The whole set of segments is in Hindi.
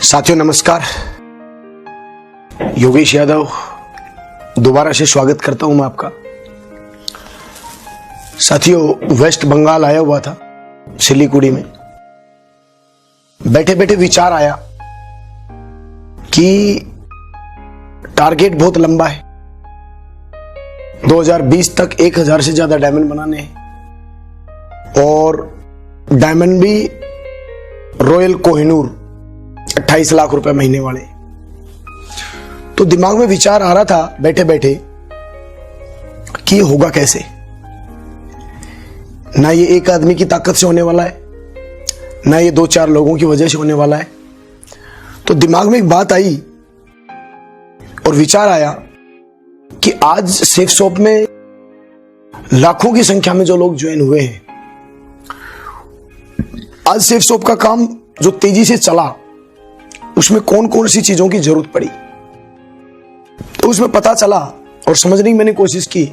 साथियों नमस्कार। योगेश यादव दोबारा से स्वागत करता हूं मैं आपका। साथियों वेस्ट बंगाल आया हुआ था सिलीगुड़ी में। बैठे बैठे विचार आया कि टारगेट बहुत लंबा है, 2020 तक 1000 से ज्यादा डायमंड बनाने हैं और डायमंड भी रॉयल कोहिनूर 28 लाख रुपए महीने वाले। तो दिमाग में विचार आ रहा था बैठे बैठे कि ये होगा कैसे। ना ये एक आदमी की ताकत से होने वाला है, ना ये 2-4 लोगों की वजह से होने वाला है। तो दिमाग में एक बात आई और विचार आया कि आज सेफ शॉप में लाखों की संख्या में जो लोग ज्वाइन हुए हैं, आज सेफ शॉप का काम जो तेजी से चला उसमें कौन कौन सी चीजों की जरूरत पड़ी। तो उसमें पता चला और समझने की मैंने कोशिश की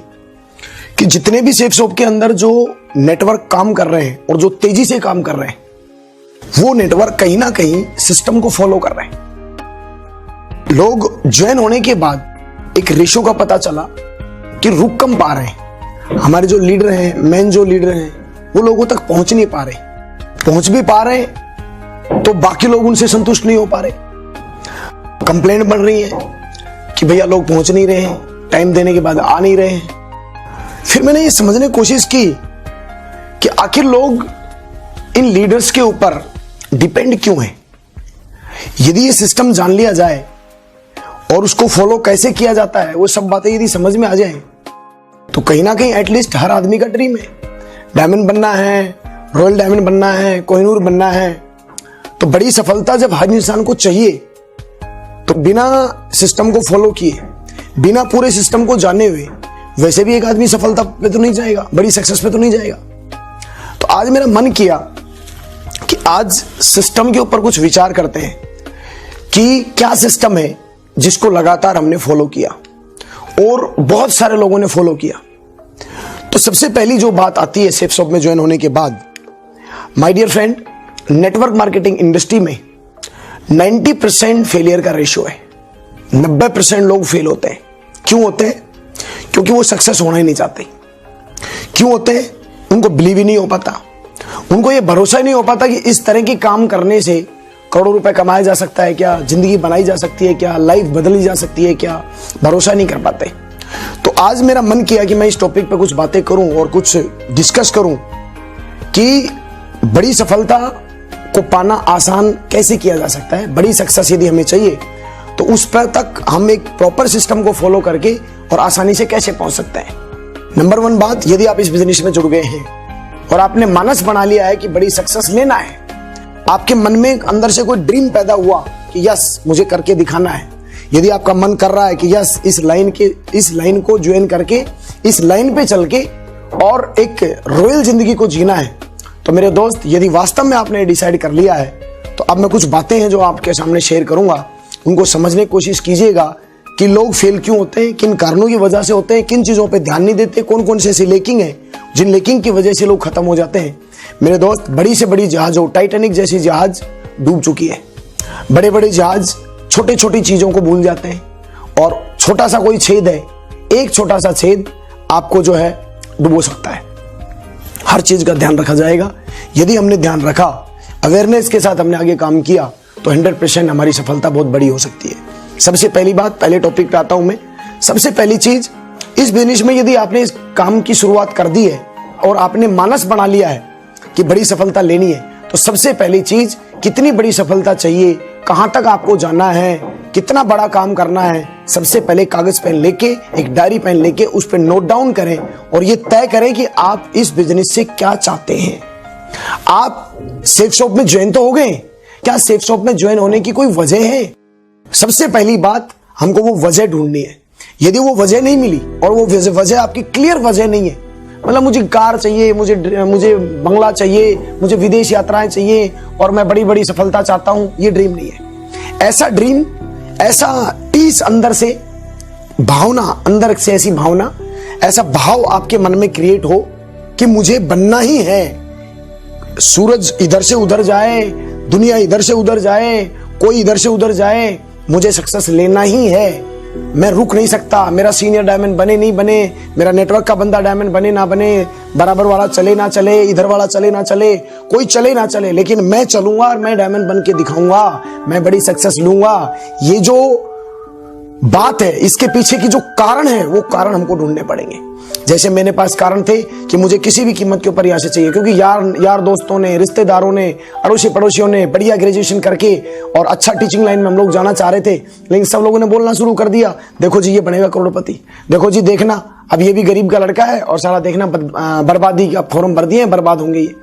कि जितने भी सेफ शॉप के अंदर जो नेटवर्क काम कर रहे हैं और जो तेजी से काम कर रहे हैं, वो नेटवर्क कहीं ना कहीं सिस्टम को फॉलो कर रहे हैं। लोग ज्वाइन होने के बाद एक रेशो का पता चला कि रुक कम पा रहे हैं। हमारे जो लीडर हैं, मेन जो लीडर हैं, वो लोगों तक पहुंच नहीं पा रहे। पहुंच भी पा रहे हैं तो बाकी लोग उनसे संतुष्ट नहीं हो पा रहे। कंप्लेंट बन रही है कि भैया लोग पहुंच नहीं रहे हैं, टाइम देने के बाद आ नहीं रहे हैं। फिर मैंने ये समझने की कोशिश की कि आखिर लोग इन लीडर्स के ऊपर डिपेंड क्यों हैं। यदि ये सिस्टम जान लिया जाए और उसको फॉलो कैसे किया जाता है, वो सब बातें यदि समझ में आ जाए तो कहीं ना कहीं एटलीस्ट हर आदमी का ड्रीम है डायमंड बनना है, रॉयल डायमंड बनना है, कोहिनूर बनना है। तो बड़ी सफलता जब हर इंसान को चाहिए तो बिना सिस्टम को फॉलो किए, बिना पूरे सिस्टम को जाने हुए वैसे भी एक आदमी सफलता पे तो नहीं जाएगा, बड़ी सक्सेस पे तो नहीं जाएगा। तो आज मेरा मन किया कि आज सिस्टम के ऊपर कुछ विचार करते हैं कि क्या सिस्टम है जिसको लगातार हमने फॉलो किया और बहुत सारे लोगों ने फॉलो किया। तो सबसे पहली जो बात आती है सेफ शॉप में ज्वाइन होने के बाद, my dear friend, network marketing industry में 90% फेलियर का रेशियो है। 90% लोग फेल होते हैं। क्यों होते हैं? क्योंकि वो सक्सेस होना ही नहीं चाहते। क्यों होते हैं? उनको बिलीव ही नहीं हो पाता, उनको ये भरोसा ही नहीं हो पाता कि इस तरह के काम करने से करोड़ों रुपए कमाया जा सकता है क्या, जिंदगी बनाई जा सकती है क्या, लाइफ बदली जा सकती है क्या। भरोसा नहीं कर पाते। तो आज मेरा मन किया कि मैं इस टॉपिक पे कुछ बातें करूं और कुछ डिस्कस करूं कि बड़ी सफलता को पाना आसान कैसे किया जा सकता है। बड़ी सक्सेस यदि हमें चाहिए तो उस पर तक हम एक प्रॉपर सिस्टम को फॉलो करके और आसानी से कैसे पहुंच सकते हैं। नंबर 1 बात, यदि आप इस बिजनेस में जुड़ गए हैं और आपने मानस बना लिया है कि बड़ी सक्सेस लेना है, आपके मन में अंदर से कोई ड्रीम पैदा हुआ कि यस मुझे करके दिखाना है। यदि आपका मन कर रहा है कि यस इस लाइन को ज्वाइन करके इस लाइन पे चल के और एक रॉयल जिंदगी को जीना है, तो मेरे दोस्त यदि वास्तव में आपने डिसाइड कर लिया है तो अब मैं कुछ बातें हैं जो आपके सामने शेयर करूंगा, उनको समझने की कोशिश कीजिएगा कि लोग फेल क्यों होते हैं, किन कारणों की वजह से होते हैं, किन चीजों पे ध्यान नहीं देते, कौन कौन से ऐसी लेकिंग है जिन लेकिंग की वजह से लोग खत्म हो जाते हैं। मेरे दोस्त, बड़ी से बड़ी जहाज हो, टाइटैनिक जैसी जहाज डूब चुकी है। बड़े बड़े जहाज छोटी छोटी चीजों को भूल जाते हैं और छोटा सा कोई छेद है, एक छोटा सा छेद आपको जो है डुबो सकता है। हर चीज का ध्यान रखा जाएगा। यदि हमने ध्यान रखा, अवेयरनेस के साथ हमने आगे काम किया तो 100% हमारी सफलता बहुत बड़ी हो सकती है। सबसे पहली बात, पहले टॉपिक पे आता हूं मैं। सबसे पहली चीज, इस बिजनेस में यदि आपने इस काम की शुरुआत कर दी है और आपने मानस बना लिया है कि बड़ी सफलता लेनी है, तो सबसे पहली चीज, कितनी बड़ी सफलता चाहिए, कहां तक आपको जाना है, कितना बड़ा काम करना है, सबसे पहले कागज पेन लेके, एक डायरी पेन लेके उस पर नोट डाउन करें और ये तय करें कि आप इस बिजनेस से क्या चाहते हैं। आप सेफ शॉप में ज्वाइन तो हो गए, क्या सेफ शॉप में ज्वाइन होने की कोई वजह है? सबसे पहली बात, हमको वो वजह ढूंढनी है। यदि वो वजह नहीं मिली और वो वजह आपकी क्लियर वजह नहीं है, मतलब मुझे कार चाहिए, मुझे बंगला चाहिए, मुझे विदेश यात्राएं चाहिए और मैं बड़ी बड़ी सफलता चाहता हूं, ये ड्रीम नहीं है। ऐसा ड्रीम, ऐसा टीस अंदर से भावना, अंदर से ऐसी भावना, ऐसा भाव आपके मन में क्रिएट हो कि मुझे बनना ही है। सूरज इधर से उधर जाए, दुनिया इधर से उधर जाए, कोई इधर से उधर जाए, मुझे सक्सेस लेना ही है। मैं रुक नहीं सकता। मेरा सीनियर डायमंड बने नहीं बने, मेरा नेटवर्क का बंदा डायमंड बने ना बने, बराबर वाला चले ना चले, इधर वाला चले ना चले, कोई चले ना चले, लेकिन मैं चलूंगा और मैं डायमंड बन के दिखाऊंगा, मैं बड़ी सक्सेस लूंगा। ये जो बात है, इसके पीछे की जो कारण है, वो कारण हमको ढूंढने पड़ेंगे। जैसे मेरे पास कारण थे कि मुझे किसी भी कीमत के ऊपर यहाँ से चाहिए, क्योंकि यार दोस्तों ने, रिश्तेदारों ने, अड़ोसी पड़ोसियों ने बढ़िया ग्रेजुएशन करके और अच्छा टीचिंग लाइन में हम लोग जाना चाह रहे थे, लेकिन सब लोगों ने बोलना शुरू कर दिया, देखो जी ये बनेगा करोड़पति, देखो जी देखना अब ये भी गरीब का लड़का है, और सारा देखना बर्बादी का फॉर्म भर दिए, बर्बाद होंगे ये।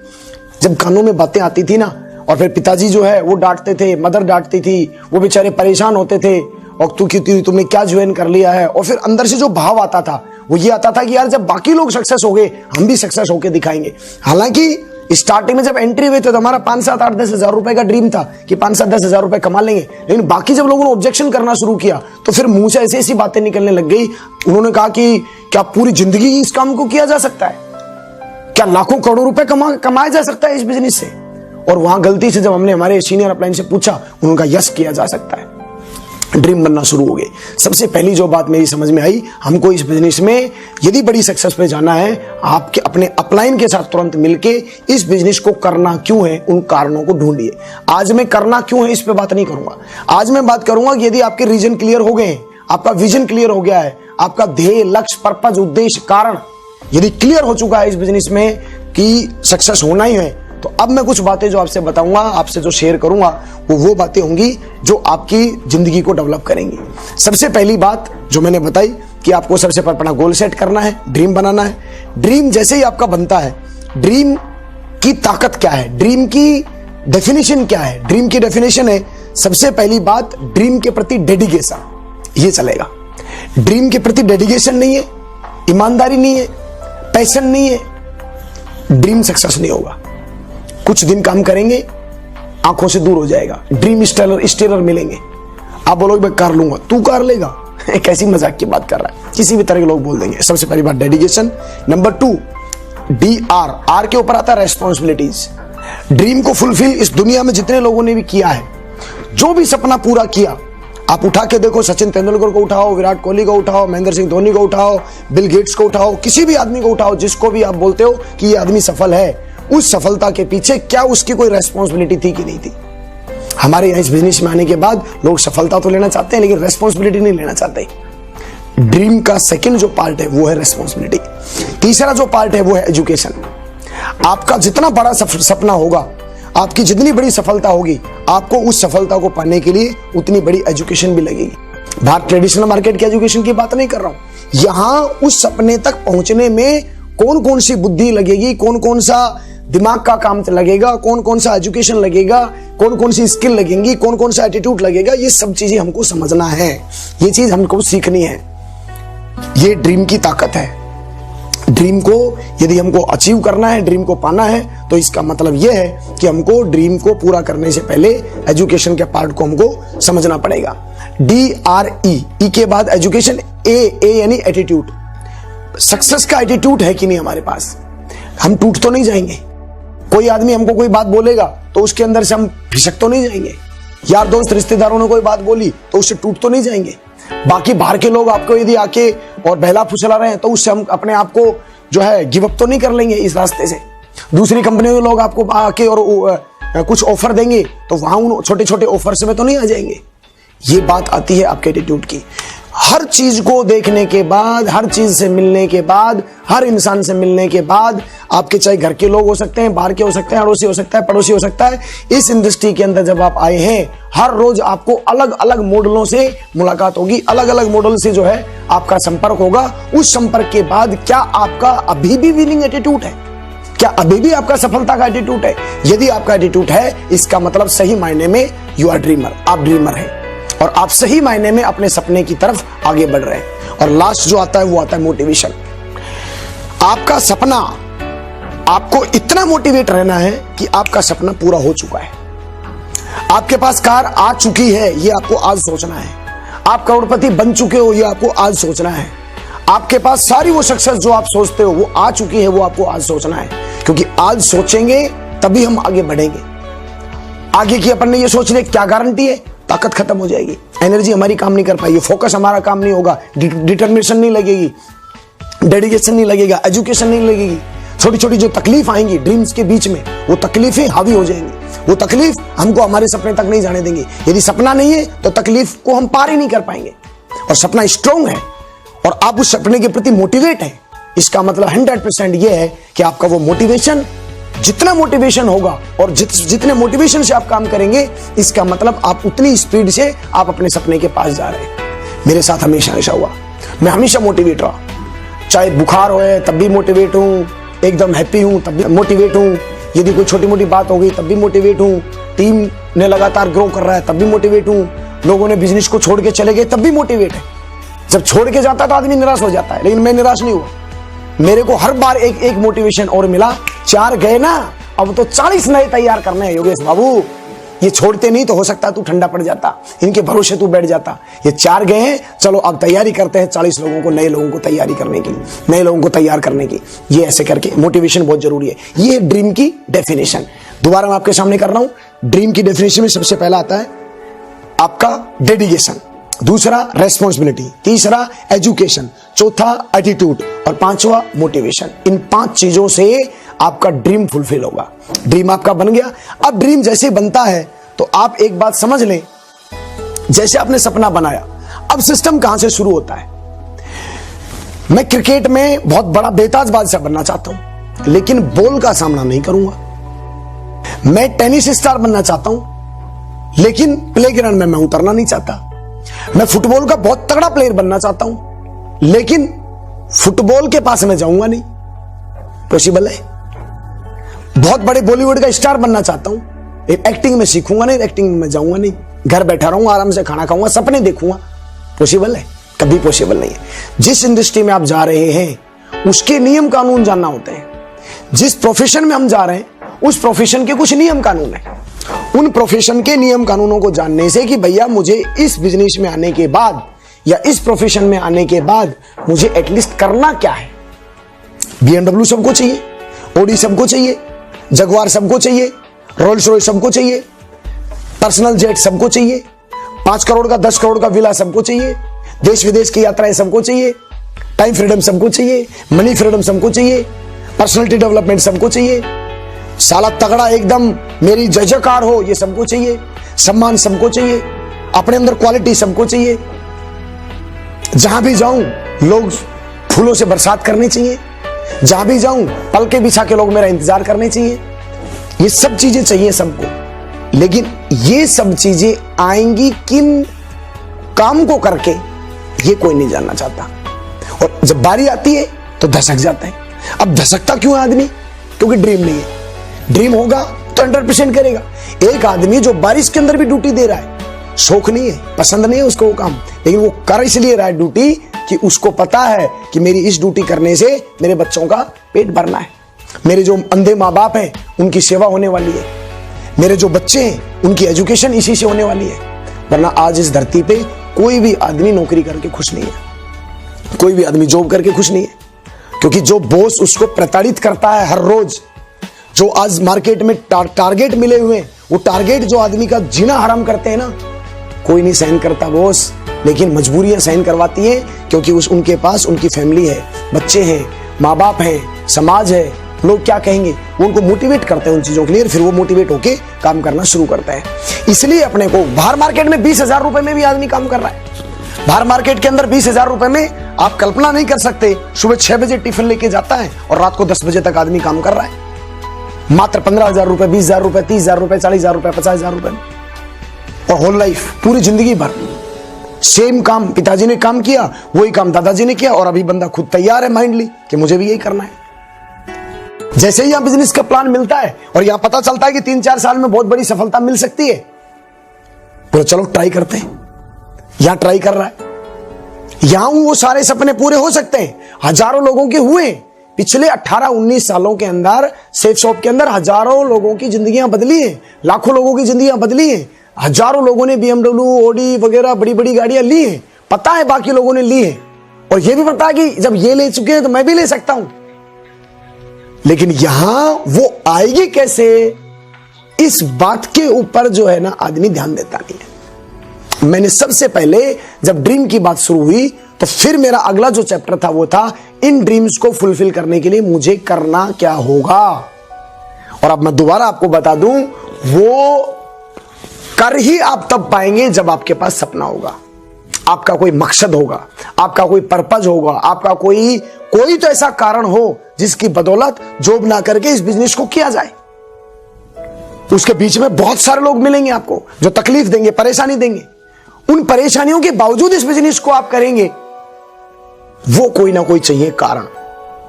जब कानों में बातें आती थी ना, और फिर पिताजी जो है वो डांटते थे, मदर डांटती थी, वो बेचारे परेशान होते थे, और तुमने क्या ज्वाइन कर लिया है। और फिर अंदर से जो भाव आता था वो ये आता था कि यार जब बाकी लोग सक्सेस हो गए, हम भी सक्सेस होके दिखाएंगे। हालांकि स्टार्टिंग में जब एंट्री हुई तो हमारा 5, 7, 8, 10 हजार रुपए का ड्रीम था कि 5, 7, 10 हजार रुपए कमा लेंगे, लेकिन बाकी जब लोगों ने ऑब्जेक्शन करना शुरू किया तो फिर मुंह से ऐसी ऐसी बातें निकलने लग गई। उन्होंने कहा कि क्या पूरी जिंदगी इस काम को किया जा सकता है, क्या लाखों करोड़ों रुपए कमाया जा सकता है इस बिजनेस से। और वहां गलती से जब हमने हमारे सीनियर अपलाइन से पूछा, उन्होंने कहा यस किया जा सकता है, ड्रीम बनना शुरू हो गए। सबसे पहली जो बात मेरी समझ में आई, हमको इस बिजनेस में यदि बड़ी सक्सेस पे जाना है, आपके अपने अपलाइन के साथ तुरंत मिलके इस बिजनेस को करना क्यों है, उन कारणों को ढूंढिए। आज मैं करना क्यों है इस पे बात नहीं करूंगा, आज मैं बात करूंगा कि यदि आपके रीजन क्लियर हो गए, आपका विजन क्लियर हो गया है, आपका ध्येय, लक्ष्य, पर्पज, उद्देश्य, कारण यदि क्लियर हो चुका है इस बिजनेस में कि सक्सेस होना ही है, तो अब मैं कुछ बातें जो आपसे बताऊंगा, आपसे जो शेयर करूंगा, वो बातें होंगी जो आपकी जिंदगी को डेवलप करेंगी। सबसे पहली बात जो मैंने बताई कि आपको सबसे पहले अपना गोल सेट करना है, ड्रीम बनाना है। ड्रीम जैसे ही आपका बनता है, ड्रीम की ताकत क्या है, ड्रीम की डेफिनेशन क्या है। ड्रीम की डेफिनेशन है, सबसे पहली बात, ड्रीम के प्रति डेडिकेशन। ये चलेगा। ड्रीम के प्रति डेडिकेशन नहीं है, ईमानदारी नहीं है, पैशन नहीं है, ड्रीम सक्सेस नहीं होगा। कुछ दिन काम करेंगे, आंखों से दूर हो जाएगा, ड्रीम स्टेलर मिलेंगे, आप बोलोगे मैं कर लूंगा, तू कर लेगा कैसी मजाक की बात कर रहा है, किसी भी तरह के लोग बोल देंगे। सबसे पहली बात डेडिकेशन। नंबर 2 DR, आर के ऊपर आता है रेस्पॉन्सिबिलिटीज। ड्रीम को फुलफिल इस दुनिया में जितने लोगों ने भी किया है, जो भी सपना पूरा किया, आप उठा के देखो, सचिन तेंदुलकर को उठाओ, विराट कोहली को उठाओ, महेंद्र सिंह धोनी को उठाओ, बिल गेट्स को उठाओ, किसी भी आदमी को उठाओ, जिसको भी आप बोलते हो कि ये आदमी सफल है, उस सफलता के पीछे क्या उसकी कोई रेस्पॉन्सिबिलिटी थी कि नहीं थी। हमारे यहाँ इस बिजनेस में आने के बाद लोग सफलता तो लेना चाहते हैं, लेकिन रेस्पॉन्सिबिलिटी नहीं लेना चाहते। ड्रीम का सेकंड जो पार्ट है वो है रेस्पॉन्सिबिलिटी। तीसरा जो पार्ट है वो है एजुकेशन। आपका जितना बड़ा सपना होगा, आपकी जितनी बड़ी सफलता होगी, आपको उस सफलता को पाने के लिए उतनी बड़ी एजुकेशन भी लगेगी। बाहर ट्रेडिशनल मार्केट की एजुकेशन की बात नहीं कर रहा हूं, यहां उस सपने तक पहुंचने में कौन कौन सी बुद्धि लगेगी, कौन कौन सा दिमाग का काम लगेगा, कौन कौन सा एजुकेशन लगेगा, कौन कौन सी स्किल लगेंगी, कौन कौन सा एटीट्यूड लगेगा, ये सब चीजें हमको समझना है, ये चीज हमको सीखनी है। ये ड्रीम की ताकत है। ड्रीम को यदि हमको अचीव करना है, ड्रीम को पाना है, तो इसका मतलब यह है कि हमको ड्रीम को पूरा करने से पहले एजुकेशन के पार्ट को हमको समझना पड़ेगा। DRE, ई के बाद एजुकेशन, ए यानी एटीट्यूड। सक्सेस का एटीट्यूड है कि नहीं हमारे पास, हम टूट तो नहीं जाएंगे। कोई आदमी हमको कोई बात बोलेगा तो उसके अंदर से हम फिसक तो नहीं जाएंगे। यार दोस्त रिश्तेदारों ने कोई बात बोली तो उससे टूट तो नहीं जाएंगे। बाकी बाहर के लोग आपको यदि आके और बहला फुसला रहे हैं तो उससे हम अपने आप को जो है गिव अप तो नहीं कर लेंगे इस रास्ते से। दूसरी कंपनियों के लोग आपको आके और कुछ ऑफर देंगे तो वहां उन छोटे छोटे ऑफर्स में तो नहीं आ जाएंगे। ये बात आती है आपके एटीट्यूड की। हर चीज को देखने के बाद, हर चीज से मिलने के बाद, हर इंसान से मिलने के बाद, आपके चाहे घर के लोग हो सकते हैं, बाहर के हो सकते हैं, अड़ोसी हो सकता है, पड़ोसी हो सकता है, इस इंडस्ट्री के अंदर जब आप आए हैं, हर रोज आपको अलग अलग मॉडलों से मुलाकात होगी, अलग अलग मॉडल से जो है आपका संपर्क होगा। उस संपर्क के बाद क्या आपका अभी भी विनिंग एटीट्यूड है, क्या अभी भी आपका सफलता का एटीट्यूड है? यदि आपका एटीट्यूड है, इसका मतलब सही मायने में यू आर ड्रीमर, आप ड्रीमर हैं और आप सही मायने में अपने सपने की तरफ आगे बढ़ रहे हैं। और लास्ट जो आता है वो आता है मोटिवेशन। आपका सपना, आपको इतना मोटिवेट रहना है कि आपका सपना पूरा हो चुका है। आपके पास कार आ चुकी है, ये आपको आज सोचना है। आप करोड़पति बन चुके हो, ये आपको आज सोचना है। आपके पास सारी वो सक्सेस जो आप सोचते हो वो आ चुकी है, वो आपको आज सोचना है। क्योंकि आज सोचेंगे तभी हम आगे बढ़ेंगे। आगे की अपन ने ये सोच लिया, क्या गारंटी है? ताकत खत्म हो जाएगी, एनर्जी हमारी काम नहीं कर पाएगी, फोकस हमारा काम नहीं होगा, डिटर्मिनेशन नहीं लगेगी, डेडिकेशन नहीं लगेगा, एजुकेशन नहीं लगेगी। छोटी छोटी जो तकलीफ आएंगी ड्रीम्स के बीच में, वो तकलीफें हावी हो जाएंगी, वो तकलीफ हमको हमारे सपने तक नहीं जाने देंगे। यदि सपना नहीं है तो तकलीफ को हम पार ही नहीं कर पाएंगे। और सपना स्ट्रांग है और आप उस सपने के प्रति मोटिवेट है, इसका मतलब 100% ये है कि आपका वो मोटिवेशन, जितना मोटिवेशन होगा और जितने मोटिवेशन से आप काम करेंगे, इसका मतलब आप उतनी स्पीड से आप अपने सपने के पास जा रहे हैं। मेरे साथ हमेशा ऐसा हुआ, मैं हमेशा मोटिवेट रहा, चाहे बुखार होए तब भी मोटिवेट हूँ, एकदम हैप्पी हूँ तब भी मोटिवेट हूँ, यदि कोई छोटी मोटी बात हो गई तब भी मोटिवेट हूँ, टीम ने लगातार ग्रो कर रहा है तब भी मोटिवेट हूँ, लोगों ने बिजनेस को छोड़ के चले गए तब भी मोटिवेट है। जब छोड़ के जाता तो आदमी निराश हो जाता है, लेकिन मैं निराश नहीं हुआ। मेरे को हर बार एक मोटिवेशन और मिला। 4 गए ना, अब तो 40 नए तैयार करने हैं योगेश बाबू। ये छोड़ते नहीं तो हो सकता तू ठंडा पड़ जाता, इनके भरोसे तू बैठ जाता। ये 4 गए हैं, चलो अब तैयारी करते हैं 40 लोगों को, नए लोगों को तैयारी करने की, नए लोगों को तैयार करने की। ये ऐसे करके मोटिवेशन बहुत जरूरी है। ये ड्रीम की डेफिनेशन दोबारा मैं आपके सामने कर रहा हूं। ड्रीम की डेफिनेशन में सबसे पहला आता है आपका डेडिकेशन, दूसरा रेस्पॉन्सिबिलिटी, तीसरा एजुकेशन, चौथा एटीट्यूड और पांचवा मोटिवेशन। इन 5 चीजों से आपका ड्रीम फुलफिल होगा। ड्रीम आपका बन गया। अब ड्रीम जैसे बनता है तो आप एक बात समझ लें, जैसे आपने सपना बनाया, अब सिस्टम कहां से शुरू होता है। मैं क्रिकेट में बहुत बड़ा बेताज बादशाह बनना चाहता हूं, लेकिन बॉल का सामना नहीं करूंगा। मैं टेनिस स्टार बनना चाहता हूं, लेकिन प्लेग्राउंड में मैं उतरना नहीं चाहता। मैं फुटबॉल का बहुत तगड़ा प्लेयर बनना चाहता हूं, लेकिन फुटबॉल के पास मैं जाऊंगा नहीं, पॉसिबल है। बहुत बड़े बॉलीवुड का स्टार बनना चाहता हूं, एक्टिंग में सीखूंगा नहीं, एक्टिंग में मैं जाऊंगा नहीं, घर बैठा रहूंगा, आराम से खाना खाऊंगा, सपने देखूंगा, पॉसिबल है? कभी पॉसिबल नहीं है। जिस इंडस्ट्री में आप जा रहे हैं उसके नियम कानून जानना होते हैं। जिस प्रोफेशन में हम जा रहे हैं उस प्रोफेशन के कुछ नियम कानून है। उन प्रोफेशन के नियम कानूनों को जानने से कि भैया मुझे इस बिजनेस में आने के बाद या इस प्रोफेशन में आने के बाद मुझे एटलीस्ट करना क्या है। BMW सबको चाहिए, ऑडी सबको चाहिए, जगुआर सबको चाहिए, रोल्स रॉयस सबको चाहिए, पर्सनल जेट सबको चाहिए, 5 करोड़ का 10 करोड़ का विला सबको चाहिए, देश विदेश की यात्राएं सबको चाहिए, टाइम फ्रीडम सबको चाहिए, मनी फ्रीडम सबको चाहिए, पर्सनालिटी डेवलपमेंट सबको चाहिए, साला तगड़ा एकदम मेरी जय जयकार हो ये सबको चाहिए, सम्मान सबको चाहिए, अपने अंदर क्वालिटी सबको चाहिए। जहां भी जाऊं लोग फूलों से बरसात करनी चाहिए, जहां भी जाऊं पलके बिछा के लोग मेरा इंतजार करने चाहिए। ये सब चीजें चाहिए सबको, लेकिन ये सब चीजें आएंगी किन काम को करके, ये कोई नहीं जानना चाहता। और जब बारी आती है तो धसक जाता है। अब धसकता क्यों है आदमी? क्योंकि ड्रीम नहीं है। ड्रीम होगा तो 100% करेगा। एक आदमी जो बारिश के अंदर भी ड्यूटी दे रहा है, शौक नहीं है, पसंद नहीं है उसको वो काम, लेकिन वो कर इसलिए रहा है ड्यूटी कि उसको पता है कि मेरी इस ड्यूटी करने से मेरे बच्चों का पेट भरना है, मेरे जो अंधे माँ बाप हैं उनकी सेवा होने वाली है, मेरे जो बच्चे हैं उनकी एजुकेशन इसी से होने वाली है। वरना आज इस धरती पे कोई भी आदमी नौकरी करके खुश नहीं है, कोई भी आदमी जॉब करके खुश नहीं है, क्योंकि जो बॉस उसको प्रताड़ित करता है हर रोज, जो आज मार्केट में टारगेट मिले हुए हैं, वो टारगेट जो आदमी का जीना हराम करते हैं ना, कोई नहीं सहन करता बॉस, लेकिन मजबूरियां सहन करवाती हैं, क्योंकि उनके पास उनकी फैमिली है, बच्चे हैं, माँ बाप हैं, समाज है, लोग क्या कहेंगे, वो उनको मोटिवेट करते हैं उन चीजों के लिए, फिर वो मोटिवेट होके काम करना शुरू करता है। इसलिए अपने को बाहर मार्केट में 20,000 रुपए में भी आदमी काम कर रहा है। बाहर मार्केट के अंदर 20,000 रुपए में आप कल्पना नहीं कर सकते, सुबह 6 बजे टिफिन लेके जाता है और रात को 10 बजे तक आदमी काम कर रहा है, मात्र 15,000 रुपए, 20,000 रुपए, 30,000 रुपए, 40,000 रुपए, 50,000 रुपए, और होल लाइफ, पूरी जिंदगी भर सेम काम। पिताजी ने काम किया, वही काम दादाजी ने किया, और अभी बंदा खुद तैयार है माइंडली कि मुझे भी यही करना है। जैसे ही यहां बिजनेस का प्लान मिलता है और यहां पता चलता है कि 3-4 साल में बहुत बड़ी सफलता मिल सकती है, तो चलो ट्राई करते हैं। यहां ट्राई कर रहा है, यहां वो सारे सपने पूरे हो सकते हैं। हजारों लोगों के हुए पिछले 18-19 सालों के अंदर सेफ शॉप के अंदर हजारों लोगों की जिंदगियां बदली हैं, लाखों लोगों की जिंदगियां बदली हैं। हजारों लोगों ने BMW, ऑडी वगैरह बड़ी बड़ी गाड़ियां ली हैं, पता है बाकी लोगों ने ली है, और यह भी पता है कि जब ये ले चुके हैं तो मैं भी ले सकता हूं। लेकिन यहां वो आएगी कैसे, इस बात के ऊपर जो है ना आदमी ध्यान देता नहीं है। मैंने सबसे पहले जब ड्रीम की बात शुरू हुई तो फिर मेरा अगला जो चैप्टर था वो था इन ड्रीम्स को फुलफिल करने के लिए मुझे करना क्या होगा। और अब मैं दोबारा आपको बता दूं, वो कर ही आप तब पाएंगे जब आपके पास सपना होगा, आपका कोई मकसद होगा, आपका कोई पर्पज होगा, आपका कोई तो ऐसा कारण हो जिसकी बदौलत जॉब ना करके इस बिजनेस को किया जाए। उसके बीच में बहुत सारे लोग मिलेंगे आपको जो तकलीफ देंगे, परेशानी देंगे। उन परेशानियों के बावजूद इस बिजनेस को आप करेंगे, वो कोई ना कोई चाहिए कारण।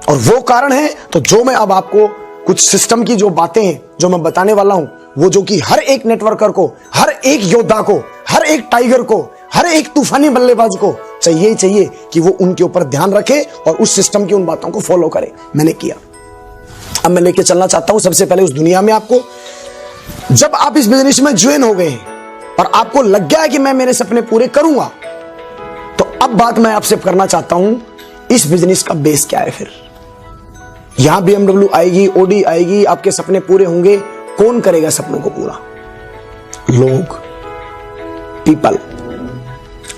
और वो कारण है तो जो मैं अब आपको कुछ सिस्टम की जो बातें हैं जो मैं बताने वाला हूं, वो जो कि हर एक नेटवर्कर को, हर एक योद्धा को, हर एक टाइगर को, हर एक तूफानी बल्लेबाज को चाहिए कि वो उनके ऊपर ध्यान रखे और उस सिस्टम की उन बातों को फॉलो करे। मैंने किया। अब मैं लेके चलना चाहता हूं सबसे पहले उस दुनिया में आपको। जब आप इस बिजनेस में ज्वाइन हो गए हैं और आपको लग गया है कि मैं मेरे सपने पूरे करूंगा, तो अब बात मैं आपसे करना चाहता हूं, इस बिजनेस का बेस क्या है। फिर यहां BMW आएगी, OD आएगी, आपके सपने पूरे होंगे। कौन करेगा सपनों को पूरा? लोग, पीपल,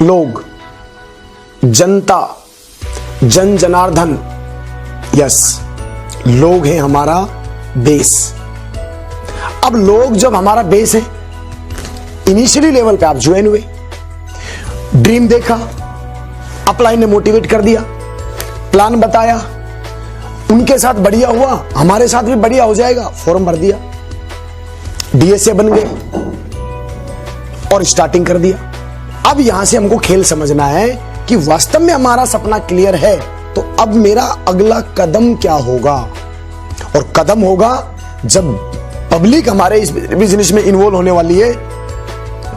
लोग, जनता, जन जनार्दन। यस, लोग हैं हमारा बेस। अब लोग जब हमारा बेस है, इनिशियली लेवल पे आप ज्वाइन हुए, ड्रीम देखा, अपलाइन ने मोटिवेट कर दिया, प्लान बताया, उनके साथ बढ़िया हुआ, हमारे साथ भी बढ़िया हो जाएगा, फॉर्म भर दिया, DSA बन गए और स्टार्टिंग कर दिया। अब यहां से हमको खेल समझना है कि वास्तव में हमारा सपना क्लियर है, तो अब मेरा अगला कदम क्या होगा। और कदम होगा जब पब्लिक हमारे इस बिजनेस में इन्वॉल्व होने वाली है,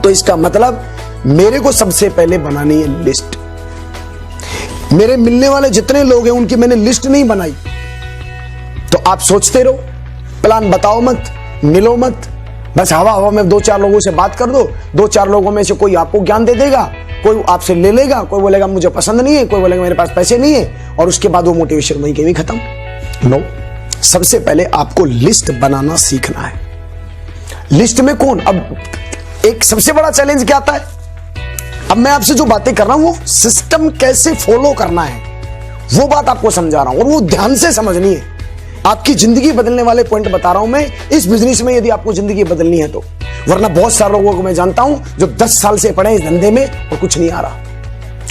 तो इसका मतलब मेरे को सबसे पहले बनानी है लिस्ट। मेरे मिलने वाले जितने लोग हैं उनकी मैंने लिस्ट नहीं बनाई। तो आप सोचते रहो, प्लान बताओ मत, मिलो मत, बस हवा में 2-4 लोगों से बात कर दो। 2-4 लोगों में से कोई आपको ज्ञान दे देगा, कोई आपसे ले लेगा, कोई बोलेगा मुझे पसंद नहीं है, कोई बोलेगा मेरे पास पैसे नहीं है, और उसके बाद वो मोटिवेशन वहीं के भी खत्म। नो, सबसे पहले आपको लिस्ट बनाना सीखना है। लिस्ट में कौन? अब एक सबसे बड़ा चैलेंज क्या आता है, अब मैं आपसे जो बातें कर रहा हूं वो सिस्टम कैसे फॉलो करना है, वो बात आपको समझा रहा हूं, और वो ध्यान से समझनी है। आपकी जिंदगी बदलने वाले पॉइंट बता रहा हूं मैं इस बिजनेस में, यदि आपको जिंदगी बदलनी है तो। वरना बहुत सारे लोगों को मैं जानता हूं जो 10 साल से पड़े इस धंधे में और कुछ नहीं आ रहा।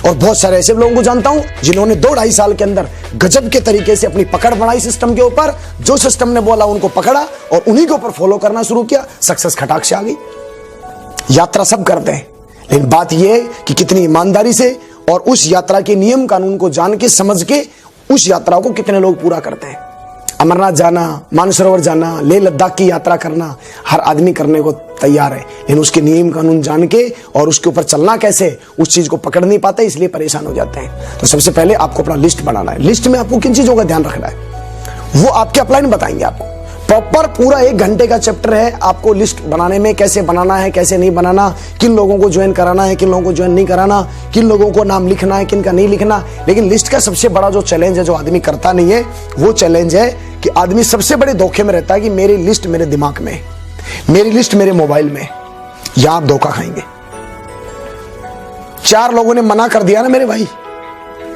और बहुत सारे ऐसे लोगों को जानता हूं जिन्होंने 2-2.5 साल के अंदर गजब के तरीके से अपनी पकड़ बनाई सिस्टम के ऊपर। जो सिस्टम ने बोला उनको पकड़ा और उन्हीं के ऊपर फॉलो करना शुरू किया, सक्सेस खटाक से आ गई। यात्रा सब करते हैं, लेकिन बात यह है कि कितनी ईमानदारी से और उस यात्रा के नियम कानून को जान के समझ के उस यात्रा को कितने लोग पूरा करते हैं। अमरनाथ जाना, मानसरोवर जाना, लेह लद्दाख की यात्रा करना हर आदमी करने को तैयार है, लेकिन उसके नियम कानून जान के और उसके ऊपर चलना कैसे, उस चीज को पकड़ नहीं पाते, इसलिए परेशान हो जाते हैं। तो सबसे पहले आपको अपना लिस्ट बनाना है। लिस्ट में आपको किन चीजों का ध्यान रखना है वो आपके अपलाइन बताएंगे। आपको प्रॉपर पूरा 1 घंटे का चैप्टर है आपको लिस्ट बनाने में, कैसे बनाना है, कैसे नहीं बनाना, किन लोगों को ज्वाइन कराना है, किन लोगों को ज्वाइन नहीं कराना, किन लोगों को नाम लिखना है, किन का नहीं लिखना। लेकिन लिस्ट का सबसे बड़ा जो चैलेंज है, जो आदमी करता नहीं है, वो चैलेंज है कि आदमी सबसे बड़े धोखे में रहता है कि मेरी लिस्ट मेरे दिमाग में, मेरी लिस्ट मेरे मोबाइल में। यहां आप धोखा खाएंगे। 4 लोगों ने मना कर दिया ना मेरे भाई,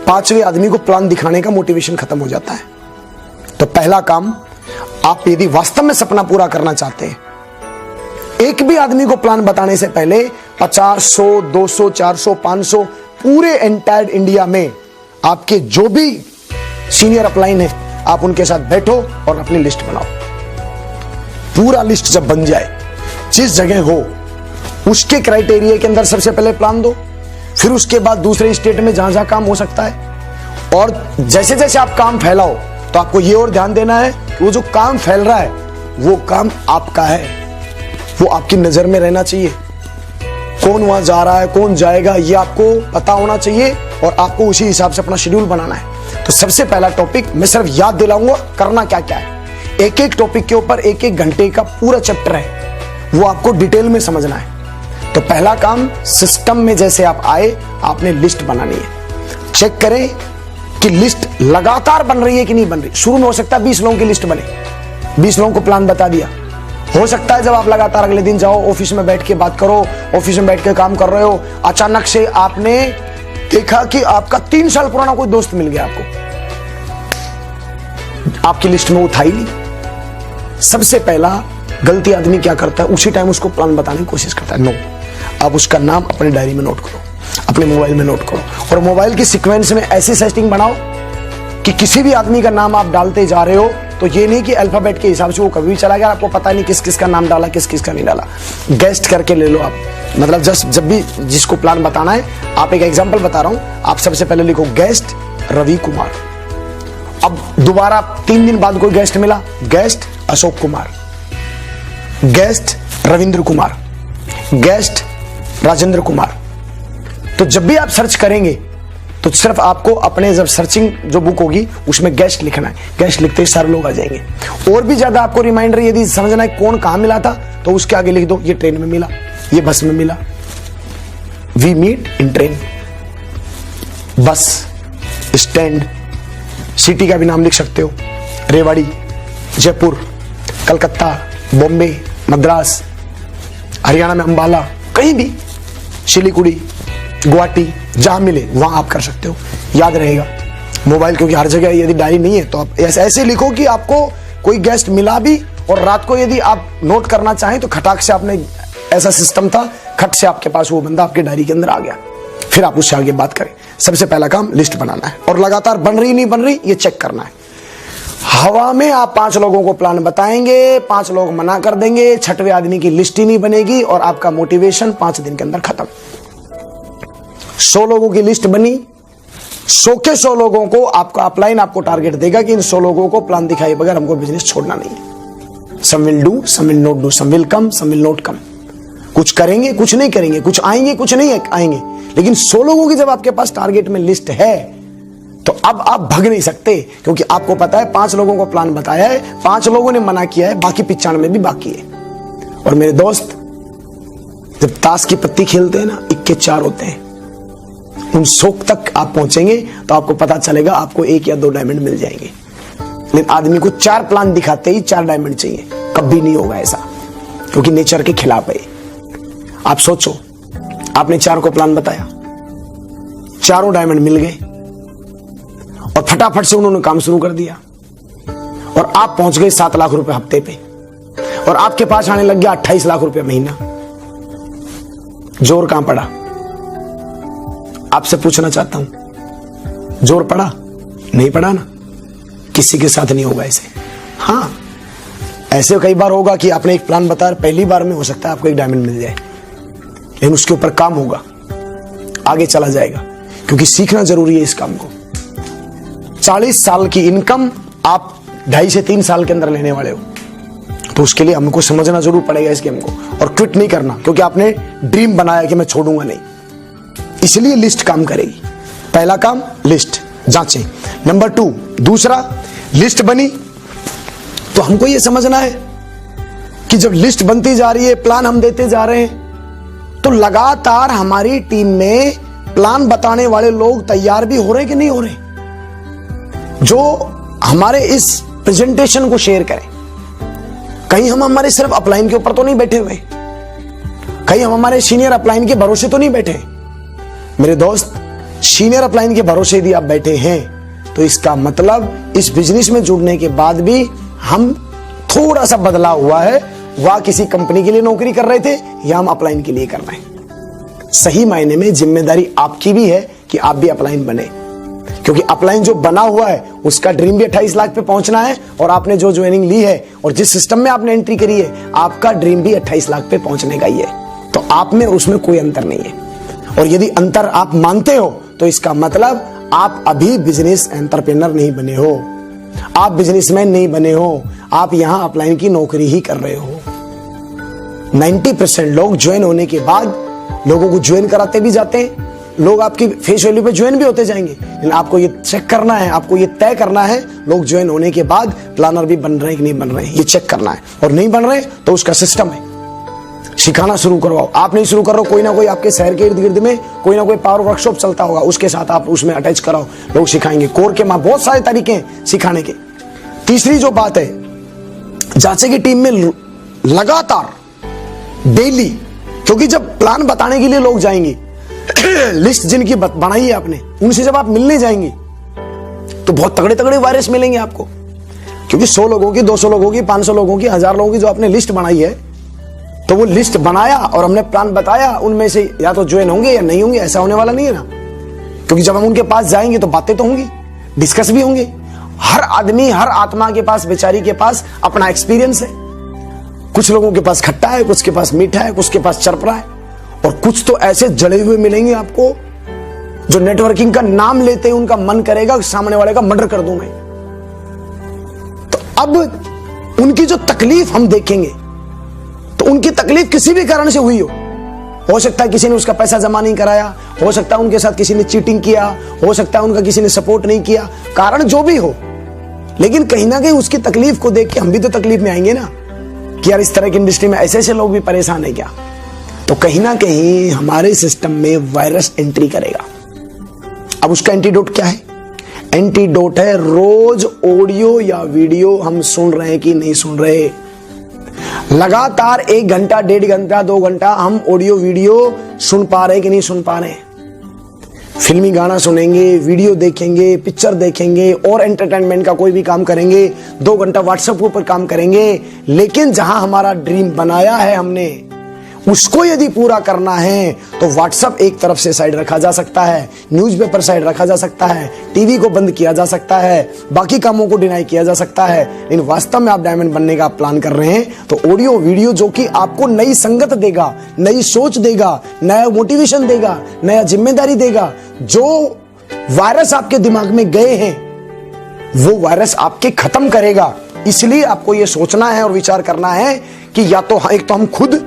5वें आदमी को प्लान दिखाने का मोटिवेशन खत्म हो जाता है। तो पहला काम, आप यदि वास्तव में सपना पूरा करना चाहते हैं, एक भी आदमी को प्लान बताने से पहले 50, 100, 200, 400, 500 पूरे एंटायर इंडिया में आपके जो भी सीनियर अपलाइन है, आप उनके साथ बैठो और अपनी लिस्ट बनाओ। पूरा लिस्ट जब बन जाए, जिस जगह हो उसके क्राइटेरिया के अंदर सबसे पहले प्लान दो, फिर उसके बाद दूसरे स्टेट में जहां जहां काम हो सकता है, और जैसे जैसे आप काम फैलाओ तो आपको ये और ध्यान देना है कि वो जो काम फैल रहा है वो काम आपका है, वो आपकी नजर में रहना चाहिए। कौन वहां जा रहा है, कौन जाएगा, ये आपको पता होना चाहिए और आपको उसी हिसाब से अपना शेड्यूल बनाना है। तो सबसे पहला टॉपिक मैं सिर्फ याद दिलाऊंगा करना क्या क्या है। एक एक टॉपिक के ऊपर 1-1 घंटे का पूरा चैप्टर है, वो आपको डिटेल में समझना है। तो पहला काम, सिस्टम में जैसे आप आए आपने लिस्ट बनानी है। चेक करें कि लिस्ट लगातार बन रही है कि नहीं बन रही। शुरू में हो सकता है 20 लोगों की लिस्ट बने, 20 लोगों को प्लान बता दिया, हो सकता है जब आप लगातार अगले दिन जाओ, ऑफिस में बैठ के बात करो, ऑफिस में बैठ के काम कर रहे हो, अचानक से आपने देखा कि आपका 3 साल पुराना कोई दोस्त मिल गया आपको, आपकी लिस्ट में वो था ही नहीं। सबसे पहला गलती आदमी क्या करता है, उसी टाइम उसको प्लान बताने की कोशिश करता है। नो, आप उसका नाम अपने डायरी में नोट करो, अपने मोबाइल में नोट करो, और मोबाइल की सीक्वेंस में ऐसी सेटिंग बनाओ कि किसी भी आदमी का नाम आप डालते जा रहे हो तो ये नहीं कि अल्फाबेट के हिसाब से वो कभी भी चला गया, आपको पता नहीं किस किस का नाम डाला, किस किस का नहीं डाला। गेस्ट करके ले लो आप, मतलब जब भी जिसको प्लान बताना है, आप एक एग्जांपल बता रहा हूं, आप सबसे पहले लिखो गेस्ट रवि कुमार। अब दोबारा 3 दिन बाद कोई गेस्ट मिला, guest Ashok Kumar, guest Ravindra Kumar, guest Rajendra Kumar. तो जब भी आप सर्च करेंगे तो सिर्फ आपको अपने जब सर्चिंग जो बुक होगी उसमें गेस्ट लिखना है, गेस्ट लिखते ही सारे लोग आ जाएंगे। और भी ज्यादा आपको रिमाइंडर यदि समझना है कौन कहां मिला था तो उसके आगे लिख दो, ये ट्रेन में मिला, ये बस में मिला, we meet in train, bus stand, city का भी नाम लिख सकते हो, रेवाड़ी, जयपुर, कलकत्ता, बॉम्बे, मद्रास, हरियाणा में अंबाला, कहीं भी, सिलीगुड़ी, गुवाहाटी, जहां मिले वहां आप कर सकते हो, याद रहेगा। मोबाइल क्योंकि हर जगह यदि डायरी नहीं है तो आप ऐसे लिखो कि आपको कोई गेस्ट मिला भी, और रात को यदि आप नोट करना चाहें तो खटाक से आपने, ऐसा सिस्टम था, खट से आपके पास वो बंदा आपके डायरी के अंदर आ गया, फिर आप उससे आगे बात करें। सबसे पहला काम लिस्ट बनाना है, और लगातार बन रही नहीं बन रही ये चेक करना है। हवा में आप 5 लोगों को प्लान बताएंगे, 5 लोग मना कर देंगे, 6वें आदमी की लिस्ट ही नहीं बनेगी और आपका मोटिवेशन 5 दिन के अंदर खत्म। 100 लोगों की लिस्ट बनी, 100 के 100 लोगों को आपका अपलाइन आपको टारगेट देगा कि इन 100 लोगों को प्लान दिखाए बगैर हमको बिजनेस छोड़ना नहीं है। Some will do, some will not do, some will come, some will not come. कुछ करेंगे, कुछ नहीं करेंगे, कुछ आएंगे, कुछ नहीं आएंगे, लेकिन 100 लोगों की जब आपके पास टारगेट में लिस्ट है तो अब आप भाग नहीं सकते, क्योंकि आपको पता है 5 लोगों को प्लान बताया है, 5 लोगों ने मना किया है, बाकी 95 भी बाकी है। और मेरे दोस्त, जब ताश की पत्ती खेलते हैं ना, 1 के 4 होते हैं, उन 100 तक आप पहुंचेंगे तो आपको पता चलेगा आपको 1 या 2 डायमंड मिल जाएंगे। लेकिन आदमी को 4 प्लान दिखाते ही 4 डायमंड चाहिए, कभी नहीं होगा ऐसा, क्योंकि नेचर के खिलाफ है। आप सोचो, आपने 4 को प्लान बताया, 4 डायमंड मिल गए और फटाफट से उन्होंने काम शुरू कर दिया, और आप पहुंच गए 7 लाख रुपए हफ्ते पे, और आपके पास आने लग गया 28 लाख रुपए महीना। जोर कहां पड़ा? आपसे पूछना चाहता हूं, जोर पड़ा? नहीं पड़ा ना। किसी के साथ नहीं होगा ऐसे। हाँ, ऐसे कई बार होगा कि आपने एक प्लान बताया, पहली बार में हो सकता है आपको 1 डायमंड मिल जाए, लेकिन उसके ऊपर काम होगा, आगे चला जाएगा, क्योंकि सीखना जरूरी है इस काम को। 40 साल की इनकम आप 2.5 से 3 साल के अंदर लेने वाले हो, तो उसके लिए हमको समझना जरूर पड़ेगा इस गेम को, और क्विट नहीं करना, क्योंकि आपने ड्रीम बनाया कि मैं छोड़ूंगा नहीं, इसलिए लिस्ट काम करेगी। पहला काम लिस्ट जांचें। नंबर 2, दूसरा, लिस्ट बनी तो हमको यह समझना है कि जब लिस्ट बनती जा रही है, प्लान हम देते जा रहे हैं, तो लगातार हमारी टीम में प्लान बताने वाले लोग तैयार भी हो रहे कि नहीं हो रहे, जो हमारे इस प्रेजेंटेशन को शेयर करें। कहीं हम हमारे सिर्फ अपलाइन के ऊपर तो नहीं बैठे हुए, कहीं हम हमारे सीनियर अपलाइन के भरोसे तो नहीं बैठे। मेरे दोस्त, सीनियर अपलाइन के भरोसे यदि आप बैठे हैं तो इसका मतलब इस बिजनेस में जुड़ने के बाद भी हम थोड़ा सा बदलाव हुआ है, वह किसी कंपनी के लिए नौकरी कर रहे थे या हम अपलाइन के लिए कर रहे हैं। सही मायने में जिम्मेदारी आपकी भी है कि आप भी अपलाइन बने, क्योंकि अपलाइन जो बना हुआ है उसका ड्रीम भी 28 लाख पे पहुंचना है, और आपने जो ज्वाइनिंग ली है और जिस सिस्टम में आपने एंट्री करी है, आपका ड्रीम भी 28 लाख पे पहुंचने का ही है। तो आप में उसमें कोई अंतर नहीं है, और यदि अंतर आप मानते हो तो इसका मतलब आप अभी बिजनेस एंटरप्रेन्योर नहीं बने हो, आप बिजनेसमैन नहीं बने हो, आप यहां अपलाइन की नौकरी ही कर रहे हो। 90% लोग ज्वाइन होने के बाद लोगों को ज्वाइन कराते भी जाते हैं, लोग आपकी फेस वैल्यू पे ज्वाइन भी होते जाएंगे, लेकिन आपको ये चेक करना है, आपको ये तय करना है, लोग ज्वाइन होने के बाद प्लानर भी बन रहे हैं कि नहीं बन रहे हैं, ये चेक करना है। और नहीं बन रहे तो उसका सिस्टम है, सिखाना शुरू करवाओ। आप नहीं शुरू कर रहे हो, कोई ना कोई आपके शहर के इर्द गिर्द में कोई ना कोई पावर वर्कशॉप चलता होगा, उसके साथ आप उसमें अटैच कराओ, लोग सिखाएंगे। कोर के बहुत सारे तरीके हैं सिखाने के। तीसरी जो बात है, जांचे की टीम में लगातार डेली, क्योंकि जब प्लान बताने के लिए लोग जाएंगे, लिस्ट जिनकी बनाई है आपने, उनसे जब आप मिलने जाएंगे तो बहुत तगड़े तगड़े वायरस मिलेंगे आपको। क्योंकि 100 लोगों की, 200 लोगों की, 500 लोगों की, 1000 लोगों की जो आपने लिस्ट बनाई है, तो वो लिस्ट बनाया और हमने प्लान बताया, उनमें से या तो ज्वाइन होंगे या नहीं होंगे, ऐसा होने वाला नहीं है ना। क्योंकि जब हम उनके पास जाएंगे तो बातें तो होंगी, डिस्कस भी होंगे। हर आदमी, हर आत्मा के पास, बेचारी के पास अपना एक्सपीरियंस है। कुछ लोगों के पास खट्टा है, कुछ के पास मीठा है, कुछ के पास चरपरा है, और कुछ तो ऐसे जड़े हुए मिलेंगे आपको जो नेटवर्किंग का नाम लेते हैं उनका मन करेगा सामने वाले का मर्डर कर दूं मैं। तो अब उनकी जो तकलीफ हम देखेंगे, तो उनकी तकलीफ किसी भी कारण से हुई हो सकता है किसी ने उसका पैसा जमा नहीं कराया, हो सकता है उनके साथ किसी ने चीटिंग किया, हो सकता है उनका किसी ने सपोर्ट नहीं किया, कारण जो भी हो, लेकिन कहीं ना कहीं उसकी तकलीफ को देख के हम भी तो तकलीफ में आएंगे ना कि यार इस तरह की इंडस्ट्री में ऐसे ऐसे लोग भी परेशान है क्या। तो कहीं ना कहीं हमारे सिस्टम में वायरस एंट्री करेगा। अब उसका एंटीडोट क्या है? एंटीडोट है रोज ऑडियो या वीडियो हम सुन रहे हैं कि नहीं सुन रहे। लगातार 1 घंटा, 1.5 घंटा, 2 घंटा हम ऑडियो वीडियो सुन पा रहे कि नहीं सुन पा रहे। फिल्मी गाना सुनेंगे, वीडियो देखेंगे, पिक्चर देखेंगे और एंटरटेनमेंट का कोई भी काम करेंगे, 2 घंटा व्हाट्सएप के ऊपर काम करेंगे, लेकिन जहां हमारा ड्रीम बनाया है हमने, उसको यदि पूरा करना है तो व्हाट्सएप एक तरफ से साइड रखा जा सकता है, न्यूज़पेपर साइड रखा जा सकता है, टीवी को बंद किया जा सकता है, बाकी कामों को डिनाई किया जा सकता है। लेकिन वास्तव में आप डायमंड बनने का प्लान कर रहे हैं तो ऑडियो वीडियो जो कि आपको नई संगत देगा, नई सोच देगा, नया मोटिवेशन देगा, नया जिम्मेदारी देगा, जो वायरस आपके दिमाग में गए हैं वो वायरस आपके खत्म करेगा। इसलिए आपको यह सोचना है और विचार करना है कि या तो एक तो हम खुद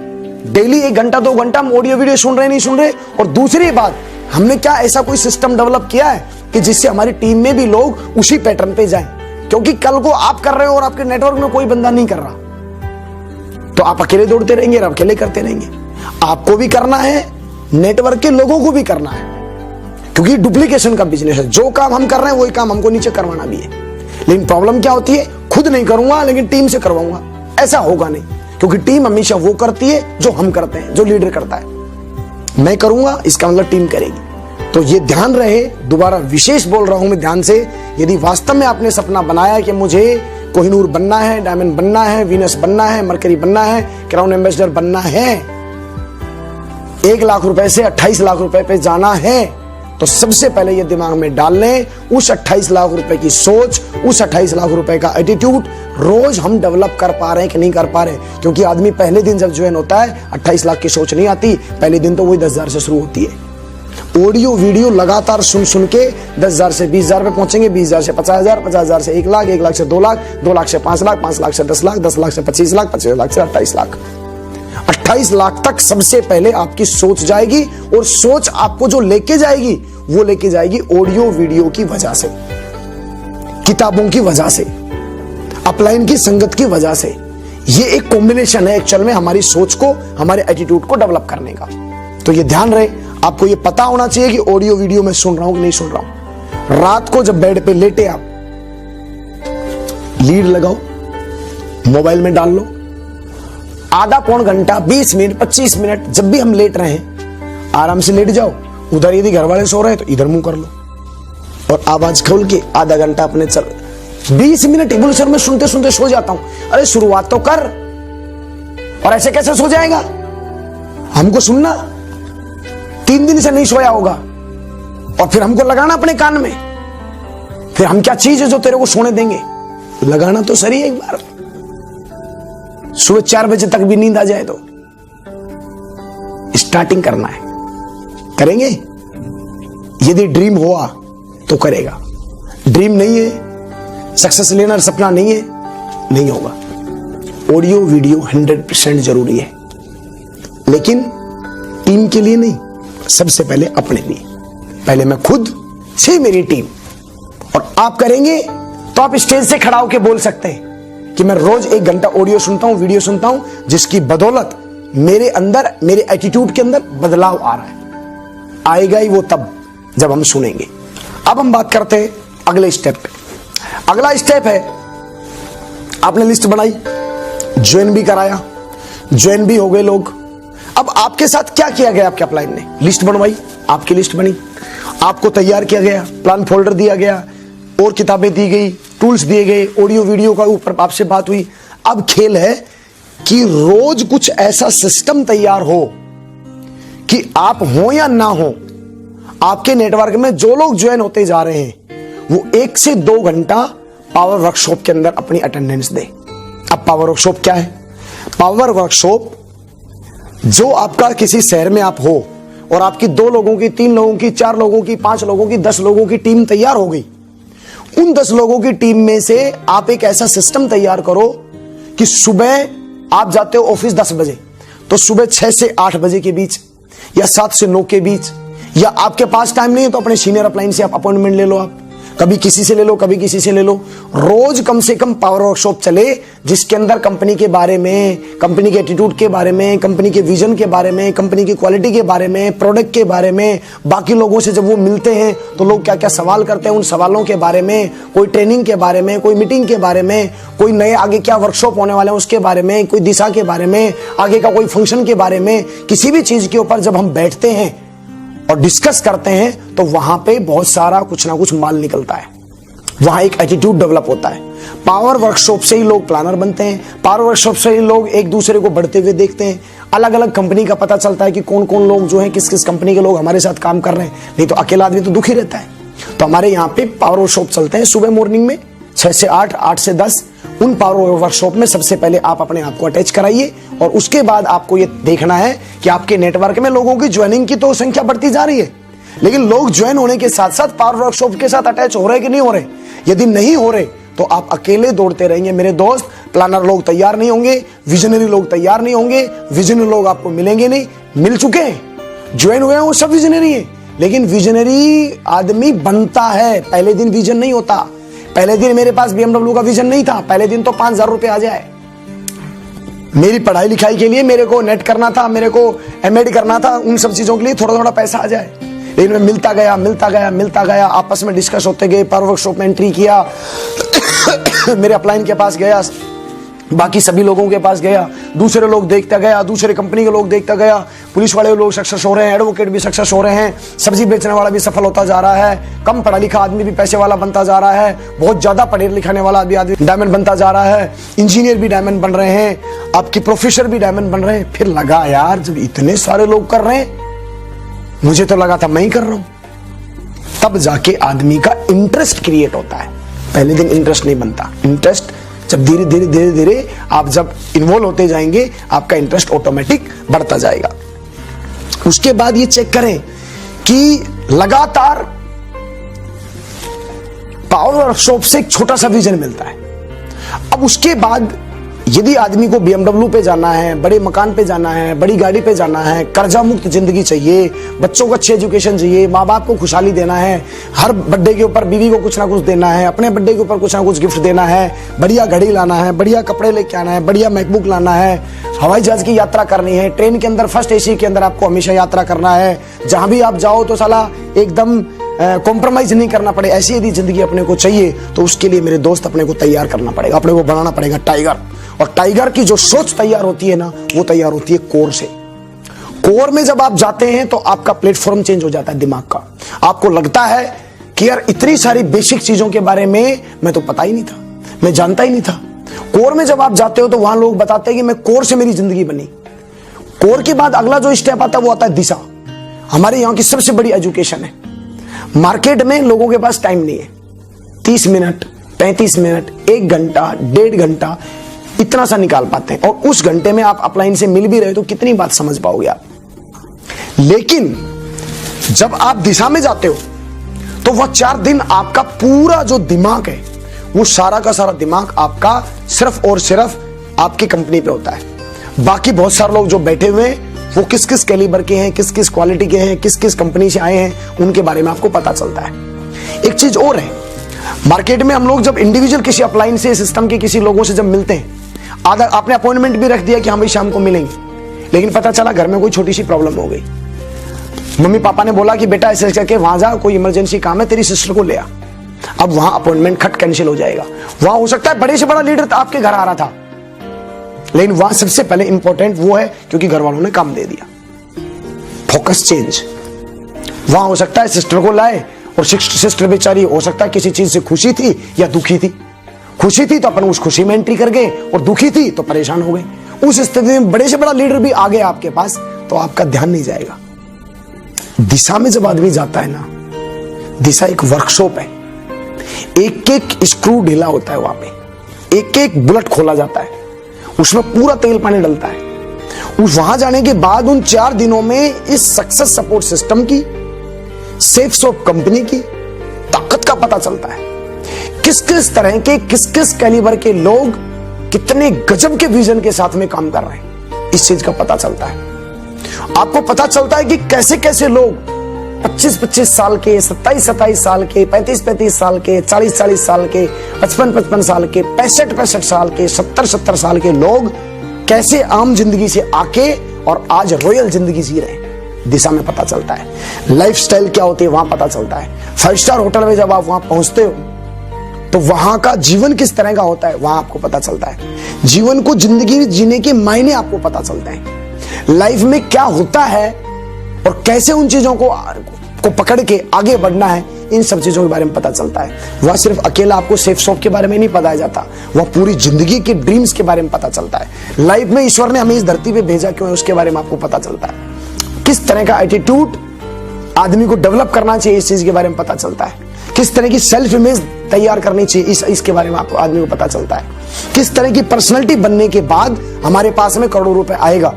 डेली 1 घंटा 2 घंटा हम ऑडियो वीडियो सुन रहे नहीं सुन रहे, और दूसरी बात हमने क्या ऐसा कोई सिस्टम डेवलप किया है कि जिससे हमारी टीम में भी लोग उसी पैटर्न पे जाएं। क्योंकि कल को आप कर रहे हो और आपके नेटवर्क में कोई बंदा नहीं कर रहा तो आप अकेले दौड़ते रहेंगे और अकेले करते रहेंगे। आपको भी करना है, नेटवर्क के लोगों को भी करना है, क्योंकि डुप्लीकेशन का बिजनेस है। जो काम हम कर रहे हैं वही काम हमको नीचे करवाना भी है। लेकिन प्रॉब्लम क्या होती है, खुद नहीं करूंगा लेकिन टीम से करवाऊंगा, ऐसा होगा नहीं। क्योंकि टीम हमेशा वो करती है जो हम करते हैं, जो लीडर करता है। मैं करूंगा इसका मतलब टीम करेगी। तो ये ध्यान रहे, दोबारा विशेष बोल रहा हूं मैं ध्यान से, यदि वास्तव में आपने सपना बनाया कि मुझे कोहिनूर बनना है, डायमंड बनना है, वीनस बनना है, मरकरी बनना है, क्राउन एम्बेसडर बनना है, 1 लाख रुपए से 28 लाख रुपए पे जाना है, तो सबसे पहले ये दिमाग में डाल लें उस 28 लाख रुपए की सोच, उस 28 लाख रुपए का एटीट्यूड रोज हम डेवलप कर पा रहे हैं कि नहीं कर पा रहे। क्योंकि आदमी पहले दिन जब ज्वाइन होता है 28 लाख की सोच नहीं आती, पहले दिन तो वही 10,000 से शुरू होती है। ऑडियो वीडियो लगातार सुन सुन के 10,000 से 20,000 पे पहुंचेंगे, 20,000 से 50,000, 50,000 से 1 लाख, 1 लाख से 2 लाख, 2 लाख से 5 लाख, 5 लाख से 10 लाख, 10 लाख से 25 लाख, 25 लाख से 28 लाख। 28 लाख तक सबसे पहले आपकी सोच जाएगी, और सोच आपको जो लेके जाएगी वो लेके जाएगी ऑडियो वीडियो की वजह से, किताबों की वजह से, अपलाइन की संगत की वजह से। ये एक कॉम्बिनेशन है एक्चुअल में हमारी सोच को, हमारे एटीट्यूड को डेवलप करने का। तो ये ध्यान रहे, आपको ये पता होना चाहिए कि ऑडियो वीडियो में सुन रहा हूं कि नहीं सुन रहा हूं। रात को जब बेड पे लेटे आप लीड लगाओ, मोबाइल में डाल लो, आधा पौन घंटा, 20 मिनट, 25 मिनट, जब भी हम लेट रहे हैं आराम से लेट जाओ। उधर यदि घर वाले सो रहे हैं तो इधर मुंह कर लो और आवाज खोल के आधा घंटा अपने चल 20 मिनट इबुल सर में सुनते सुनते सो जाता हूं। अरे शुरुआत तो कर, और ऐसे कैसे सो जाएगा? हमको सुनना, 3 दिन से नहीं सोया होगा और फिर हमको लगाना अपने कान में, फिर हम क्या चीज है जो तेरे को सोने देंगे? लगाना तो सही एक बार, सुबह 4 बजे तक भी नींद आ जाए तो स्टार्टिंग करना है। करेंगे? यदि ड्रीम हुआ तो करेगा, ड्रीम नहीं है, सक्सेस लेना सपना नहीं है, नहीं होगा। ऑडियो वीडियो 100% जरूरी है, लेकिन टीम के लिए नहीं, सबसे पहले अपने लिए। पहले मैं खुद से मेरी टीम, और आप करेंगे तो आप स्टेज से खड़ा होकर बोल सकते हैं कि मैं रोज 1 घंटा ऑडियो सुनता हूं, वीडियो सुनता हूं, जिसकी बदौलत मेरे अंदर, मेरे एटीट्यूड के अंदर बदलाव आ रहा है। आएगा ही वो तब जब हम सुनेंगे। अब हम बात करते हैं अगले स्टेप पे। अगला स्टेप है, आपने लिस्ट बनाई, ज्वाइन भी कराया, ज्वाइन भी हो गए लोग। अब आपके साथ क्या किया गया? आपके अपलाइन ने लिस्ट बनवाई, आपकी लिस्ट बनी, आपको तैयार किया गया, प्लान फोल्डर दिया गया, और किताबें दी गई, टूल्स दिए गए, ऑडियो वीडियो का ऊपर आपसे बात हुई। अब खेल है कि रोज कुछ ऐसा सिस्टम तैयार हो कि आप हो या ना हो, आपके नेटवर्क में जो लोग ज्वाइन होते जा रहे हैं वो 1 से 2 घंटा पावर वर्कशॉप के अंदर अपनी अटेंडेंस दे। अब पावर वर्कशॉप क्या है? पावर वर्कशॉप जो आपका किसी शहर में आप हो और आपकी 2 लोगों की, 3 लोगों की, 4 लोगों की, 5 लोगों की, 10 लोगों की टीम तैयार हो गई। उन 10 लोगों की टीम में से आप एक ऐसा सिस्टम तैयार करो कि सुबह आप जाते हो ऑफिस 10 बजे, तो सुबह 6 से 8 बजे के बीच या 7 से 9 के बीच, या आपके पास टाइम नहीं है तो अपने सीनियर अपलाइन से आप अपॉइंटमेंट ले लो। आप कभी किसी से ले लो, कभी किसी से ले लो। रोज कम से कम पावर वर्कशॉप चले जिसके अंदर कंपनी के बारे में, कंपनी के एटीट्यूड के बारे में, कंपनी के विजन के बारे में, कंपनी की क्वालिटी के बारे में, प्रोडक्ट के बारे में, बाकी लोगों से जब वो मिलते हैं तो लोग क्या क्या सवाल करते हैं उन सवालों के बारे में, कोई ट्रेनिंग के बारे में, कोई मीटिंग के बारे में, कोई नए आगे क्या वर्कशॉप होने वाले हैं उसके बारे में, कोई दिशा के बारे में, आगे का कोई फंक्शन के बारे में, किसी भी चीज के ऊपर जब हम बैठते हैं और डिस्कस करते हैं तो वहां पे बहुत सारा कुछ ना कुछ माल निकलता है, वहां एक एटीट्यूड डेवलप होता है। पावर वर्कशॉप से ही लोग प्लानर बनते हैं, पावर वर्कशॉप से ही लोग एक दूसरे को बढ़ते हुए देखते हैं, अलग अलग कंपनी का पता चलता है कि कौन कौन लोग जो हैं, किस किस कंपनी के लोग हमारे साथ काम कर रहे हैं। नहीं तो अकेला आदमी तो दुखी रहता है। तो हमारे यहाँ पे पावर वर्कशॉप चलते हैं सुबह मॉर्निंग में 6 से 8, 8 से 10। उन पावर वर्कशॉप में सबसे पहले आप अपने आप को अटैच कराइए और उसके बाद आपको ये देखना है कि आपके नेटवर्क में लोगों की ज्वाइनिंग की तो संख्या बढ़ती जा रही है, लेकिन लोग ज्वाइन होने के साथ साथ पावर वर्कशॉप के साथ अटैच हो रहे कि नहीं हो रहे। यदि नहीं हो रहे तो आप अकेले दौड़ते रहेंगे मेरे दोस्त। प्लानर लोग तैयार नहीं होंगे, विजनरी लोग तैयार नहीं होंगे, विजनरी लोग आपको मिलेंगे नहीं। मिल चुके हैं, ज्वाइन हुए हैं, वो सब विजनरी है, लेकिन विजनरी आदमी बनता है, पहले दिन विजन नहीं होता। पहले दिन मेरे पास BMW का विजन नहीं था, पहले दिन तो 5000 रुपए आ जाए। मेरी पढ़ाई लिखाई के लिए मेरे को नेट करना था, मेरे को MAD करना था, उन सब चीजों के लिए थोड़ा थोड़ा पैसा आ जाए। लेकिन मैं मिलता गया, आपस में डिस्कस होते गए, पावर वर्कशॉप में एंट्री किया, मेरे अपलाइन के पास गया, बाकी सभी लोगों के पास गया, दूसरे लोग देखता गया, दूसरे कंपनी के लोग देखता गया, पुलिस वाले लोग सक्सेस हो रहे हैं, एडवोकेट भी सक्सेस हो रहे हैं, सब्जी बेचने वाला भी सफल होता जा रहा है, कम पढ़ा लिखा आदमी भी पैसे वाला बनता जा रहा है, बहुत ज्यादा पढ़े लिखाने वाला भी आदमी डायमंड बनता जा रहा है, इंजीनियर भी डायमंड बन रहे हैं, आपकी प्रोफेसर भी डायमंड बन रहे हैं। फिर लगा यार जब इतने सारे लोग कर रहे हैं, मुझे तो लगा था मैं ही कर रहा हूं। तब जाके आदमी का इंटरेस्ट क्रिएट होता है, पहले दिन इंटरेस्ट नहीं बनता। इंटरेस्ट जब धीरे धीरे आप जब इन्वॉल्व होते जाएंगे, आपका इंटरेस्ट ऑटोमेटिक बढ़ता जाएगा। उसके बाद ये चेक करें कि लगातार पावर वर्कशॉप से एक छोटा सा विजन मिलता है। अब उसके बाद यदि आदमी को BMW पे जाना है, बड़े मकान पे जाना है, बड़ी गाड़ी पे जाना है, कर्जा मुक्त जिंदगी चाहिए, बच्चों को अच्छी एजुकेशन चाहिए, माँ बाप को खुशहाली देना है, हर बर्थडे के ऊपर बीवी को कुछ ना कुछ देना है, अपने बर्थडे के ऊपर कुछ ना कुछ गिफ्ट देना है, बढ़िया घड़ी लाना है, बढ़िया कपड़े लेके आना है, बढ़िया मैकबुक लाना है, हवाई जहाज की यात्रा करनी है, ट्रेन के अंदर फर्स्ट AC के अंदर आपको हमेशा यात्रा करना है, जहां भी आप जाओ तो साला एकदम कॉम्प्रोमाइज नहीं करना पड़े, ऐसी यदि जिंदगी अपने को चाहिए तो उसके लिए मेरे दोस्त अपने को तैयार करना पड़ेगा, अपने को बनाना पड़ेगा टाइगर। और टाइगर की जो सोच तैयार होती है ना, वो तैयार होती है कोर से। कोर में जब आप जाते हैं तो आपका प्लेटफॉर्म चेंज हो जाता है दिमाग का। आपको लगता है कि यार इतनी सारी बेसिक चीजों के बारे में मैं तो पता ही नहीं था, मैं जानता ही नहीं था। कोर में जब आप जाते हो तो वहां लोग बताते हैं कि मैं कोर से मेरी जिंदगी बनी। कोर के बाद अगला जो स्टेप आता है वो आता है दिशा। हमारे यहाँ की सबसे बड़ी एजुकेशन है। मार्केट में लोगों के पास टाइम नहीं है, 30 मिनट, 35 मिनट, 1 घंटा, 1.5 घंटा इतना सा निकाल पाते हैं, और उस घंटे में आप अपलाइन से मिल भी रहे तो कितनी बात समझ पाओगे आप। लेकिन जब आप दिशा में जाते हो तो वह 4 दिन आपका पूरा जो दिमाग है, वो सारा का सारा दिमाग आपका सिर्फ और सिर्फ आपकी कंपनी पे होता है। बाकी बहुत सारे लोग जो बैठे हुए हैं वो किस किस कैलिबर के हैं, किस किस क्वालिटी के हैं, किस किस कंपनी से आए हैं, उनके बारे में आपको पता चलता है। एक चीज और है, मार्केट में हम लोग जब इंडिविजुअल किसी अपलाइन से, सिस्टम के किसी लोगों से जब मिलते हैं, आधा आपने अपॉइंटमेंट भी रख दिया कि हाँ भाई शाम को मिलेंगे, लेकिन पता चला घर में कोई छोटी सी प्रॉब्लम हो गई। मम्मी पापा ने बोला कि बेटा ऐसे करके वहां जा, कोई इमरजेंसी काम है, तेरी सिस्टर को ले आ। अब वहां अपॉइंटमेंट खट कैंसिल हो जाएगा। वहां हो सकता है बड़े से बड़ा लीडर आपके घर आ रहा था, लेकिन वहां सबसे पहले इंपॉर्टेंट वो है क्योंकि घर वालों ने काम दे दिया। Focus change. वहां हो सकता है सिस्टर को लाए और सिस्टर बेचारी हो सकता है किसी चीज से खुशी थी या दुखी थी। खुशी थी तो अपन उस खुशी में एंट्री कर गए और दुखी थी तो परेशान हो गए। उस स्थिति में बड़े से बड़ा लीडर भी आ गया आपके पास तो आपका ध्यान नहीं जाएगा। दिशा में जब आदमी जाता है ना, दिशा एक वर्कशॉप है, एक एक स्क्रू ढीला होता है, वहां पे एक एक बुलेट खोला जाता है, उसमें पूरा तेल पानी डलता है। उस वहां जाने के बाद उन 4 दिनों में इस सक्सेस सपोर्ट सिस्टम की, सेफ शॉप कंपनी की ताकत का पता चलता है। किस किस तरह के, किस किस कैलिबर के लोग कितने गजब के विजन के साथ में काम कर रहे हैं, इस चीज का पता चलता है। आपको पता चलता है कि कैसे कैसे लोग 25-25 साल के, 27-27 साल के, 35-35 साल के, 40-40 साल के, 55-55 साल के, 65-65 साल के, 70-70 साल के लोग कैसे आम जिंदगी से आके और आज रॉयल जिंदगी जी रहे हैं, दिशा में पता चलता है। लाइफस्टाइल क्या होती है वहां पता चलता है। 5 स्टार होटल में जब आप वहां पहुंचते हो तो वहां का जीवन किस तरह का होता है वहां आपको पता चलता है। जीवन को, जिंदगी जीने के मायने आपको पता चलता है। लाइफ में क्या होता है और कैसे उन चीजों को पकड़ के आगे बढ़ना है, इन सब चीजों के बारे में पता चलता है। वह सिर्फ अकेला आपको सेफ शॉप के बारे में नहीं बताया जाता, वह पूरी जिंदगी के ड्रीम्स के बारे में पता चलता है। लाइफ में ईश्वर ने हमें इस धरती पे भेजा क्यों है उसके बारे में आपको पता चलता है। किस तरह का एटीट्यूड आदमी को डेवलप करना चाहिए इस चीज के बारे में पता चलता है। किस तरह की सेल्फ इमेज तैयार करनी चाहिए इसके बारे में आपको, आदमी को पता चलता है। किस तरह की पर्सनैलिटी बनने के बाद हमारे पास में करोड़ों रुपए आएगा।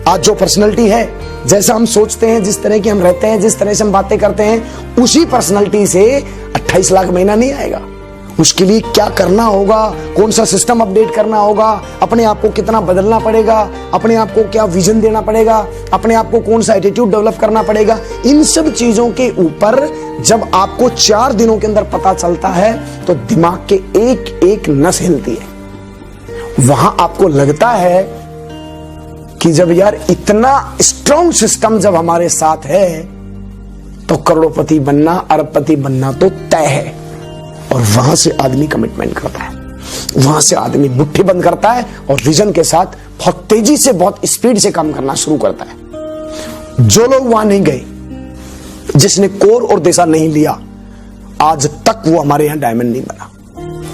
आज जो पर्सनैलिटी है, जैसा हम सोचते हैं, जिस तरह की हम रहते हैं, जिस तरह से हम बातें करते हैं, उसी पर्सनैलिटी से 28 लाख महीना नहीं आएगा। उसके लिए क्या करना होगा, कौन सा सिस्टम अपडेट करना होगा, अपने आप को कितना बदलना पड़ेगा, अपने आप को क्या विजन देना पड़ेगा, अपने आप को कौन सा एटीट्यूड डेवलप करना पड़ेगा, इन सब चीजों के ऊपर जब आपको 4 दिनों के अंदर पता चलता है तो दिमाग के एक एक नस हिलती है। वहां आपको लगता है कि जब यार इतना स्ट्रॉन्ग सिस्टम जब हमारे साथ है तो करोड़पति बनना, अरबपति बनना तो तय है। और वहां से आदमी कमिटमेंट करता है, वहां से आदमी मुट्ठी बंद करता है और विजन के साथ बहुत तेजी से, बहुत स्पीड से काम करना शुरू करता है। जो लोग वहां नहीं गए, जिसने कोर और दिशा नहीं लिया, आज तक वो हमारे यहां डायमंड नहीं बना।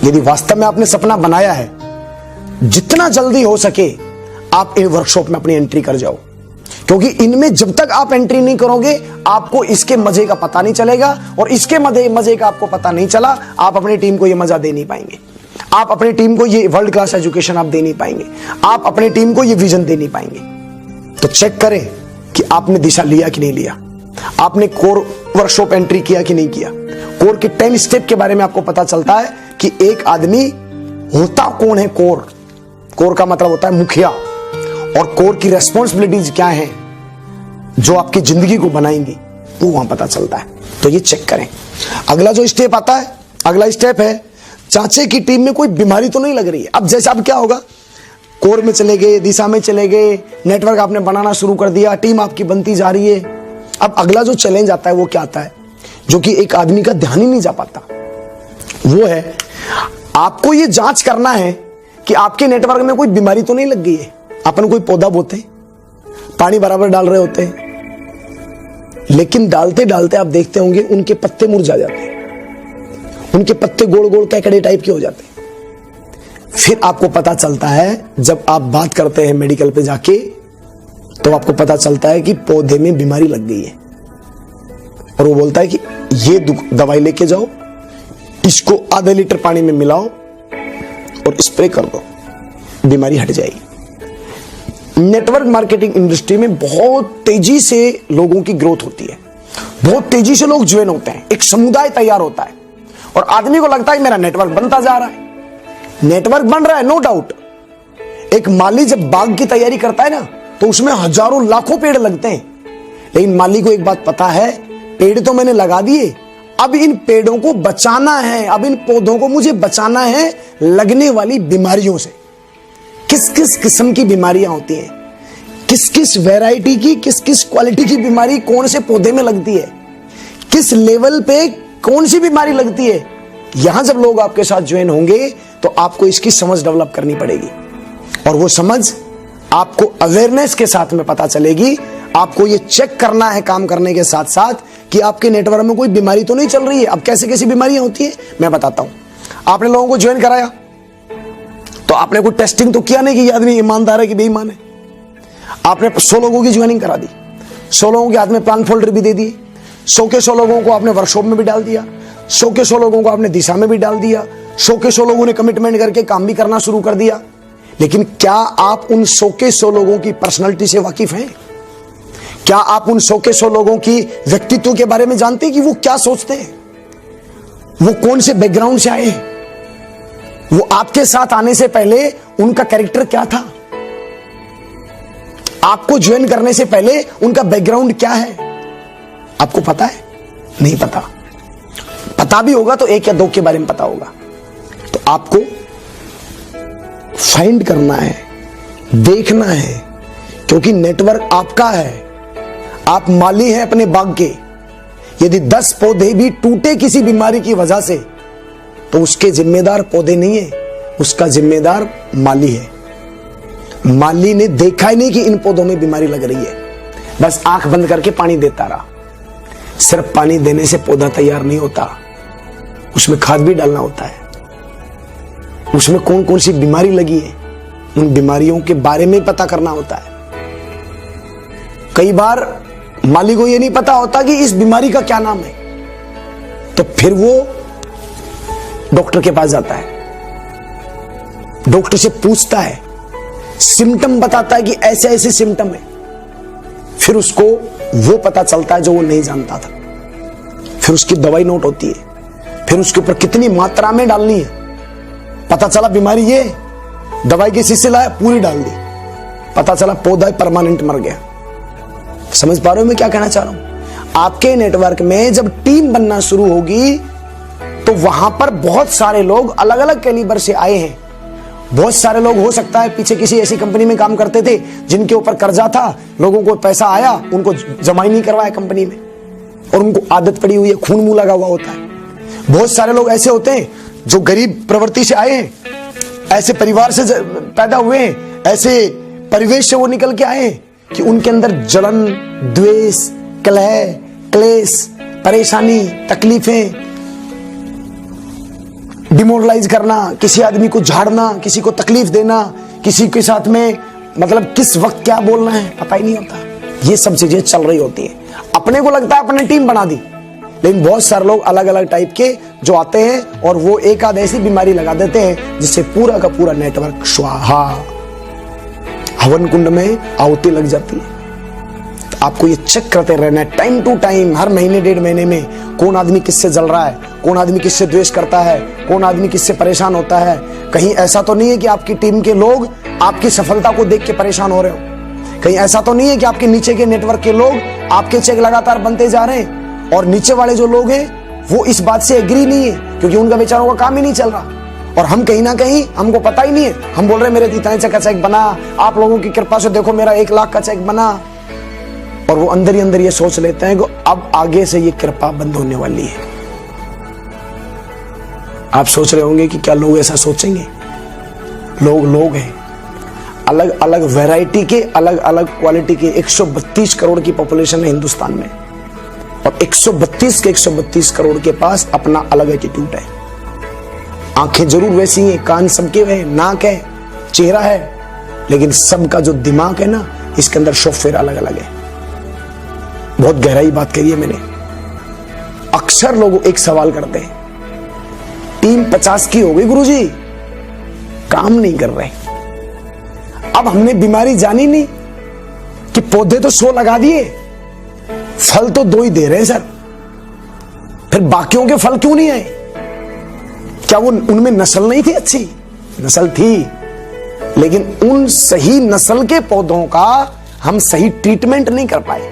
यदि वास्तव में आपने सपना बनाया है, जितना जल्दी हो सके आप इन वर्कशॉप में अपनी एंट्री कर जाओ, क्योंकि इनमें जब तक आप एंट्री नहीं करोगे आपको इसके मजे का पता नहीं चलेगा, और इसके मजे का आपको पता नहीं चला, आप अपनी टीम को ये मजा दे नहीं पाएंगे, आप अपनी टीम को ये वर्ल्ड क्लास एजुकेशन आप दे नहीं पाएंगे, आप अपनी टीम को ये विजन दे नहीं पाएंगे। तो चेक करें कि आपने दिशा लिया कि नहीं लिया, आपने कोर वर्कशॉप एंट्री किया कि नहीं किया। कोर के 10 स्टेप के बारे में आपको पता चलता है कि एक आदमी होता कौन है। कोर का मतलब होता है मुखिया, और कोर की रेस्पॉन्सिबिलिटीज क्या है जो आपकी जिंदगी को बनाएंगी, वो वहां पता चलता है। तो ये चेक करें। अगला जो स्टेप आता है, अगला स्टेप है चाचे की टीम में कोई बीमारी तो नहीं लग रही है। अब जैसे अब क्या होगा, कोर में चले गए, दिशा में चले गए, नेटवर्क आपने बनाना शुरू कर दिया, टीम आपकी बनती जा रही है। अब अगला जो चैलेंज आता है वो क्या आता है, जो कि एक आदमी का ध्यान ही नहीं जा पाता, वो है आपको ये जांच करना है कि आपके नेटवर्क में कोई बीमारी तो नहीं लग गई है। अपन कोई पौधा बोते, पानी बराबर डाल रहे होते हैं, लेकिन डालते डालते आप देखते होंगे उनके पत्ते मुरझा जाते हैं, उनके पत्ते गोल गोल कैकड़े टाइप के हो जाते हैं। फिर आपको पता चलता है, जब आप बात करते हैं मेडिकल पे जाके, तो आपको पता चलता है कि पौधे में बीमारी लग गई है, और वो बोलता है कि ये दवाई लेके जाओ, इसको आधे लीटर पानी में मिलाओ और स्प्रे कर दो, बीमारी हट जाएगी। नेटवर्क मार्केटिंग इंडस्ट्री में बहुत तेजी से लोगों की ग्रोथ होती है, बहुत तेजी से लोग ज्वाइन होते हैं, एक समुदाय तैयार होता है, और आदमी को लगता है मेरा नेटवर्क बनता जा रहा है। नेटवर्क बन रहा है, नो डाउट। एक माली जब बाग की तैयारी करता है ना, तो उसमें हजारों लाखों पेड़ लगते हैं, लेकिन माली को एक बात पता है, पेड़ तो मैंने लगा दिए, अब इन पेड़ों को बचाना है, अब इन पौधों को मुझे बचाना है लगने वाली बीमारियों से। किस किस किस्म की बीमारियां होती हैं, किस किस वैरायटी की, किस किस क्वालिटी की बीमारी कौन से पौधे में लगती है, किस लेवल पे कौन सी बीमारी लगती है, यहां जब लोग आपके साथ ज्वाइन होंगे तो आपको इसकी समझ डेवलप करनी पड़ेगी। और वो समझ आपको अवेयरनेस के साथ में पता चलेगी। आपको ये चेक करना है काम करने के साथ साथ कि आपके नेटवर्क में कोई बीमारी तो नहीं चल रही है। अब कैसे कैसी बीमारियां होती है मैं बताता हूं। आपने लोगों को ज्वाइन कराया तो आपने कोई टेस्टिंग तो किया नहीं कि ये आदमी ईमानदार है कि बेईमान है। आपने 100 लोगों की ज्वाइनिंग करा दी, 100 लोगों के हाथ में प्लान फोल्डर भी दे दिए, 100 के 100 लोगों को आपने वर्कशॉप में भी डाल दिया, 100 के 100 लोगों को आपने दिशा में भी डाल दिया, 100 के 100 लोगों ने कमिटमेंट करके काम भी करना शुरू कर दिया। लेकिन क्या आप उन 100 के 100 लोगों की पर्सनालिटी से वाकिफ हैं? क्या आप उन 100 के 100 लोगों की व्यक्तित्व के बारे में जानते हैं कि वो क्या सोचते हैं, वो कौन से बैकग्राउंड से आए हैं, वो आपके साथ आने से पहले उनका कैरेक्टर क्या था, आपको ज्वाइन करने से पहले उनका बैकग्राउंड क्या है? आपको पता है? नहीं पता। पता भी होगा तो 1 या 2 के बारे में पता होगा। तो आपको फाइंड करना है, देखना है, क्योंकि नेटवर्क आपका है। आप माली हैं अपने बाग के। यदि 10 पौधे भी टूटे किसी बीमारी की वजह से तो उसके जिम्मेदार पौधे नहीं है, उसका जिम्मेदार माली है। माली ने देखा ही नहीं कि इन पौधों में बीमारी लग रही है, बस आंख बंद करके पानी देता रहा। सिर्फ पानी देने से पौधा तैयार नहीं होता, उसमें खाद भी डालना होता है। उसमें कौन कौन सी बीमारी लगी है उन बीमारियों के बारे में पता करना होता है। कई बार माली को यह नहीं पता होता कि इस बीमारी का क्या नाम है, तो फिर वो डॉक्टर के पास जाता है, डॉक्टर से पूछता है, सिम्टम बताता है कि ऐसे ऐसे सिम्टम है। फिर उसको वो पता चलता है जो वो नहीं जानता था। फिर उसकी दवाई नोट होती है, फिर उसके ऊपर कितनी मात्रा में डालनी है। पता चला बीमारी ये, दवाई की शीशी लाया, पूरी डाल दी, पता चला पौधा परमानेंट मर गया। समझ पा रहे हो मैं क्या कहना चाह रहा हूं? आपके नेटवर्क में जब टीम बनना शुरू होगी तो वहां पर बहुत सारे लोग अलग अलग कैलिबर से आए हैं। बहुत सारे लोग हो सकता है पीछे किसी ऐसी कंपनी में काम करते थे जिनके ऊपर कर्जा था, लोगों को पैसा आया, उनको जमा ही नहीं करवाया कंपनी में, और उनको आदत पड़ी हुई है, खून मुंह लगा हुआ होता है। बहुत सारे लोग ऐसे होते हैं जो गरीब प्रवृत्ति से आए हैं, ऐसे परिवार से पैदा हुए हैं, ऐसे परिवेश से वो निकल के आए हैं कि उनके अंदर जलन, द्वेष, कलह, क्लेश, परेशानी, तकलीफें, डिमोरलाइज करना, किसी आदमी को झाड़ना, किसी को तकलीफ देना, किसी के साथ में मतलब किस वक्त क्या बोलना है पता ही नहीं होता। ये सब चीजें चल रही होती है। अपने को लगता है अपने टीम बना दी, लेकिन बहुत सारे लोग अलग अलग टाइप के जो आते हैं और वो एक आध ऐसी बीमारी लगा देते हैं जिससे पूरा का पूरा नेटवर्क स्वाहा, हवन कुंड में आहुति लग जाती है। तो आपको ये चेक करते रहना है टाइम टू टाइम, हर महीने 1.5 महीने में, कौन आदमी किससे जल रहा है, कौन आदमी किससे द्वेष करता है, कौन आदमी किससे परेशान होता है। कहीं ऐसा तो नहीं है कि आपकी टीम के लोग आपकी सफलता को देख के परेशान हो रहे हो। कहीं ऐसा तो नहीं है कि आपके नीचे के नेटवर्क के लोग आपके चेक लगातार बनते जा रहे हैं और नीचे वाले जो लोग हैं वो इस बात से एग्री नहीं है, क्योंकि उनका बेचारों का काम ही नहीं चल रहा। और हम कहीं ना कहीं, हमको पता ही नहीं है, हम बोल रहे हैं मेरे इतने का चेक बना, आप लोगों की कृपा से देखो मेरा 1 लाख का चेक बना, और वो अंदर ही अंदर ये सोच लेते हैं कि अब आगे से ये कृपा बंद होने वाली है। आप सोच रहे होंगे कि क्या लोग ऐसा सोचेंगे? लोग हैं, अलग अलग वैरायटी के, अलग अलग क्वालिटी के। 132 करोड़ की पॉपुलेशन है हिंदुस्तान में, और 132 के 132 करोड़ के पास अपना अलग एटीट्यूड है। आंखें जरूर वैसी हैं, कान सबके हैं, नाक है, चेहरा है, लेकिन सबका जो दिमाग है ना, इसके अंदर सॉफ्टवेयर अलग अलग है। बहुत गहराई बात करी है मैंने। अक्सर लोग एक सवाल करते हैं, टीम 50 की हो गई गुरुजी, काम नहीं कर रहे। अब हमने बीमारी जानी नहीं कि पौधे तो 100 लगा दिए, फल तो 2 ही दे रहे हैं सर, फिर बाकियों के फल क्यों नहीं आए? क्या वो उनमें नस्ल नहीं थी? अच्छी नस्ल थी, लेकिन उन सही नस्ल के पौधों का हम सही ट्रीटमेंट नहीं कर पाए।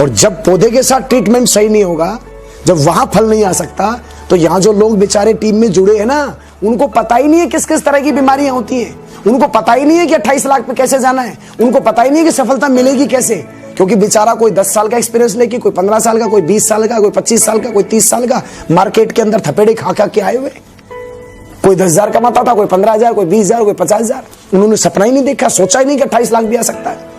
और जब पौधे के साथ ट्रीटमेंट सही नहीं होगा, जब वहां फल नहीं आ सकता, तो यहां जो लोग बेचारे टीम में जुड़े हैं ना, उनको पता ही नहीं है किस किस तरह की बीमारियां होती हैं, उनको पता ही नहीं है कि 28 लाख पे कैसे जाना है, उनको पता ही नहीं है कि सफलता मिलेगी कैसे, क्योंकि बेचारा कोई 10 साल का एक्सपीरियंस लेके, कोई 15 साल का, कोई 20 साल का, कोई 25 साल का, कोई 30 साल का मार्केट के अंदर थपेड़े खा खा के आए हुए। कोई 10,000 कमाता था, कोई 15,000, कोई 20,000, कोई 50,000। उन्होंने सपना ही नहीं देखा, सोचा ही नहीं कि 28 लाख भी आ सकता है,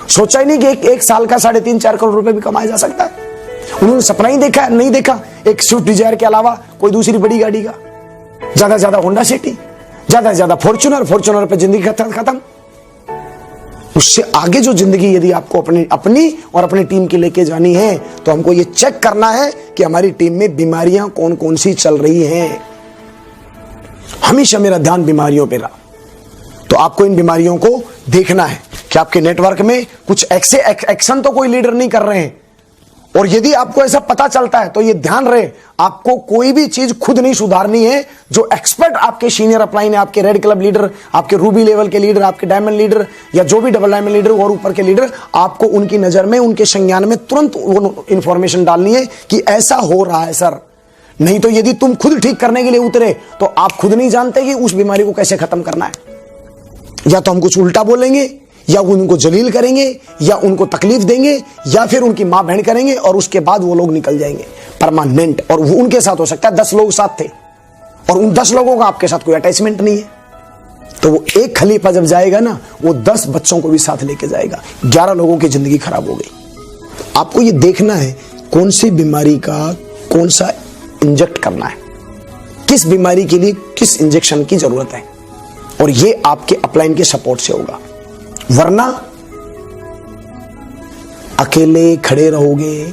सोचा ही नहीं कि एक साल का 3.5-4 करोड़ रुपए भी कमाया जा सकता है। उन्होंने सपना ही नहीं देखा एक स्विफ्ट डिजायर के अलावा कोई दूसरी बड़ी गाड़ी का। ज्यादा से ज्यादा होंडा सिटी, ज्यादा से ज्यादा फॉर्च्यूनर पे जिंदगी खत्म। उससे आगे जो जिंदगी यदि आपको अपनी और अपनी टीम की लेके जानी है तो हमको ये चेक करना है कि हमारी टीम में बीमारियां कौन कौन सी चल रही हैं। हमेशा मेरा ध्यान बीमारियों पे रहा। तो आपको इन बीमारियों को देखना है कि आपके नेटवर्क में कुछ ऐसे एक्शन तो कोई लीडर नहीं कर रहे हैं। और यदि आपको ऐसा पता चलता है तो ये ध्यान रहे, आपको कोई भी चीज खुद नहीं सुधारनी है। जो एक्सपर्ट आपके सीनियर अपलाइन है, आपके रेड क्लब लीडर, आपके रूबी लेवल के लीडर, आपके डायमंड लीडर या जो भी डबल डायमंड लीडर और ऊपर के लीडर, आपको उनकी नजर में, उनके संज्ञान में तुरंत वो इंफॉर्मेशन डालनी है कि ऐसा हो रहा है सर। नहीं तो यदि तुम खुद ठीक करने के लिए उतरे तो आप खुद नहीं जानते कि उस बीमारी को कैसे खत्म करना है। या तो हम कुछ उल्टा बोलेंगे, या उनको जलील करेंगे, या उनको तकलीफ देंगे, या फिर उनकी मां बहन करेंगे और उसके बाद वो लोग निकल जाएंगे परमानेंट। और वो उनके साथ हो सकता है 10 लोग साथ थे और उन 10 लोगों का आपके साथ कोई अटैचमेंट नहीं है। तो वो एक खलीफा जब जाएगा ना, वो 10 बच्चों को भी साथ लेके जाएगा। 11 लोगों की जिंदगी खराब हो गई। आपको ये देखना है कौन सी बीमारी का कौन सा इंजेक्ट करना है, किस बीमारी के लिए किस इंजेक्शन की जरूरत है, और ये आपके अपलाइन के सपोर्ट से होगा। वरना अकेले खड़े रहोगे।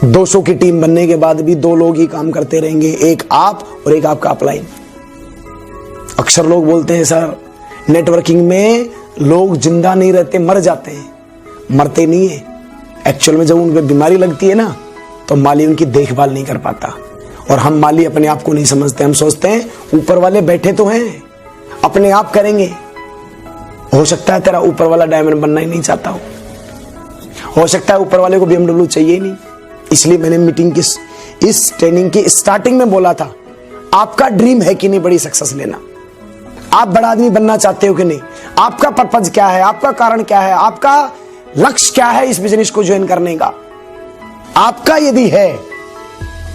200 की टीम बनने के बाद भी 2 लोग ही काम करते रहेंगे, एक आप और एक आपका अपलाइन। अक्सर लोग बोलते हैं सर नेटवर्किंग में लोग जिंदा नहीं रहते, मर जाते हैं। मरते नहीं है, एक्चुअल में जब उन पर बीमारी लगती है ना तो माली उनकी देखभाल नहीं कर पाता। और हम माली अपने आप को नहीं समझते, हम सोचते हैं ऊपर वाले बैठे तो हैं, अपने आप करेंगे। हो सकता है तेरा ऊपर वाला डायमंड बनना ही नहीं चाहता हो सकता है ऊपर वाले को BMW चाहिए ही नहीं। इसलिए मैंने मीटिंग की इस ट्रेनिंग की स्टार्टिंग में बोला था, आपका ड्रीम है कि नहीं बड़ी सक्सेस लेना? आप बड़ा आदमी बनना चाहते हो कि नहीं? आपका पर्पज क्या है, आपका कारण क्या है, आपका लक्ष्य क्या है इस बिजनेस को ज्वाइन करने का? आपका यदि है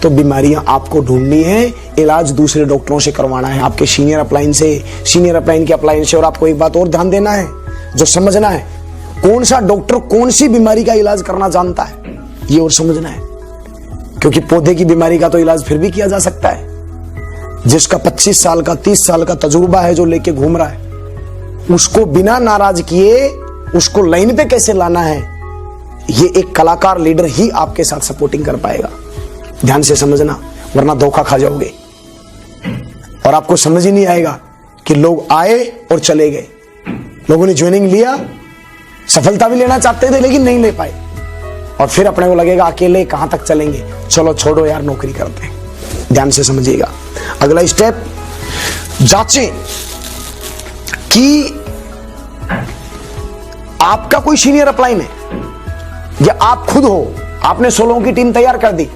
तो बीमारियां आपको ढूंढनी है, इलाज दूसरे डॉक्टरों से करवाना है, आपके सीनियर अपलाइन से, सीनियर अपलाइन के अपलाइन से। और आपको एक बात और ध्यान देना है, जो समझना है, कौन सा डॉक्टर कौन सी बीमारी का इलाज करना जानता है, ये और समझना है। क्योंकि पौधे की बीमारी का तो इलाज फिर भी किया जा सकता है। जिसका 25 साल का 30 साल का तजुर्बा है, जो लेके घूम रहा है, उसको बिना नाराज किए उसको लाइन पे कैसे लाना है, ये एक कलाकार लीडर ही आपके साथ सपोर्टिंग कर पाएगा। ध्यान से समझना, वरना धोखा खा जाओगे और आपको समझ ही नहीं आएगा कि लोग आए और चले गए। लोगों ने ज्वाइनिंग लिया, सफलता भी लेना चाहते थे लेकिन नहीं ले पाए, और फिर अपने को लगेगा अकेले कहां तक चलेंगे, चलो छोड़ो यार नौकरी करते हैं। ध्यान से समझिएगा। अगला स्टेप, जांचें कि आपका कोई सीनियर अपलाइन है या आप खुद हो। आपने 16 की टीम तैयार कर दी,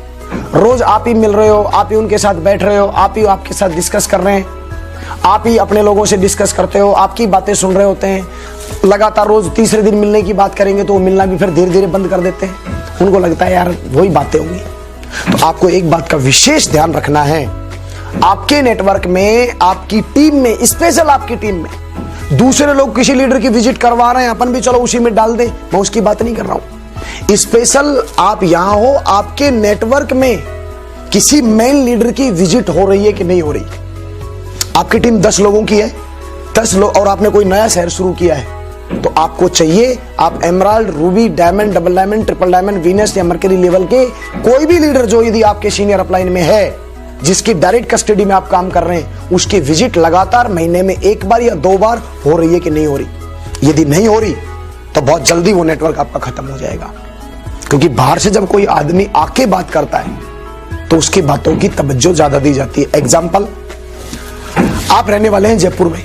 रोज आप ही मिल रहे हो, आप ही उनके साथ बैठ रहे हो, आप ही आपके साथ डिस्कस कर रहे हैं, आप ही अपने लोगों से डिस्कस करते हो, आपकी बातें सुन रहे होते हैं। लगातार रोज तीसरे दिन मिलने की बात करेंगे तो वो मिलना भी फिर धीरे धीरे बंद कर देते हैं। उनको लगता है यार वही बातें होंगी। तो आपको एक बात का विशेष ध्यान रखना है, आपके नेटवर्क में, आपकी टीम में, स्पेशल आपकी टीम में दूसरे लोग किसी लीडर की विजिट करवा रहे हैं, अपन भी चलो उसी में डाल दें, मैं उसकी बात नहीं कर रहा हूं। स्पेशल आप यहां हो, आपके नेटवर्क में किसी मेन लीडर की विजिट हो रही है कि नहीं हो रही। आपकी टीम 10 लोगों की है, 10 लोग, और आपने कोई नया शहर शुरू किया है, तो आपको चाहिए आप emerald, Ruby, diamond, double diamond, triple diamond, Venus या मर्करी लेवल के कोई भी लीडर जो यदि आपके सीनियर अपलाइन में है, जिसकी डायरेक्ट कस्टडी में आप काम कर रहे हैं, उसकी विजिट लगातार महीने में 1 बार या 2 बार हो रही है कि नहीं हो रही। यदि नहीं हो रही तो बहुत जल्दी वो नेटवर्क आपका खत्म हो जाएगा। क्योंकि बाहर से जब कोई आदमी आके बात करता है तो उसकी बातों की तवज्जो ज्यादा दी जाती है। एग्जाम्पल, आप रहने वाले हैं जयपुर में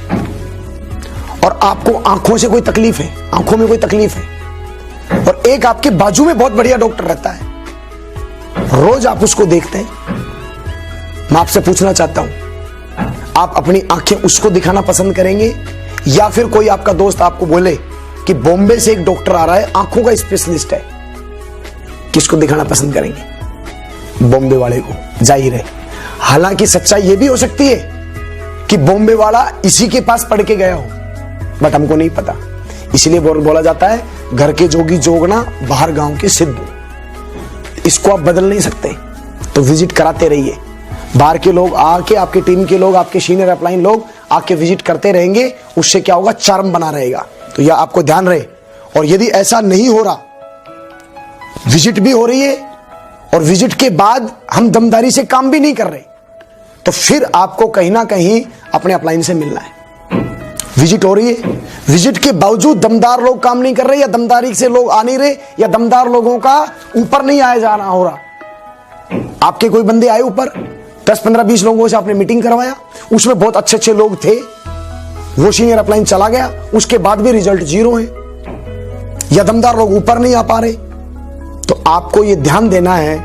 और आपको आंखों से कोई तकलीफ है, आंखों में कोई तकलीफ है, और एक आपके बाजू में बहुत बढ़िया डॉक्टर रहता है, रोज आप उसको देखते हैं। मैं आपसे पूछना चाहता हूं, आप अपनी आंखें उसको दिखाना पसंद करेंगे या फिर कोई आपका दोस्त आपको बोले कि बॉम्बे से एक डॉक्टर आ रहा है, आंखों का स्पेशलिस्ट है, किसको दिखाना पसंद करेंगे? बॉम्बे वाले को, जाहिर है। हालांकि सच्चाई यह भी हो सकती है कि बॉम्बे वाला इसी के पास पढ़ के गया हो, बट हमको नहीं पता। इसलिए बोला जाता है घर के जोगी जोगना, बाहर गांव के सिद्ध। इसको आप बदल नहीं सकते, तो विजिट कराते रहिए। बाहर के लोग आके, आपके टीम के लोग, आपके सीनियर अपलाइन लोग आके विजिट करते रहेंगे, उससे क्या होगा, चार्म बना रहेगा। तो यह आपको ध्यान रहे। और यदि ऐसा नहीं हो रहा, विजिट भी हो रही है और विजिट के बाद हम दमदारी से काम भी नहीं कर रहे, तो फिर आपको कहीं ना कहीं अपने अपलाइन से मिलना है। विजिट हो रही है, विजिट के बावजूद दमदार लोग काम नहीं कर रहे, या दमदारी से लोग आ नहीं रहे, या दमदार लोगों का ऊपर नहीं आया जा रहा हो रहा। आपके कोई बंदे आए ऊपर, 10, 15, 20 लोगों से आपने मीटिंग करवाया, उसमें बहुत अच्छे अच्छे लोग थे, वो सीनियर अपलाइन चला गया, उसके बाद भी रिजल्ट 0 है, या दमदार लोग ऊपर नहीं आ पा रहे, तो आपको यह ध्यान देना है,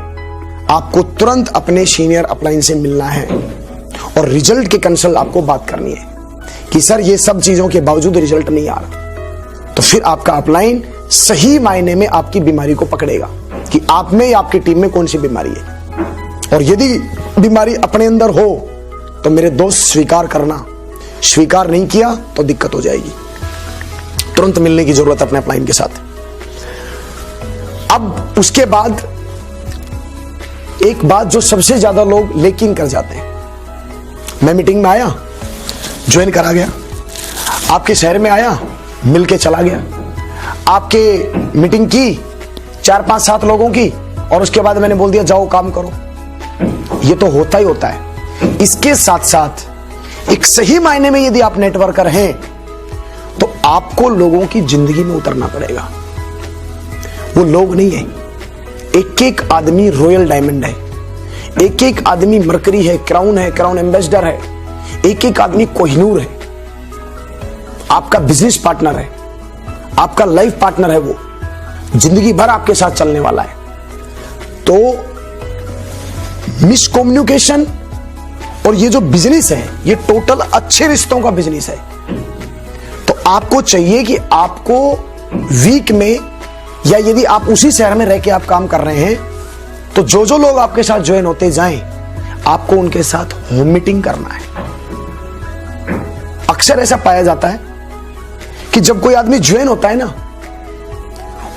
आपको तुरंत अपने सीनियर अपलाइन से मिलना है और रिजल्ट के कंसल्ट आपको बात करनी है कि सर ये सब चीजों के बावजूद रिजल्ट नहीं आ रहा। तो फिर आपका अपलाइन सही मायने में आपकी बीमारी को पकड़ेगा कि आप में या आपकी टीम में कौन सी बीमारी है। और यदि बीमारी अपने अंदर हो तो मेरे दोस्त स्वीकार करना, स्वीकार नहीं किया तो दिक्कत हो जाएगी। तुरंत मिलने की जरूरत है अपने अपलाइन के साथ। अब उसके बाद एक बात जो सबसे ज्यादा लोग लेकिन कर जाते हैं, मैं मीटिंग में आया, ज्वाइन करा गया, आपके शहर में आया, मिलके चला गया, आपके मीटिंग की 4, 5, 7 लोगों की, और उसके बाद मैंने बोल दिया जाओ काम करो। ये तो होता ही होता है। इसके साथ साथ एक सही मायने में यदि आप नेटवर्कर हैं तो आपको लोगों की जिंदगी में उतरना पड़ेगा। वो लोग नहीं है, एक एक आदमी रॉयल डायमंड है, एक एक आदमी मरकरी है, क्राउन है, क्राउन एम्बेसडर है, एक एक आदमी कोहिनूर है, आपका बिजनेस पार्टनर है, आपका लाइफ पार्टनर है, वो जिंदगी भर आपके साथ चलने वाला है। तो मिसकम्युनिकेशन और ये जो बिजनेस है, ये टोटल अच्छे रिश्तों का बिजनेस है। तो आपको चाहिए कि आपको वीक में, या यदि आप उसी शहर में रह के आप काम कर रहे हैं, तो जो जो लोग आपके साथ ज्वाइन होते जाएं, आपको उनके साथ होम मीटिंग करना है। अक्सर ऐसा पाया जाता है कि जब कोई आदमी ज्वाइन होता है ना,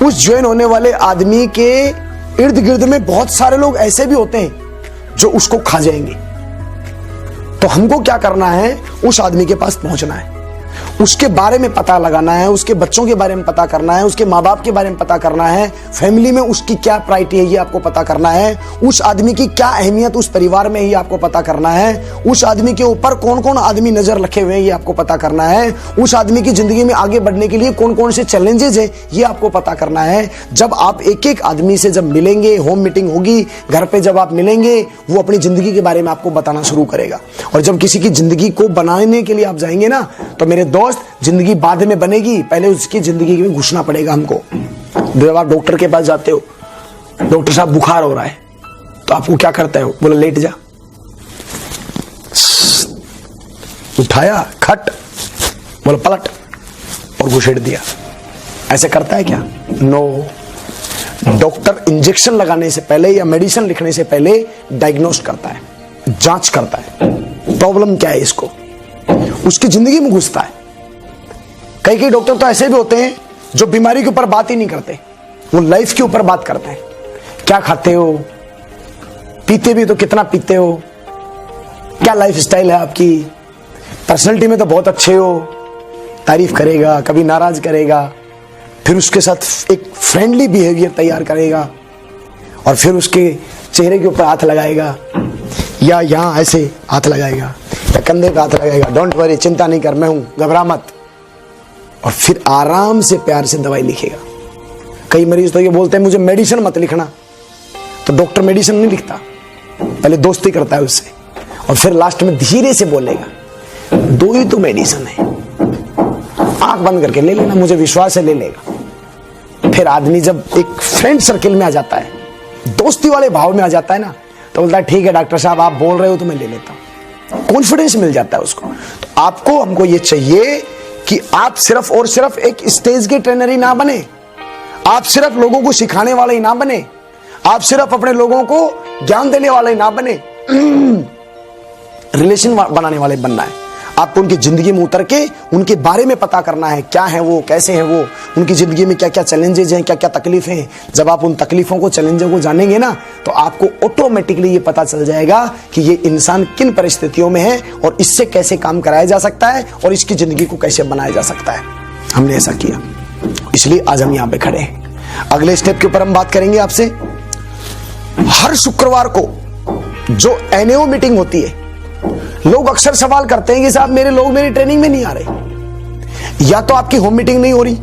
उस ज्वाइन होने वाले आदमी के इर्द गिर्द में बहुत सारे लोग ऐसे भी होते हैं जो उसको खा जाएंगे। तो हमको क्या करना है, उस आदमी के पास पहुंचना है, उसके बारे में पता लगाना है, उसके बच्चों के बारे में पता करना है, उसके माँ बाप के बारे में पता करना है, फैमिली में उसकी क्या प्रायोरिटी है ये आपको पता करना है, उस आदमी की क्या अहमियत उस परिवार में ही आपको पता करना है, उस आदमी के ऊपर कौन कौन आदमी नजर रखे हुए हैं ये आपको पता करना है, उस आदमी की जिंदगी में आगे बढ़ने के लिए कौन कौन से चैलेंजेस है ये आपको पता करना है। जब आप एक एक आदमी से जब मिलेंगे, होम मीटिंग होगी, घर पे जब आप मिलेंगे, वो अपनी जिंदगी के बारे में आपको बताना शुरू करेगा। और जब किसी की जिंदगी को बनाने के लिए आप जाएंगे ना, तो मेरे दोस्त, जिंदगी बाद में बनेगी, पहले उसकी जिंदगी में घुसना पड़ेगा हमको। जब आप डॉक्टर के पास जाते हो, डॉक्टर साहब बुखार हो रहा है, तो आपको क्या करता है, बोला लेट जा, उठाया खट, बोला पलट और घुसेड़ दिया। ऐसे करता है क्या? नो। डॉक्टर इंजेक्शन लगाने से पहले या मेडिसिन लिखने से पहले डायग्नोस करता है, जांच करता है, प्रॉब्लम क्या है इसको, उसकी जिंदगी में घुसता है। कई डॉक्टर तो ऐसे भी होते हैं जो बीमारी के ऊपर बात ही नहीं करते, वो लाइफ के ऊपर बात करते हैं। क्या खाते हो, पीते भी तो कितना पीते हो, क्या लाइफ स्टाइल है आपकी, पर्सनैलिटी में तो बहुत अच्छे हो, तारीफ करेगा, कभी नाराज करेगा, फिर उसके साथ एक फ्रेंडली बिहेवियर तैयार करेगा और फिर उसके चेहरे के ऊपर हाथ लगाएगा, या यहां ऐसे हाथ लगाएगा, या कंधे पे हाथ लगाएगा, डोंट वरी, चिंता नहीं कर, मैं हूं, घबरा मत, और फिर आराम से प्यार से दवाई लिखेगा। कई मरीज तो ये बोलते हैं मुझे मेडिसिन मत लिखना, तो डॉक्टर मेडिसिन नहीं लिखता, पहले दोस्ती करता है उससे, और फिर लास्ट में धीरे से बोलेगा 2 ही तो मेडिसिन है, आंख बंद करके ले लेना, मुझे विश्वास है ले लेगा। फिर आदमी जब एक फ्रेंड सर्किल में आ जाता है, दोस्ती वाले भाव में आ जाता है ना, तो बोलता है ठीक है डॉक्टर साहब आप बोल रहे हो तो मैं ले लेता हूं, कॉन्फिडेंस मिल जाता है उसको। तो आपको, हमको ये चाहिए कि आप सिर्फ और सिर्फ एक स्टेज के ट्रेनर ही ना बने, आप सिर्फ लोगों को सिखाने वाले ही ना बने, आप सिर्फ अपने लोगों को ज्ञान देने वाले ही ना बने, रिलेशन बनाने वाले बनना है। आपको उनकी जिंदगी में उतर के उनके बारे में पता करना है, क्या है वो, कैसे है वो, उनकी जिंदगी में क्या क्या चैलेंजेस हैं, क्या क्या तकलीफें हैं। जब आप उन तकलीफों को, चैलेंजों को जानेंगे ना, तो आपको ऑटोमेटिकली ये पता चल जाएगा कि ये इंसान किन परिस्थितियों में है और इससे कैसे काम कराया जा सकता है और इसकी जिंदगी को कैसे बनाया जा सकता है। हमने ऐसा किया, इसलिए आज हम यहां पे खड़े हैं। अगले स्टेप के ऊपर हम बात करेंगे आपसे। हर शुक्रवार को जो एनएओ मीटिंग होती है, लोग अक्सर सवाल करते हैं कि साहब मेरे लोग मेरी ट्रेनिंग में नहीं आ रहे, या तो आपकी होम मीटिंग नहीं हो रही,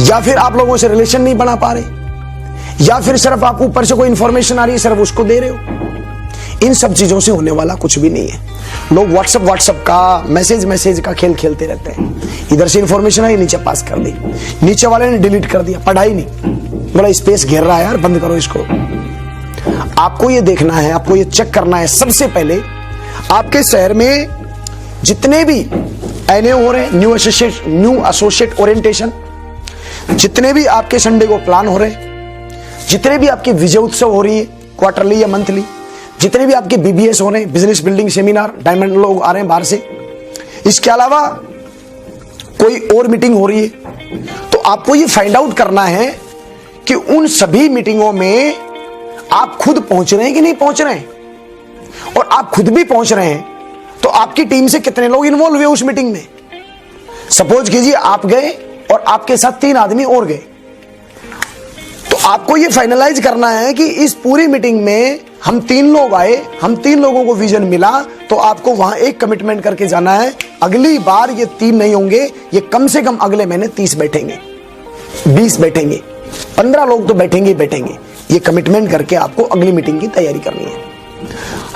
या फिर आप लोगों से रिलेशन नहीं बना पा रहे, या फिर सिर्फ आप ऊपर से कोई इंफॉर्मेशन आ रही है सिर्फ उसको दे रहे हो। इन सब चीजों से होने वाला कुछ भी नहीं है। लोग व्हाट्सएप का मैसेज का खेल खेलते रहते हैं। इधर से इंफॉर्मेशन आई, नीचे पास कर दी, नीचे वाले ने डिलीट कर दिया, पढ़ाई नहीं, बोला स्पेस घेर रहा है यार, बंद करो इसको। आपको ये देखना है, आपको ये चेक करना है। सबसे पहले आपके शहर में जितने भी एनएओ हो रहे हैं, न्यू एसोसिएट ओरिएंटेशन, जितने भी आपके संडे को प्लान हो रहे हैं, जितने भी आपके विजय उत्सव हो रही है क्वार्टरली या मंथली, जितने भी आपके बीबीएस हो रहे हैं, बिजनेस बिल्डिंग सेमिनार, डायमंड लोग आ रहे हैं बाहर से, इसके अलावा कोई और मीटिंग हो रही है, तो आपको ये फाइंड आउट करना है कि उन सभी मीटिंगों में आप खुद पहुंच रहे हैं कि नहीं पहुंच रहे हैं। और आप खुद भी पहुंच रहे हैं तो आपकी टीम से कितने लोग इन्वॉल्व हुए उस मीटिंग में। सपोज कीजिए आप गए और आपके साथ 3 आदमी और गए, तो आपको यह फाइनलाइज करना है कि इस पूरी मीटिंग में हम 3 लोग आए, हम 3 लोगों को विजन मिला, तो आपको वहां एक कमिटमेंट करके जाना है, अगली बार ये 3 नहीं होंगे, ये कम से कम अगले महीने 30 बैठेंगे, 20 बैठेंगे, 15 लोग तो बैठेंगे ही बैठेंगे। ये कमिटमेंट करके आपको अगली मीटिंग की तैयारी करनी है।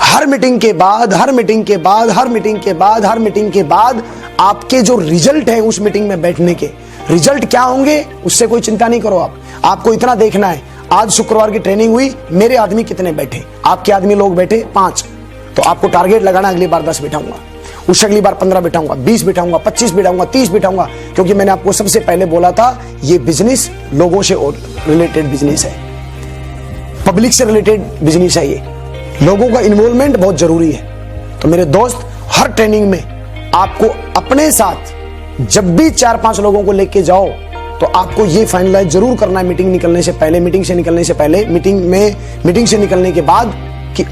हर मीटिंग के बाद, हर मीटिंग के बाद, हर मीटिंग के बाद, हर मीटिंग के बाद आपके जो रिजल्ट है उस मीटिंग में बैठने के, रिजल्ट क्या होंगे उससे कोई चिंता नहीं करो। आपको इतना देखना है, आज शुक्रवार की ट्रेनिंग हुई, मेरे आदमी कितने बैठे, आपके आदमी लोग बैठे 5, तो आपको टारगेट लगाना अगली बार 10 बिठाऊंगा, उससे अगली बार 15 बिठाऊंगा, 20 बिठाऊंगा, 25 बिठाऊंगा, 30 बिठाऊंगा, क्योंकि मैंने आपको सबसे पहले बोला था ये बिजनेस लोगों से रिलेटेड बिजनेस है, पब्लिक से रिलेटेड बिजनेस है, ये लोगों का इन्वॉल्वमेंट बहुत जरूरी है। तो मेरे दोस्त, हर ट्रेनिंग में आपको अपने साथ जब भी 4-5 लोगों को लेके जाओ तो आपको ये फाइनलाइज जरूर करना है मीटिंग निकलने से पहले, मीटिंग से निकलने से पहले, मीटिंग से निकलने के बाद कि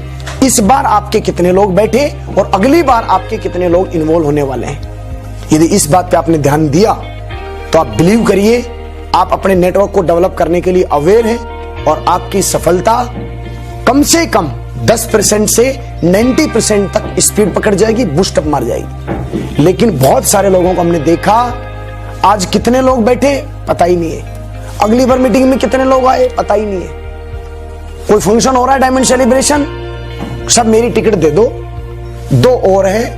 इस बार आपके कितने लोग बैठे और अगली बार आपके कितने लोग इन्वॉल्व होने वाले हैं। यदि इस बात पे आपने ध्यान दिया तो आप बिलीव करिए, आप अपने नेटवर्क को डेवलप करने के लिए अवेयर हैं और आपकी सफलता कम से कम 10% से 90% तक स्पीड पकड़ जाएगी, बूस्टअप मार जाएगी। लेकिन बहुत सारे लोगों को हमने देखा, आज कितने लोग बैठे पता ही नहीं है, अगली बार मीटिंग में कितने लोग आए पता ही नहीं है। कोई फंक्शन हो रहा है, डायमंड सेलिब्रेशन, सब मेरी टिकट दे दो, 2 और है,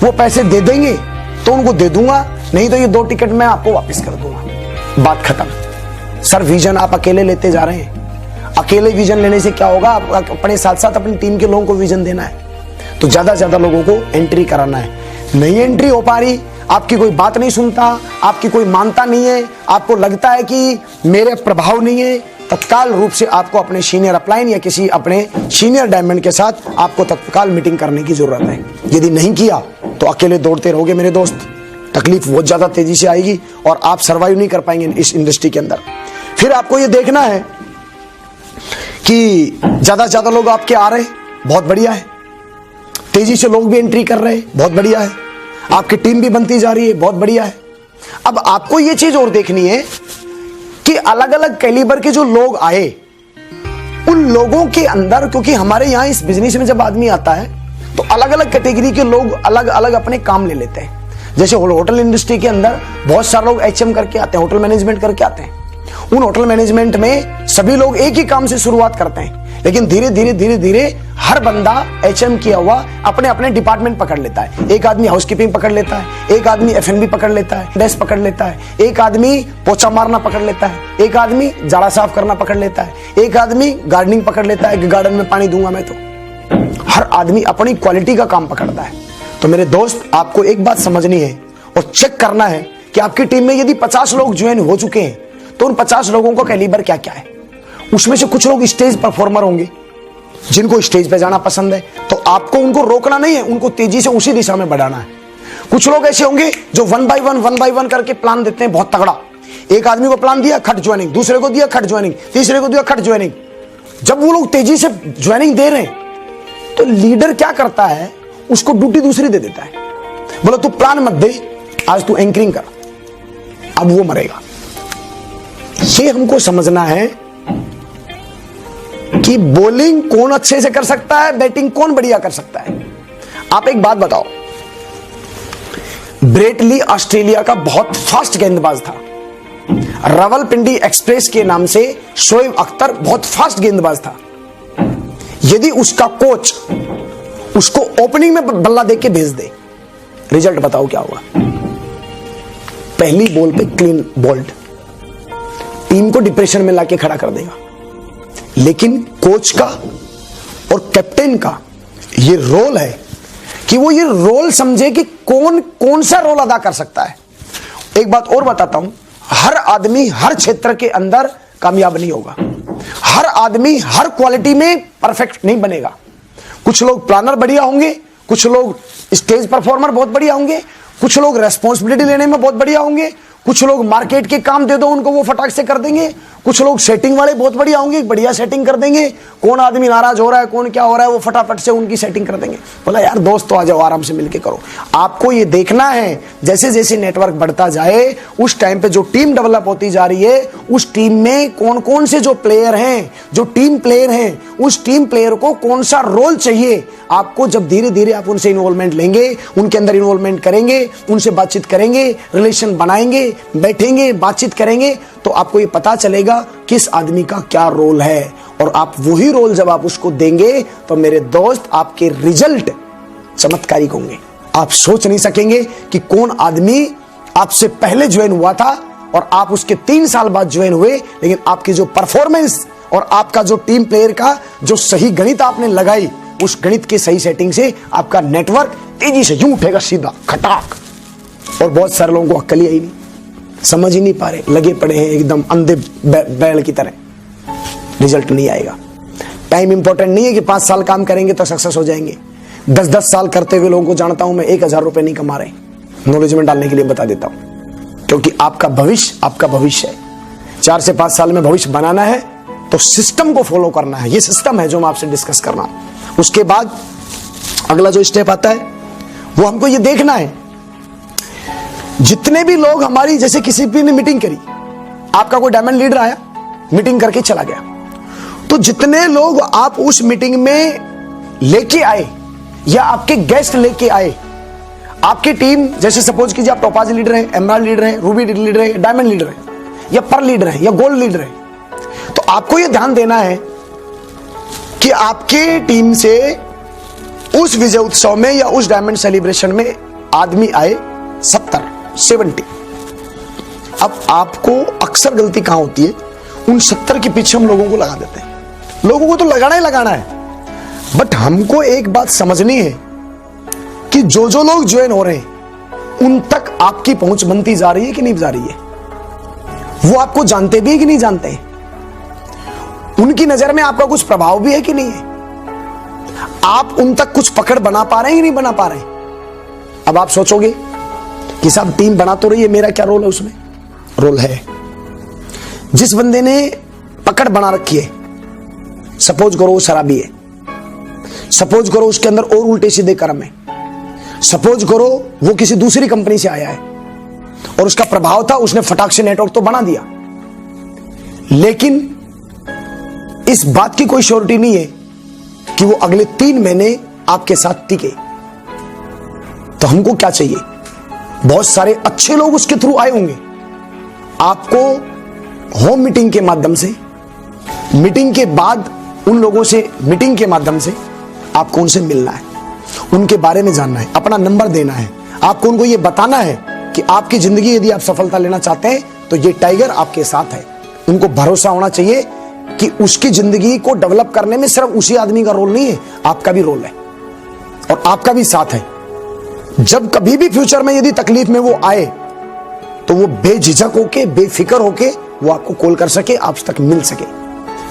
वो पैसे दे देंगे तो उनको दे दूंगा, नहीं तो ये 2 टिकट मैं आपको वापस कर दूंगा, बात खत्म। सर विजन आप अकेले लेते जा रहे हैं, अकेले विजन लेने से क्या होगा, आप अपने साथ साथ अपनी टीम के लोगों को विजन देना है, तो ज्यादा से ज्यादा लोगों को एंट्री कराना है। नहीं एंट्री हो पा रही, आपकी कोई बात नहीं सुनता, आपकी कोई मानता नहीं है, आपको लगता है कि मेरे प्रभाव नहीं है, तत्काल रूप से आपको अपने सीनियर अपलाइन या किसी अपने सीनियर डायमंड के साथ आपको तत्काल मीटिंग करने की जरूरत है। यदि नहीं किया तो अकेले दौड़ते रहोगे मेरे दोस्त, तकलीफ बहुत ज्यादा तेजी से आएगी और आप सर्वाइव नहीं कर पाएंगे इस इंडस्ट्री के अंदर। फिर आपको ये देखना है कि ज्यादा से ज्यादा लोग आपके आ रहे, बहुत बढ़िया है, तेजी से लोग भी एंट्री कर रहे हैं, बहुत बढ़िया है, आपकी टीम भी बनती जा रही है, बहुत बढ़िया है। अब आपको यह चीज और देखनी है कि अलग अलग कैलिबर के जो लोग आए, उन लोगों के अंदर, क्योंकि हमारे यहां इस बिजनेस में जब आदमी आता है तो अलग अलग कैटेगरी के लोग अलग अलग अपने काम ले लेते हैं। जैसे होटल इंडस्ट्री के अंदर बहुत सारे लोग एचएम करके आते हैं, होटल मैनेजमेंट करके आते हैं। उन होटल मैनेजमेंट में सभी लोग एक ही काम से शुरुआत करते हैं, लेकिन धीरे धीरे धीरे धीरे हर बंदा एचएम किया हुआ अपने अपने डिपार्टमेंट पकड़ लेता है। एक आदमी हाउसकीपिंग पकड़ लेता है, एक आदमी एफएनबी पकड़ लेता है, डेस्क पकड़ लेता है, एक आदमी पोछा मारना पकड़ लेता है, एक आदमी जाड़ा साफ करना पकड़ लेता है, एक आदमी गार्डनिंग पकड़ लेता है कि गार्डन में पानी दूंगा मैं। तो हर आदमी अपनी क्वालिटी का काम पकड़ता है। तो मेरे दोस्त, आपको एक बात समझनी है और चेक करना है कि आपकी टीम में यदि 50 लोग ज्वाइन हो चुके हैं तो उन 50 लोगों का कैलिबर क्या क्या है। उसमें से कुछ लोग स्टेज परफॉर्मर होंगे, जिनको स्टेज पे जाना पसंद है, तो आपको उनको रोकना नहीं है, उनको तेजी से उसी दिशा में बढ़ाना है। कुछ लोग ऐसे होंगे जो वन बाय वन करके प्लान देते हैं बहुत तगड़ा। एक आदमी को प्लान दिया, खट ज्वाइनिंग, दूसरे को दिया, खट ज्वाइनिंग, तीसरे को दिया, खट ज्वाइनिंग। जब वो लोग तेजी से ज्वाइनिंग दे रहे हैं तो लीडर क्या करता है, उसको ड्यूटी दूसरी दे देता है। बोला तू प्लान मत दे, आज तू एंकरिंग कर, अब वो मरेगा। ये हमको समझना है कि बॉलिंग कौन अच्छे से कर सकता है, बैटिंग कौन बढ़िया कर सकता है। आप एक बात बताओ, ब्रेट ली ऑस्ट्रेलिया का बहुत फास्ट गेंदबाज था। रावलपिंडी एक्सप्रेस के नाम से शोएब अख्तर बहुत फास्ट गेंदबाज था। यदि उसका कोच उसको ओपनिंग में बल्ला देके भेज दे, रिजल्ट बताओ क्या होगा। पहली बॉल पे क्लीन बोल्ड, टीम को डिप्रेशन में लाके खड़ा कर देगा। लेकिन कोच का और कैप्टन का ये रोल है कि वो ये रोल समझे कि कौन कौन सा रोल अदा कर सकता है। एक बात और बताता हूं, हर आदमी हर क्षेत्र के अंदर कामयाब नहीं होगा। हर आदमी हर क्वालिटी में परफेक्ट नहीं बनेगा। कुछ लोग प्लानर बढ़िया होंगे, कुछ लोग स्टेज परफॉर्मर बहुत बढ़िया होंगे, कुछ लोग रेस्पॉन्सिबिलिटी लेने में बहुत बढ़िया होंगे, कुछ लोग मार्केट के काम दे दो उनको वो फटाक से कर देंगे, कुछ लोग सेटिंग वाले बहुत बढ़िया होंगे, बढ़िया सेटिंग कर देंगे। कौन आदमी नाराज हो रहा है, कौन क्या हो रहा है, वो फटाफट से उनकी सेटिंग कर देंगे। बोला यार दोस्त तो आ जाओ, आराम से मिलके करो। आपको ये देखना है जैसे जैसे नेटवर्क बढ़ता जाए, उस टाइम पे जो टीम डेवलप होती जा रही है, उस टीम में कौन कौन से जो प्लेयर हैं, जो टीम प्लेयर हैं, उस टीम प्लेयर को कौन सा रोल चाहिए। आपको जब धीरे धीरे आप उनसे इन्वॉल्वमेंट लेंगे, उनके अंदर इन्वॉल्वमेंट करेंगे, उनसे बातचीत करेंगे, रिलेशन बनाएंगे, बैठेंगे, बातचीत करेंगे, तो आपको ये पता चलेगा किस आदमी का क्या रोल है। और आप वही रोल जब आप उसको देंगे तो मेरे दोस्त आपके रिजल्ट चमत्कारिक होंगे। आप सोच नहीं सकेंगे कि कौन आदमी आपसे पहले ज्वाइन हुआ था और आप उसके 3 साल बाद ज्वाइन हुए, लेकिन आपकी जो परफॉर्मेंस और आपका जो टीम प्लेयर का जो सही गणित आपने लगाई, उस गणित की सही सेटिंग से आपका नेटवर्क तेजी से यूं उठेगा सीधा खटाक। और बहुत सारे लोगों को अक्ल ही नहीं, समझ ही नहीं पा रहे, लगे पड़े हैं एकदम अंधे बैल की तरह, रिजल्ट नहीं आएगा। टाइम इंपॉर्टेंट नहीं है कि 5 साल काम करेंगे तो सक्सेस हो जाएंगे। 10-10 साल करते हुए लोगों को जानता हूं मैं, 1000 रुपए नहीं कमा रहे। नॉलेज में डालने के लिए बता देता हूं, क्योंकि आपका भविष्य है। 4 से 5 साल में भविष्य बनाना है तो सिस्टम को फॉलो करना है। ये सिस्टम है जो मैं आपसे डिस्कस कर रहा हूं। उसके बाद अगला जो स्टेप आता है वो हमको ये देखना है, जितने भी लोग हमारी, जैसे किसी भी ने मीटिंग करी, आपका कोई डायमंड लीडर आया, मीटिंग करके चला गया, तो जितने लोग आप उस मीटिंग में लेके आए या आपके गेस्ट लेके आए, आपकी टीम, जैसे सपोज कीजिए आप टोपाज लीडर है, एमराल्ड लीडर है, रूबी लीडर है, डायमंड लीडर है, या पर्ल लीडर है, या गोल्ड लीडर है, तो आपको यह ध्यान देना है कि आपके टीम से उस विजय उत्सव में या उस डायमंड सेलिब्रेशन में आदमी आए 70। अब आपको अक्सर गलती कहां होती है, उन 70 के पीछे हम लोगों को लगा देते हैं। लोगों को तो लगाना ही लगाना है, बट हमको एक बात समझनी है कि जो जो लोग ज्वाइन हो रहे हैं उन तक आपकी पहुंच बनती जा रही है कि नहीं जा रही है। वो आपको जानते भी है कि नहीं जानते हैं, उनकी नजर में आपका कुछ प्रभाव भी है कि नहीं है, आप उन तक कुछ पकड़ बना पा रहे हैं कि नहीं बना पा रहे हैं। अब आप सोचोगे कि साहब टीम बना तो रही है, मेरा क्या रोल है उसमें। रोल है, जिस बंदे ने पकड़ बना रखी है, सपोज करो वो शराबी है, सपोज करो उसके अंदर और उल्टे सीधे कर्म है, सपोज करो वो किसी दूसरी कंपनी से आया है और उसका प्रभाव था, उसने फटाक से नेटवर्क तो बना दिया, लेकिन इस बात की कोई श्योरिटी नहीं है कि वो अगले 3 महीने आपके साथ टिके। तो हमको क्या चाहिए, बहुत सारे अच्छे लोग उसके थ्रू आए होंगे, आपको होम मीटिंग के माध्यम से, मीटिंग के बाद उन लोगों से, मीटिंग के माध्यम से आपको उनसे मिलना है, उनके बारे में जानना है, अपना नंबर देना है, आपको उनको ये बताना है कि आपकी जिंदगी यदि आप सफलता लेना चाहते हैं तो ये टाइगर आपके साथ है। उनको भरोसा होना चाहिए कि उसकी जिंदगी को डेवलप करने में सिर्फ उसी आदमी का रोल नहीं है, आपका भी रोल है और आपका भी साथ है। जब कभी भी फ्यूचर में यदि तकलीफ में वो आए तो वो बेझिझक होके, बेफिक्र होके वो आपको कॉल कर सके, आप तक मिल सके।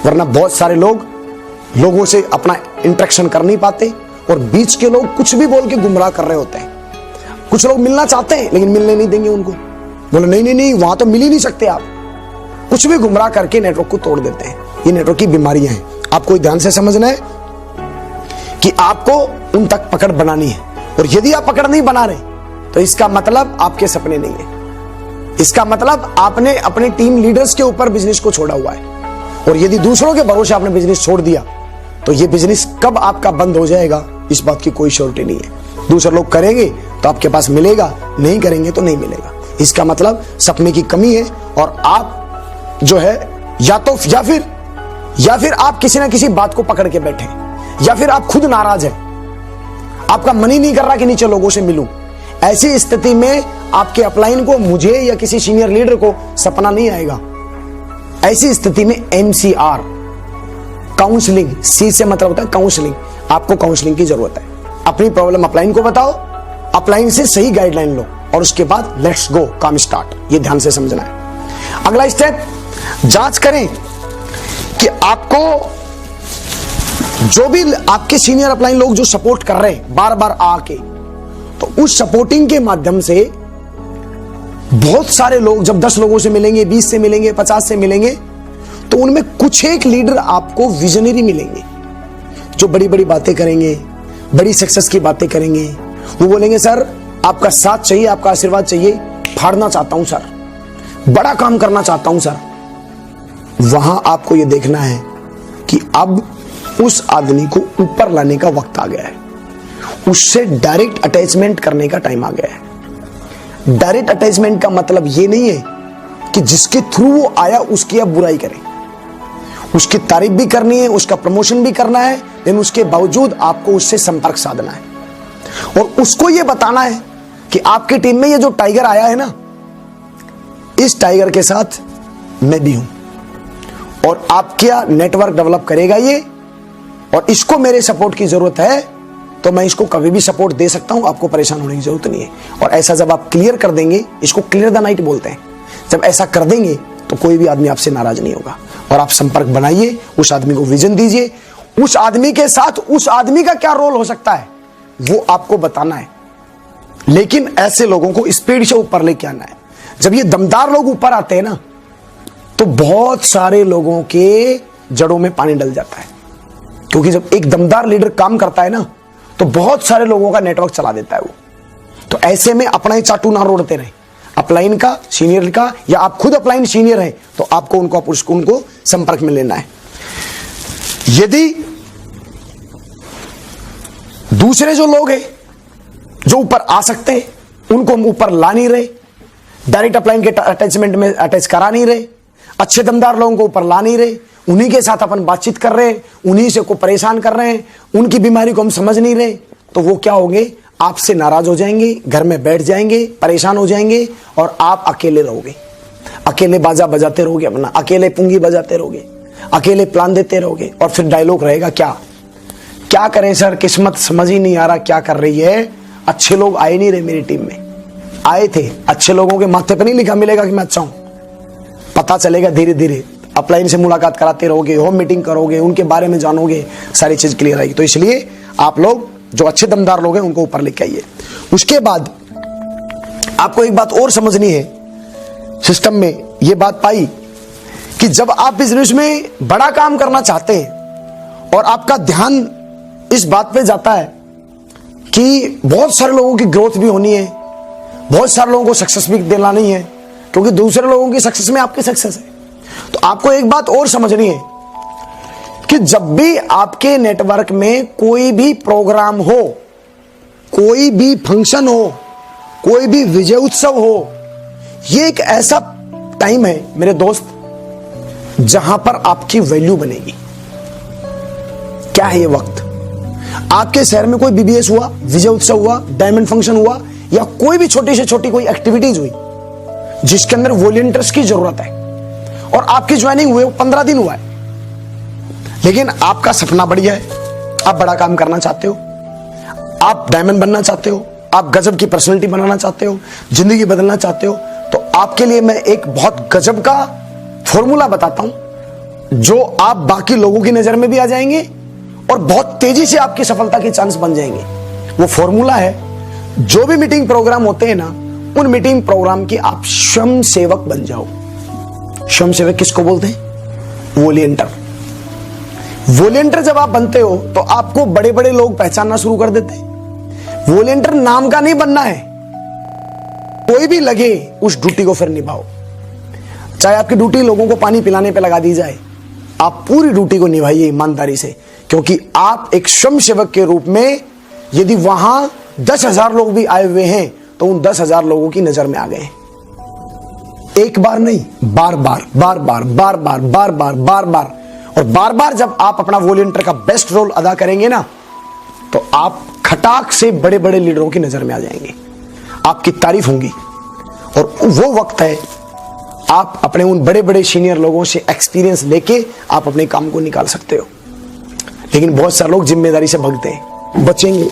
वरना बहुत सारे लोगों से अपना इंटरेक्शन कर नहीं पाते और बीच के लोग कुछ भी बोल के गुमराह कर रहे होते हैं। कुछ लोग मिलना चाहते हैं लेकिन मिलने नहीं देंगे उनको, बोले नहीं नहीं नहीं वहां तो मिल ही नहीं सकते आप, कुछ भी गुमराह करके नेटवर्क को तोड़ देते हैं। ये नेटवर्क की बीमारियां हैं, आपको ध्यान से समझना है कि आपको उन तक पकड़ बनानी है। और यदि आप पकड़ नहीं बना रहे तो इसका मतलब आपके सपने नहीं है, इसका मतलब आपने अपने टीम लीडर्स के ऊपर बिजनेस को छोड़ा हुआ है। और यदि दूसरों के भरोसे आपने बिजनेस छोड़ दिया तो ये बिजनेस कब आपका बंद हो जाएगा इस बात की कोई श्योरिटी नहीं है। दूसरे लोग करेंगे तो आपके पास मिलेगा, नहीं करेंगे तो नहीं मिलेगा। इसका मतलब सपने की कमी है और आप जो है या फिर आप किसी ना किसी बात को पकड़ के बैठे, या फिर आप खुद नाराज हैं, आपका मन ही नहीं कर रहा कि नीचे लोगों से मिलूं। ऐसी स्थिति में आपके अपलाइन को, मुझे या किसी सीनियर लीडर को सपना नहीं आएगा। ऐसी स्थिति में MCR काउंसलिंग, C से मतलब होता है काउंसलिंग, आपको काउंसलिंग की जरूरत है। अपनी प्रॉब्लम अपलाइन को बताओ, अपलाइन से सही गाइडलाइन लो और उसके बाद लेट्स गो, काम स्टार्ट। ये ध्यान से समझना है। अगला स्टेप, जांच करें कि आपको जो भी आपके सीनियर अपलाइन लोग जो सपोर्ट कर रहे हैं बार बार आके, तो उस सपोर्टिंग के माध्यम से बहुत सारे लोग जब 10 लोगों से मिलेंगे, 20 से मिलेंगे, 50 से मिलेंगे, तो उनमें कुछ एक लीडर आपको विजनरी मिलेंगे जो बड़ी बड़ी बातें करेंगे, बड़ी सक्सेस की बातें करेंगे। वो बोलेंगे सर आपका साथ चाहिए, आपका आशीर्वाद चाहिए, फाड़ना चाहता हूं सर, बड़ा काम करना चाहता हूं सर। वहां आपको यह देखना है कि अब उस आदमी को ऊपर लाने का वक्त आ गया है, उससे डायरेक्ट अटैचमेंट करने का टाइम आ गया है। डायरेक्ट अटैचमेंट का मतलब यह नहीं है कि जिसके थ्रू वो आया उसकी आप बुराई करें, उसकी तारीफ भी करनी है, उसका प्रमोशन भी करना है, लेकिन उसके बावजूद आपको उससे संपर्क साधना है और उसको यह बताना है कि आपकी टीम में ये जो टाइगर आया है ना, इस टाइगर के साथ मैं भी हूं और आप क्या नेटवर्क डेवलप करेगा ये, और इसको मेरे सपोर्ट की जरूरत है तो मैं इसको कभी भी सपोर्ट दे सकता हूं, आपको परेशान होने की जरूरत नहीं है। और ऐसा जब आप क्लियर कर देंगे, इसको क्लियर द नाइट बोलते हैं, जब ऐसा कर देंगे तो कोई भी आदमी आपसे नाराज नहीं होगा। और आप संपर्क बनाइए, उस आदमी को विजन दीजिए, उस आदमी के साथ उस आदमी का क्या रोल हो सकता है वो आपको बताना है। लेकिन ऐसे लोगों को स्पीड से ऊपर लेके आना है। जब ये दमदार लोग ऊपर आते हैं ना, तो बहुत सारे लोगों के जड़ों में पानी डल जाता है, क्योंकि जब एक दमदार लीडर काम करता है ना, तो बहुत सारे लोगों का नेटवर्क चला देता है वो। तो ऐसे में अपना ही चाटू ना रोड़ते रहे, अपलाइन का, सीनियर का, या आप खुद अपलाइन सीनियर हैं तो आपको उनको संपर्क में लेना है। यदि दूसरे जो लोग हैं जो ऊपर आ सकते हैं उनको हम ऊपर ला नहीं रहे, डायरेक्ट अपलाइन के अटैचमेंट में अटैच करा नहीं रहे, अच्छे दमदार लोगों को ऊपर ला नहीं रहे, उन्हीं के साथ अपन बातचीत कर रहे हैं, उन्हीं से को परेशान कर रहे हैं, उनकी बीमारी को हम समझ नहीं रहे, तो वो क्या होंगे, आपसे नाराज हो जाएंगे, घर में बैठ जाएंगे, परेशान हो जाएंगे और आप अकेले रहोगे, अकेले बाजा बजाते रहोगे, अपना अकेले पुंगी बजाते रहोगे, अकेले प्लान देते रहोगे। और फिर डायलॉग रहेगा क्या करें सर, किस्मत समझ ही नहीं आ रहा क्या कर रही है, अच्छे लोग आए नहीं रहे मेरी टीम में, आए थे, अच्छे लोगों के माथे पर नहीं लिखा मिलेगा कि मैं अच्छा हूं, पता चलेगा धीरे धीरे, अपलाइन से मुलाकात कराते रहोगे, होम मीटिंग करोगे, उनके बारे में जानोगे, सारी चीज क्लियर आएगी। तो इसलिए आप लोग जो अच्छे दमदार लोग हैं उनको ऊपर लेके आइए। उसके बाद आपको एक बात और समझनी है, सिस्टम में यह बात पाई कि जब आप बिजनेस में बड़ा काम करना चाहते हैं और आपका ध्यान इस बात पे जाता है कि बहुत सारे लोगों की ग्रोथ भी होनी है, बहुत सारे लोगों को सक्सेस भी दिलानी है, क्योंकि दूसरे लोगों की सक्सेस में आपकी सक्सेस है, तो आपको एक बात और समझनी है कि जब भी आपके नेटवर्क में कोई भी प्रोग्राम हो, कोई भी फंक्शन हो, कोई भी विजय उत्सव हो, यह एक ऐसा टाइम है मेरे दोस्त जहां पर आपकी वैल्यू बनेगी। क्या है ये वक्त? आपके शहर में कोई BBS हुआ, विजय उत्सव हुआ, डायमंड फंक्शन हुआ, या कोई भी छोटी से छोटी कोई एक्टिविटीज हुई जिसके अंदर वॉलंटियर्स की जरूरत है और आपकी ज्वाइनिंग हुए 15 दिन हुआ है, लेकिन आपका सपना बढ़िया है, आप बड़ा काम करना चाहते हो, आप डायमंड बनना चाहते हो, आप गजब की पर्सनैलिटी बनाना चाहते हो, जिंदगी बदलना चाहते हो, तो आपके लिए मैं एक बहुत गजब का फॉर्मूला बताता हूं जो आप बाकी लोगों की नजर में भी आ जाएंगे और बहुत तेजी से आपकी सफलता के चांस बन जाएंगे। वो फॉर्मूला है जो भी मीटिंग प्रोग्राम होते हैं ना, उन मीटिंग प्रोग्राम की आप स्वयं सेवक बन जाओ। स्वयं सेवक किसको बोलते हैं? वॉलेंटियर। वॉलेंटियर जब आप बनते हो तो आपको बड़े बड़े लोग पहचानना शुरू कर देते हैं। वॉलेंटियर नाम का नहीं बनना है, कोई भी लगे उस ड्यूटी को फिर निभाओ। चाहे आपकी ड्यूटी लोगों को पानी पिलाने पे लगा दी जाए, आप पूरी ड्यूटी को निभाइए ईमानदारी से, क्योंकि आप एक स्वयं सेवक के रूप में यदि वहां 10,000 लोग भी आए हुए हैं तो उन 10,000 लोगों की नजर में आ गए। एक बार नहीं, बार बार बार बार बार बार बार बार बार बार और बार बार जब आप अपना वॉलेंटियर का बेस्ट रोल अदा करेंगे ना, तो आप खटाक से बड़े बड़े लीडरों की नजर में आ जाएंगे, आपकी तारीफ होंगी। और वो वक्त है आप अपने उन बड़े बड़े सीनियर लोगों से एक्सपीरियंस लेके आप अपने काम को निकाल सकते हो। लेकिन बहुत सारे लोग जिम्मेदारी से भागते हैं, बचेंगे,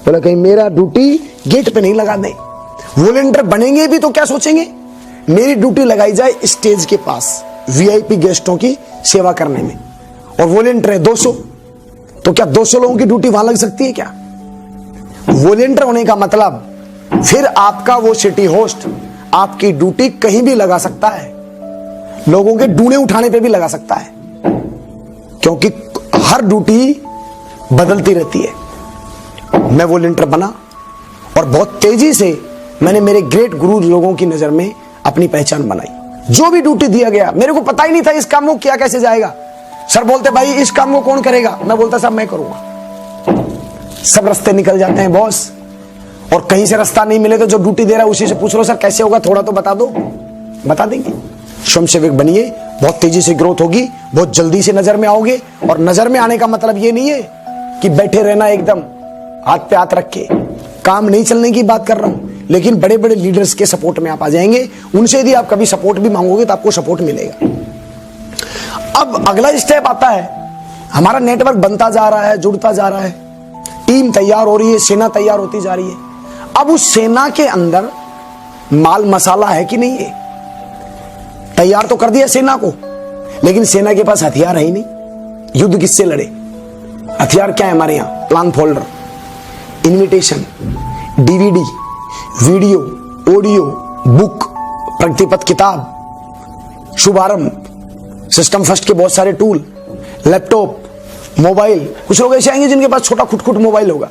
बोला कहीं मेरा ड्यूटी गेट पे नहीं लगा दें। वॉलेंटियर बनेंगे भी तो क्या सोचेंगे, मेरी ड्यूटी लगाई जाए स्टेज के पास वीआईपी गेस्टों की सेवा करने में, और वॉलेंटियर है 200, तो क्या 200 लोगों की ड्यूटी वहां लग सकती है क्या? वॉलेंटियर होने का मतलब फिर आपका वो सिटी होस्ट आपकी ड्यूटी कहीं भी लगा सकता है, लोगों के डूने उठाने पे भी लगा सकता है, क्योंकि हर ड्यूटी बदलती रहती है। मैं वॉलेंटियर बना और बहुत तेजी से मैंने मेरे ग्रेट गुरु लोगों की नजर में अपनी पहचान बनाई। जो भी ड्यूटी दिया गया, मेरे को पता ही नहीं था इस काम को किया कैसे जाएगा। सर बोलते भाई इस काम को कौन करेगा, मैं बोलता साहब मैं करूंगा। सब रास्ते निकल जाते हैं बॉस, और कहीं से रास्ता नहीं मिले तो जो ड्यूटी दे रहा है उसी से पूछ लो सर कैसे होगा, थोड़ा तो बता दो, बता देंगे। स्वयं सेवक बनिए, बहुत तेजी से ग्रोथ होगी, बहुत जल्दी से नजर में आओगे। और नजर में आने का मतलब ये नहीं है कि बैठे रहना एकदम हाथ पे हाथ रख के, काम नहीं चलने की बात कर रहा हूं, लेकिन बड़े बड़े लीडर्स के सपोर्ट में आप आ जाएंगे। उनसे यदि आप कभी सपोर्ट भी मांगोगे तो आपको सपोर्ट मिलेगा। अब अगला स्टेप आता है, हमारा नेटवर्क बनता जा रहा है, जुड़ता जा रहा है, टीम तैयार हो रही है, सेना तैयार होती जा रही है। अब उस सेना के अंदर माल मसाला है कि नहीं है? तैयार तो कर दिया सेना को, लेकिन सेना के पास हथियार है ही नहीं। युद्ध किससे लड़े? हथियार क्या है हमारे यहां? Plan folder, invitation, DVD, video, audio, book, प्रतिपद किताब, शुभारंभ, सिस्टम फर्स्ट के बहुत सारे टूल, लैपटॉप, मोबाइल। कुछ लोग ऐसे आएंगे जिनके पास छोटा खुटखुट मोबाइल होगा,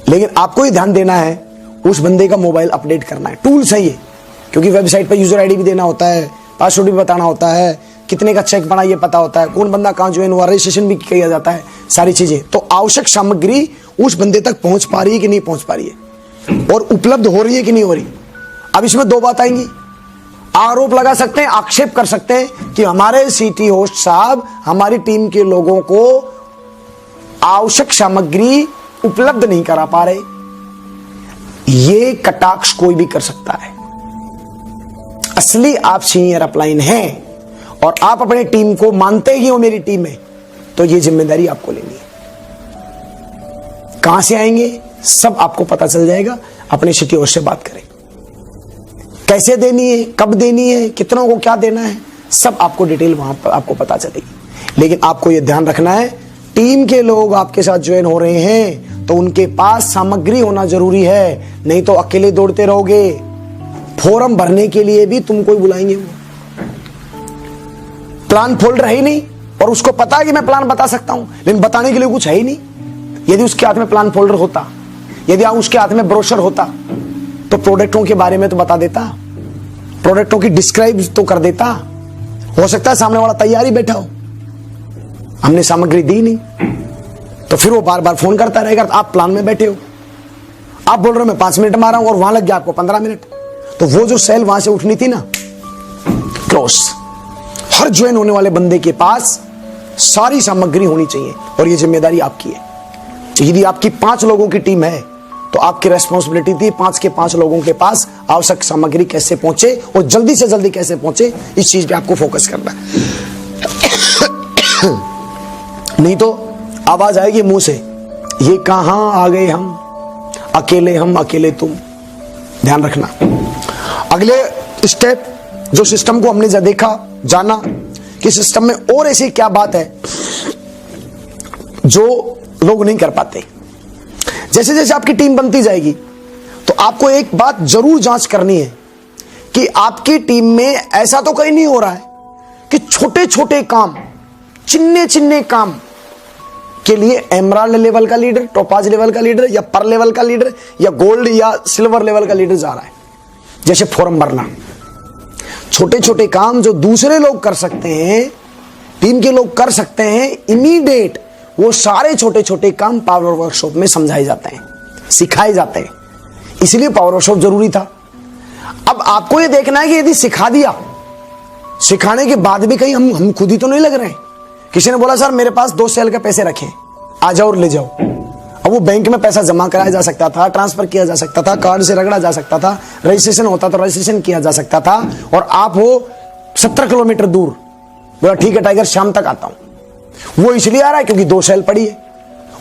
लेकिन आपको ही ध्यान देना है उस बंदे का मोबाइल अपडेट करना है। टूल सही है, क्योंकि वेबसाइट पर यूजर आईडी भी देना होता है, पासवर्ड भी बताना होता है, कितने का चेक बना ये पता होता है, कौन बंदा कहां ज्वाइन हुआ, रजिस्ट्रेशन भी किया जाता है, सारी चीजें। तो आवश्यक सामग्री उस बंदे तक पहुंच पा रही है कि नहीं पहुंच पा रही है, और उपलब्ध हो रही है कि नहीं हो रही। अब इसमें दो बात आएंगी, आरोप लगा सकते हैं, आक्षेप कर सकते हैं कि हमारे सिटी होस्ट साहब हमारी टीम के लोगों को आवश्यक सामग्री उपलब्ध नहीं करा पा रहे। ये कटाक्ष कोई भी कर सकता है। असली आप सीनियर अपलाइन हैं और आप अपनी टीम को मानते ही हो मेरी टीम है, तो ये जिम्मेदारी आपको लेनी है। कहां से आएंगे सब आपको पता चल जाएगा। अपने सिटी होस्ट से बात करें, कैसे देनी है, कब देनी है, कितनों को क्या देना है, सब आपको डिटेल वहां पर आपको पता चलेगी। लेकिन आपको यह ध्यान रखना है, टीम के लोग आपके साथ ज्वाइन हो रहे हैं तो उनके पास सामग्री होना जरूरी है, नहीं तो अकेले दौड़ते रहोगे। फॉर्म भरने के लिए भी तुमको ही बुलाएंगे। प्लान फोल्डर है ही नहीं, और उसको पता है कि मैं प्लान बता सकता हूं, लेकिन बताने के लिए कुछ है ही नहीं। यदि उसके हाथ में प्लान फोल्डर होता, यदि उसके हाथ में ब्रोशर होता, तो प्रोडक्टों के बारे में तो बता देता, प्रोडक्टों की डिस्क्राइब तो कर देता। हो सकता है सामने वाला तैयार ही बैठा हो, हमने सामग्री दी नहीं, तो फिर वो बार बार फोन करता रहेगा। आप प्लान में बैठे हो, आप बोल रहे हो मैं 5 मिनट मारा हूं और वहां लग गया आपको 15 मिनट, तो वो जो सेल वहां से उठनी थी ना, क्लोज। हर ज्वाइन होने वाले बंदे के पास सारी सामग्री होनी चाहिए, और ये जिम्मेदारी आपकी है। यदि आपकी 5 लोगों की टीम है तो आपकी रेस्पॉन्सिबिलिटी थी 5 के 5 लोगों के पास आवश्यक सामग्री कैसे पहुंचे और जल्दी से जल्दी कैसे पहुंचे, इस चीज पे आपको फोकस करना है। नहीं तो आवाज आएगी मुंह से, ये कहां आ गए हम अकेले तुम। ध्यान रखना। अगले स्टेप, जो सिस्टम को हमने देखा जाना कि सिस्टम में और ऐसी क्या बात है जो लोग नहीं कर पाते। जैसे जैसे आपकी टीम बनती जाएगी तो आपको एक बात जरूर जांच करनी है कि आपकी टीम में ऐसा तो कहीं नहीं हो रहा है कि छोटे छोटे काम, चिन्ने चिन्ने काम के लिए एमराल्ड लेवल का लीडर, टोपाज लेवल का लीडर या पर लेवल का लीडर या गोल्ड या सिल्वर लेवल का लीडर जा रहा है। जैसे फॉर्म भरना, छोटे छोटे काम जो दूसरे लोग कर सकते हैं, टीम के लोग कर सकते हैं इमीडिएट, वो सारे छोटे छोटे काम पावर वर्कशॉप में समझाए जाते हैं, सिखाए जाते हैं। इसलिए पावर वर्कशॉप जरूरी था। अब आपको ये देखना है कि यदि सिखा दिया, सिखाने के बाद भी कहीं हम खुद ही तो नहीं लग रहे हैं। किसी ने बोला सर मेरे पास 2 सेल के पैसे रखे, आ जाओ और ले जाओ। अब वो बैंक में पैसा जमा कराया जा सकता था, ट्रांसफर किया जा सकता था, कार्ड से रगड़ा जा सकता था, रजिस्ट्रेशन होता तो रजिस्ट्रेशन किया जा सकता था, और आप हो 17 किलोमीटर दूर, बोला ठीक है टाइगर शाम तक आता हूं। वो इसलिए आ रहा है क्योंकि 2 सेल पड़ी है,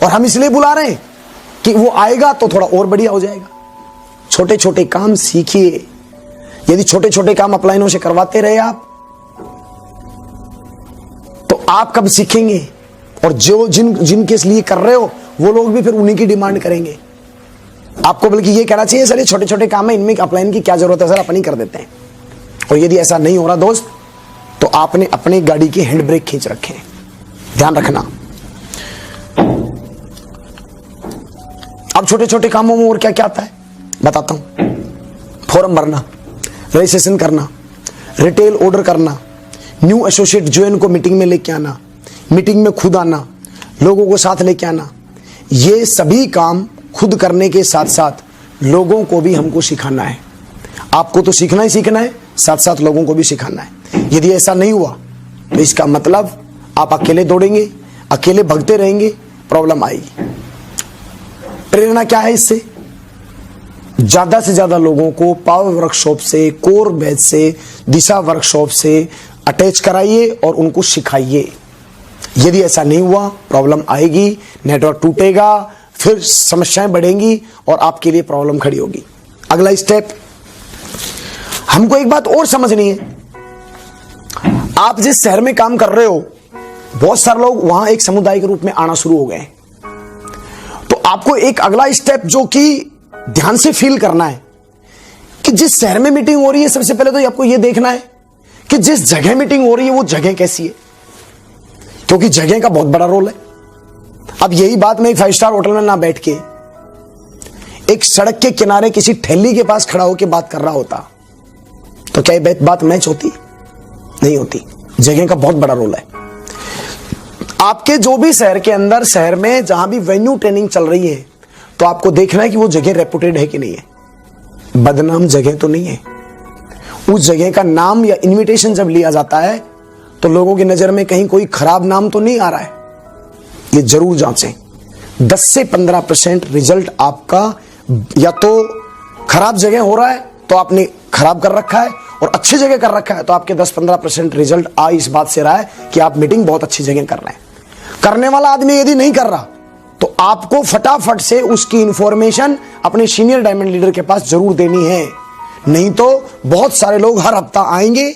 और हम इसलिए बुला रहे हैं कि वो आएगा तो थोड़ा और बढ़िया हो जाएगा। छोटे छोटे काम सीखिए। यदि छोटे छोटे काम अपलाइनों से करवाते रहे आप तो आप कब सीखेंगे, और जो जिनके लिए कर रहे हो वो लोग भी फिर उन्हीं की डिमांड करेंगे। आपको बल्कि ये कहना चाहिए सर ये छोटे छोटे काम है, इनमें अपलाइन की क्या जरूरत है सर, अपन ही कर देते हैं। और यदि ऐसा नहीं हो रहा दोस्त तो आपने अपनी गाड़ी की हैंड ब्रेक खींच रखे हैं, ध्यान रखना। अब छोटे छोटे कामों में और क्या क्या आता है बताता हूं। फॉर्म भरना, रजिस्ट्रेशन करना, रिटेल ऑर्डर करना, न्यू एसोसिएट ज्वाइन को मीटिंग में लेके आना, मीटिंग में खुद आना, लोगों को साथ लेके आना। ये सभी काम खुद करने के साथ साथ लोगों को भी हमको सिखाना है। आपको तो सीखना ही सीखना है, साथ साथ लोगों को भी सिखाना है। यदि ऐसा नहीं हुआ तो इसका मतलब आप अकेले दौड़ेंगे, अकेले भगते रहेंगे, प्रॉब्लम आएगी। प्रेरणा क्या है इससे? ज्यादा से ज्यादा लोगों को पावर वर्कशॉप से, कोर बैच से, दिशा वर्कशॉप से अटैच कराइए और उनको सिखाइए। यदि ऐसा नहीं हुआ प्रॉब्लम आएगी, नेटवर्क टूटेगा, फिर समस्याएं बढ़ेंगी और आपके लिए प्रॉब्लम खड़ी होगी। अगला स्टेप, हमको एक बात और समझनी है। आप जिस शहर में काम कर रहे हो बहुत सारे लोग वहां एक समुदाय के रूप में आना शुरू हो गए हैं। तो आपको एक अगला स्टेप जो कि ध्यान से फील करना है कि जिस शहर में मीटिंग हो रही है, सबसे पहले तो आपको यह देखना है कि जिस जगह मीटिंग हो रही है वो जगह कैसी है, क्योंकि जगह का बहुत बड़ा रोल है। अब यही बात मैं एक 5 स्टार होटल में ना बैठ के एक सड़क के किनारे किसी ठेली के पास खड़ा होकर बात कर रहा होता तो क्या ये बात मैच होती? नहीं होती। जगह का बहुत बड़ा रोल है। आपके जो भी शहर के अंदर, शहर में जहां भी वेन्यू ट्रेनिंग चल रही है, तो आपको देखना है कि वो जगह रेपुटेड है कि नहीं है, बदनाम जगह तो नहीं है। उस जगह का नाम या इनविटेशन जब लिया जाता है तो लोगों की नजर में कहीं कोई खराब नाम तो नहीं आ रहा है, ये जरूर जांचें। 10 से 15% रिजल्ट आपका या तो खराब जगह हो रहा है तो आपने खराब कर रखा है, और अच्छी जगह कर रखा है तो आपके 10-15% रिजल्ट आ इस बात से रहा है कि आप मीटिंग बहुत अच्छी जगह कर रहे हैं। करने वाला आदमी यदि नहीं कर रहा तो आपको फटाफट से उसकी इंफॉर्मेशन अपने सीनियर डायमंड लीडर के पास जरूर देनी है, नहीं तो बहुत सारे लोग हर हफ्ता आएंगे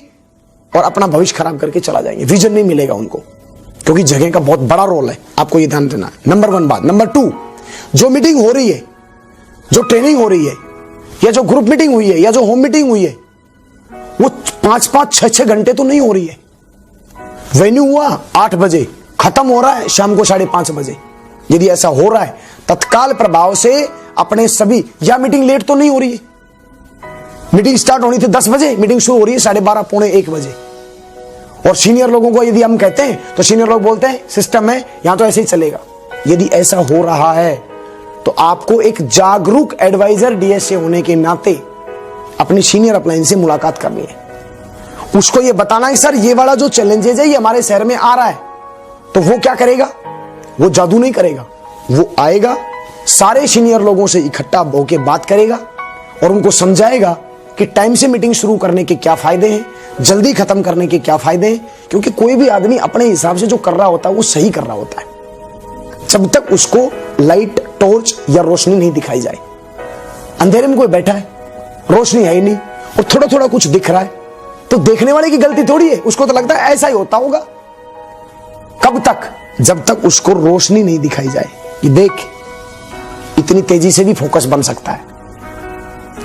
और अपना भविष्य खराब करके चला जाएंगे, विजन नहीं मिलेगा उनको, क्योंकि जगह का बहुत बड़ा रोल है। आपको यह ध्यान देना है। नंबर 1 बात। नंबर 2, जो मीटिंग हो रही है, जो ट्रेनिंग हो रही है, या जो ग्रुप मीटिंग हुई है, या जो होम मीटिंग हुई है, वो 5-5, 6-6 घंटे तो नहीं हो रही है। वेन्यू हुआ 8 बजे, खत्म हो रहा है शाम को 5:30 बजे। यदि ऐसा हो रहा है तत्काल प्रभाव से अपने सभी, या मीटिंग लेट तो नहीं हो रही है, मीटिंग स्टार्ट होनी थी 10 बजे, मीटिंग शुरू हो रही है 12:30, पौने 1 बजे। और सीनियर लोगों को यदि हम कहते हैं तो सीनियर लोग बोलते हैं सिस्टम है यहां तो ऐसे ही चलेगा। यदि ऐसा हो रहा है तो आपको एक जागरूक एडवाइजर डीएसए होने के नाते अपनी सीनियर अपलाइन से मुलाकात करनी है। उसको यह बताना है सर ये वाला जो चैलेंजेस है ये हमारे शहर में आ रहा है, तो वो क्या करेगा? वो जादू नहीं करेगा, वो आएगा, सारे सीनियर लोगों से इकट्ठा होकर बात करेगा और उनको समझाएगा कि टाइम से मीटिंग शुरू करने के क्या फायदे हैं, जल्दी खत्म करने के क्या फायदे हैं। क्योंकि कोई भी आदमी अपने हिसाब से जो कर रहा होता है वो सही कर रहा होता है, जब तक उसको लाइट, टॉर्च या रोशनी नहीं दिखाई जाए। अंधेरे में कोई बैठा है, रोशनी है ही नहीं और थोड़ा थोड़ा कुछ दिख रहा है, तो देखने वाले की गलती थोड़ी है, उसको तो लगता है ऐसा ही होता होगा। कब तक? जब तक उसको रोशनी नहीं दिखाई जाए कि देख इतनी तेजी से भी फोकस बन सकता है।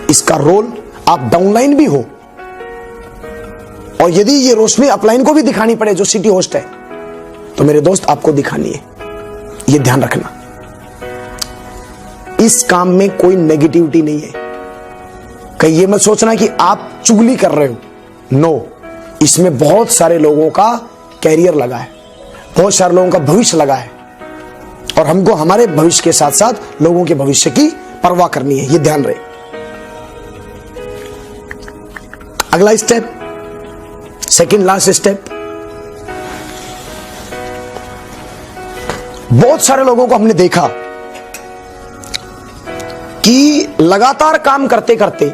इसका रोल, आप डाउनलाइन भी हो और यदि ये रोशनी अपलाइन को भी दिखानी पड़े जो सिटी होस्ट है, तो मेरे दोस्त आपको दिखानी है। ये ध्यान रखना, इस काम में कोई नेगेटिविटी नहीं है। कहीं ये मत सोचना कि आप चुगली कर रहे हो, नो, इसमें बहुत सारे लोगों का कैरियर लगा है, बहुत सारे लोगों का भविष्य लगा है और हमको हमारे भविष्य के साथ साथ लोगों के भविष्य की परवाह करनी है। ये ध्यान रहे। अगला स्टेप, सेकंड लास्ट स्टेप, बहुत सारे लोगों को हमने देखा कि लगातार काम करते करते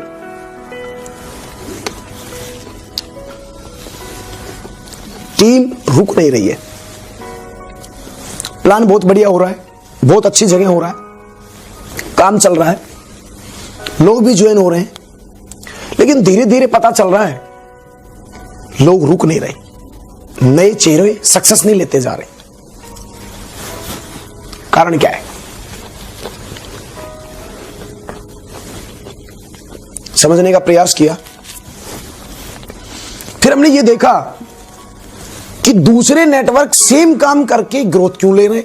टीम रुक नहीं रही है। प्लान बहुत बढ़िया हो रहा है, बहुत अच्छी जगह हो रहा है, काम चल रहा है, लोग भी ज्वाइन हो रहे हैं, लेकिन धीरे धीरे पता चल रहा है लोग रुक नहीं रहे, नए चेहरे सक्सेस नहीं लेते जा रहे। कारण क्या है? समझने का प्रयास किया, फिर हमने ये देखा कि दूसरे नेटवर्क सेम काम करके ग्रोथ क्यों ले रहे।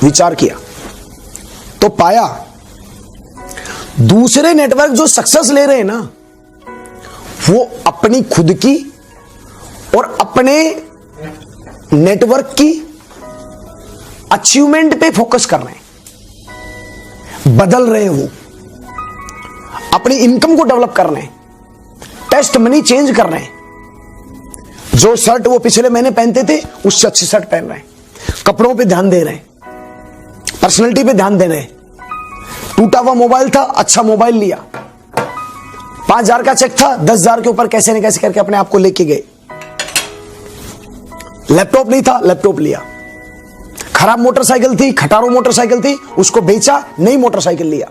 विचार किया तो पाया दूसरे नेटवर्क जो सक्सेस ले रहे हैं ना, वो अपनी खुद की और अपने नेटवर्क की अचीवमेंट पे फोकस कर रहे हैं, बदल रहे हैं, वो अपनी इनकम को डेवलप कर रहे हैं, टेस्ट मनी चेंज कर रहे हैं। जो शर्ट वो पिछले महीने पहनते थे उससे अच्छी शर्ट पहन रहे हैं, कपड़ों पे ध्यान दे रहे हैं, पर्सनैलिटी पे ध्यान दे रहे हैं। टूटा हुआ मोबाइल था, अच्छा मोबाइल लिया। 5,000 का चेक था, 10,000 के ऊपर कैसे न कैसे करके अपने आप को लेके गए। लैपटॉप नहीं था, लैपटॉप लिया। खराब मोटरसाइकिल थी, खटारो मोटरसाइकिल थी, उसको बेचा, नई मोटरसाइकिल लिया।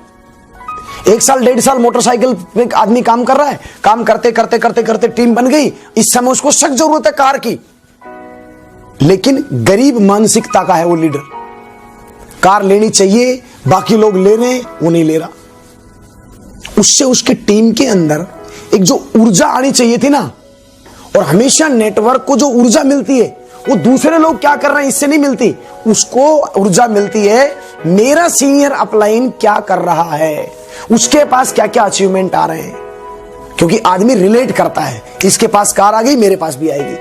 1 साल 1.5 साल मोटरसाइकिल पे आदमी काम कर रहा है, काम करते करते करते करते टीम बन गई। इस समय उसको सख्त जरूरत है कार की, लेकिन गरीब मानसिकता का है वो लीडर। कार लेनी चाहिए, बाकी लोग ले रहे हैं, वो नहीं ले रहा। उससे उसके टीम के अंदर एक जो ऊर्जा आनी चाहिए थी ना, और हमेशा नेटवर्क को जो ऊर्जा मिलती है वो दूसरे लोग क्या कर रहे हैं इससे नहीं मिलती, उसको ऊर्जा मिलती है मेरा सीनियर अपलाइन क्या कर रहा है, उसके पास क्या क्या अचीवमेंट आ रहे हैं। क्योंकि आदमी रिलेट करता है, इसके पास कार आ गई, मेरे पास भी आएगी।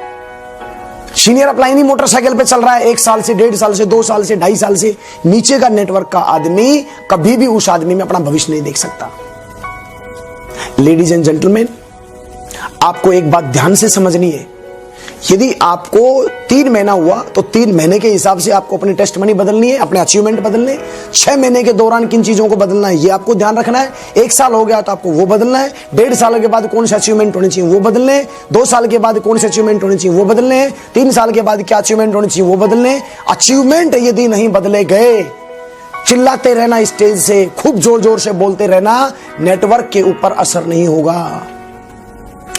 सीनियर अपलाइन ही मोटरसाइकिल पे चल रहा है 1 साल से, 1.5 साल से, 2 साल से, 2.5 साल से, नीचे का नेटवर्क का आदमी कभी भी उस आदमी में अपना भविष्य नहीं देख सकता। लेडीज एंड जेंटलमैन, आपको एक बात ध्यान से समझनी है। यदि आपको 3 महीना हुआ तो 3 महीने के हिसाब से आपको अपनी टेस्ट मनी बदलनी है, अपने अचीवमेंट बदलने। 6 महीने के दौरान किन चीजों को बदलना है ये आपको ध्यान रखना है। 1 साल हो गया तो आपको वो बदलना है। 1.5 साल के बाद कौन से अचीवमेंट होने चाहिए वो बदलने हैं। 2 साल के बाद कौन से अचीवमेंट होने चाहिए वो बदलने हैं। 3 साल के बाद क्या अचीवमेंट होने चाहिए वो बदलने हैं। अचीवमेंट यदि नहीं बदले गए, चिल्लाते रहना स्टेज से, खूब जोर जोर से बोलते रहना, नेटवर्क के ऊपर असर नहीं होगा।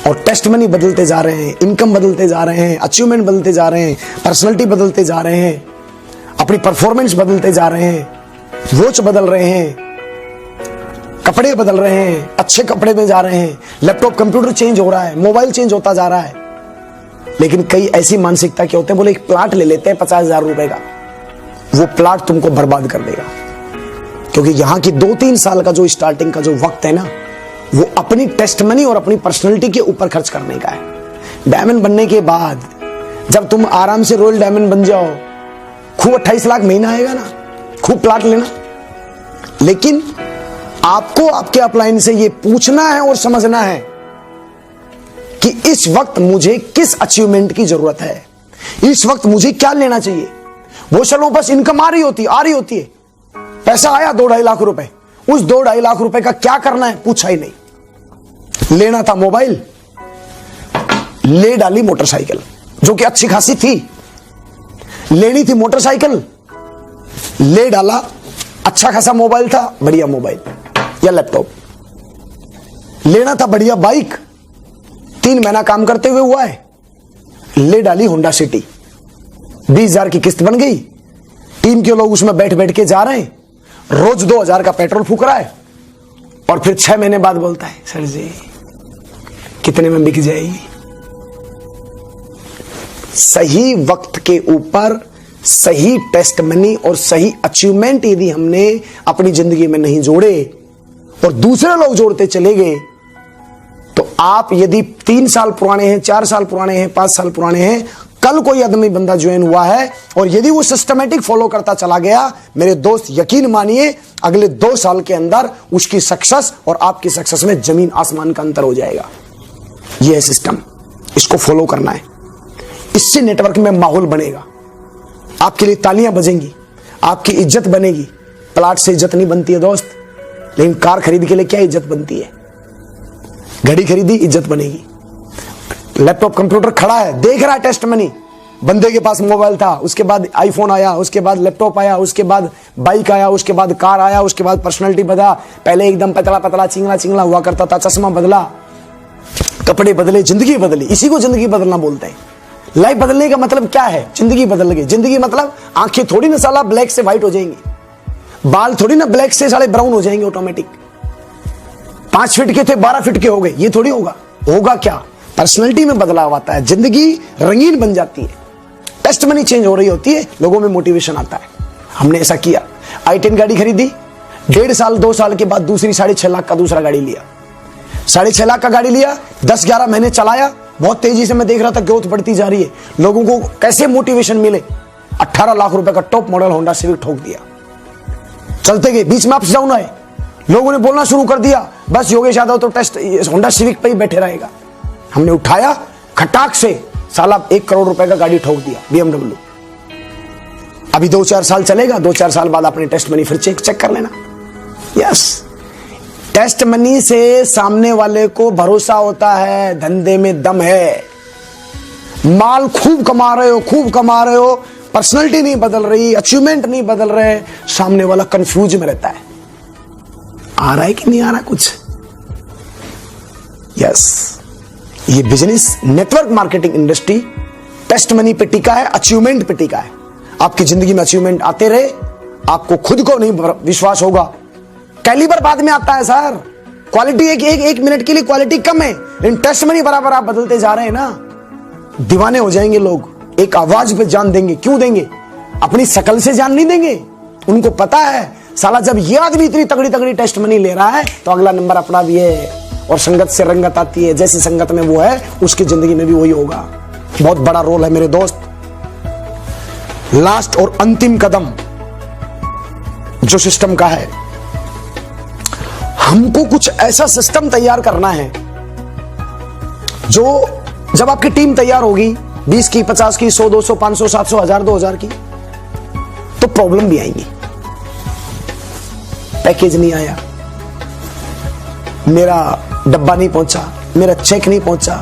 और टेस्ट मनी बदलते जा रहे हैं, इनकम बदलते जा रहे हैं, अचीवमेंट बदलते जा रहे हैं, पर्सनैलिटी बदलते जा रहे हैं, अपनी परफॉर्मेंस बदलते जा रहे हैं, वॉच बदल रहे हैं, कपड़े बदल रहे हैं, अच्छे कपड़े में जा रहे हैं, लैपटॉप कंप्यूटर चेंज हो रहा है, मोबाइल चेंज होता जा रहा है। लेकिन कई ऐसी मानसिकता के होते हैं, बोले एक प्लाट ले लेते हैं 50,000 रुपए का, वो प्लाट तुमको बर्बाद कर देगा। क्योंकि यहां की 2-3 साल का जो स्टार्टिंग का जो वक्त है ना, वो अपनी टेस्ट मनी और अपनी पर्सनैलिटी के ऊपर खर्च करने का है। डायमंड बनने के बाद जब तुम आराम से रॉयल डायमंड बन जाओ, खूब 28 लाख महीना आएगा ना, खूब प्लाट लेना। लेकिन आपको आपके अपलाइन से ये पूछना है और समझना है कि इस वक्त मुझे किस अचीवमेंट की जरूरत है, इस वक्त मुझे क्या लेना चाहिए। वो चलो बस इनकम आ रही होती है, पैसा आया 2-2.5 लाख रुपए, उस 2-2.5 लाख रुपए का क्या करना है पूछा ही नहीं। लेना था मोबाइल, ले डाली मोटरसाइकिल जो कि अच्छी खासी थी। लेनी थी मोटरसाइकिल, ले डाला, अच्छा खासा मोबाइल था, बढ़िया मोबाइल या लैपटॉप। लेना था बढ़िया बाइक, 3 महीना काम करते हुए हुआ है, ले डाली होंडा सिटी, 20,000 की किस्त बन गई। टीम के लोग उसमें बैठ बैठ के जा रहे हैं, रोज 2000 का पेट्रोल फूक रहा है और फिर 6 महीने बाद बोलता है सर जी कितने में बिक जाएगी। सही वक्त के ऊपर सही टेस्ट मनी और सही अचीवमेंट यदि हमने अपनी जिंदगी में नहीं जोड़े और दूसरे लोग जोड़ते चले गए, तो आप यदि 3 साल पुराने हैं, 4 साल पुराने हैं, 5 साल पुराने हैं, कल कोई आदमी बंदा ज्वाइन हुआ है और यदि वो सिस्टमेटिक फॉलो करता चला गया, मेरे दोस्त यकीन मानिए अगले 2 साल के अंदर उसकी सक्सेस और आपकी सक्सेस में जमीन आसमान का अंतर हो जाएगा। यह है सिस्टम, इसको फॉलो करना है। इससे नेटवर्क में माहौल बनेगा, आपके लिए तालियां बजेंगी, आपकी इज्जत बनेगी। प्लाट से इज्जत नहीं बनती है दोस्त, लेकिन कार खरीद के लिए क्या इज्जत बनती है? घड़ी खरीदी इज्जत बनेगी। लैपटॉप कंप्यूटर खड़ा है, देख रहा है टेस्ट मनी, बंदे के पास मोबाइल था, उसके बाद आईफोन आया, उसके बाद लैपटॉप आया, उसके बाद बाइक आया, उसके बाद कार आया, उसके बाद पर्सनालिटी बदला। पहले एकदम पतला पतला चिंगला चिंगला हुआ करता था, चश्मा बदला, कपड़े बदले, जिंदगी बदली। इसी को जिंदगी बदलना बोलते हैं। लाइफ बदलने का मतलब क्या है? जिंदगी बदल गई। जिंदगी मतलब आंखें थोड़ी ना साला ब्लैक से व्हाइट हो जाएंगी, बाल थोड़ी ना ब्लैक से साले ब्राउन हो जाएंगे ऑटोमेटिक। 5 फीट के थे 12 फीट के हो गए, ये थोड़ी होगा। होगा क्या? पर्सनैलिटी में बदलाव आता है, जिंदगी रंगीन बन जाती है, टेस्ट मनी चेंज हो रही होती है, लोगों में मोटिवेशन आता है। हमने ऐसा किया। i10 गाड़ी खरीदी, 1.5 साल 2 साल के बाद दूसरी 6.5 लाख का दूसरा गाड़ी लिया। 6.5 लाख का गाड़ी लिया, 10-11 महीने चलाया, बहुत तेजी से मैं देख रहा था ग्रोथ बढ़ती जा रही है। लोगों को कैसे मोटिवेशन मिले, 18 लाख रुपए का टॉप मॉडल होंडा सिविक ठोक दिया। चलते गए, बीच में अप्स डाउन आए, लोगों ने बोलना शुरू कर दिया बस योगेश यादव तो टेस्ट होंडा सिविक पे ही बैठे रहेगा। हमने उठाया, खटाक से साला 1 करोड़ रुपए का गाड़ी ठोक दिया, BMW। अभी 2-4 साल चलेगा, 2-4 साल बाद अपने टेस्ट मनी फिर चेक कर लेना। यस, टेस्ट मनी से सामने वाले को भरोसा होता है, धंधे में दम है। माल खूब कमा रहे हो, खूब कमा रहे हो, पर्सनैलिटी नहीं बदल रही, अचीवमेंट नहीं बदल रहे, सामने वाला कंफ्यूज में रहता है, आ रहा है कि नहीं आ रहा कुछ। यस, ये business network marketing industry test money पे टिका है, अचीवमेंट पे टिका है। आपकी जिंदगी में अचीवमेंट आते रहे, आपको खुद को नहीं विश्वास होगा। कैलिबर बाद में आता है सर, क्वालिटी एक मिनट के लिए क्वालिटी कम है, लेकिन टेस्ट मनी बराबर आप बदलते जा रहे हैं ना। दीवाने हो जाएंगे लोग, एक आवाज पे जान देंगे। क्यों देंगे? अपनी शकल से जान नहीं देंगे। उनको पता है साला जब ये आदमी इतनी तगड़ी तगड़ी टेस्ट मनी ले रहा है तो अगला नंबर अपना भी है। और संगत से रंगत आती है, जैसी संगत में वो है उसकी जिंदगी में भी वही होगा। बहुत बड़ा रोल है मेरे दोस्त। लास्ट और अंतिम कदम जो सिस्टम का है, हमको कुछ ऐसा सिस्टम तैयार करना है जो जब आपकी टीम तैयार होगी 20 की, 50 की, 100, 200, 500, 700, 1000, 2000 की, तो प्रॉब्लम भी आएंगी। पैकेज नहीं आया, मेरा डब्बा नहीं पहुंचा, मेरा चेक नहीं पहुंचा,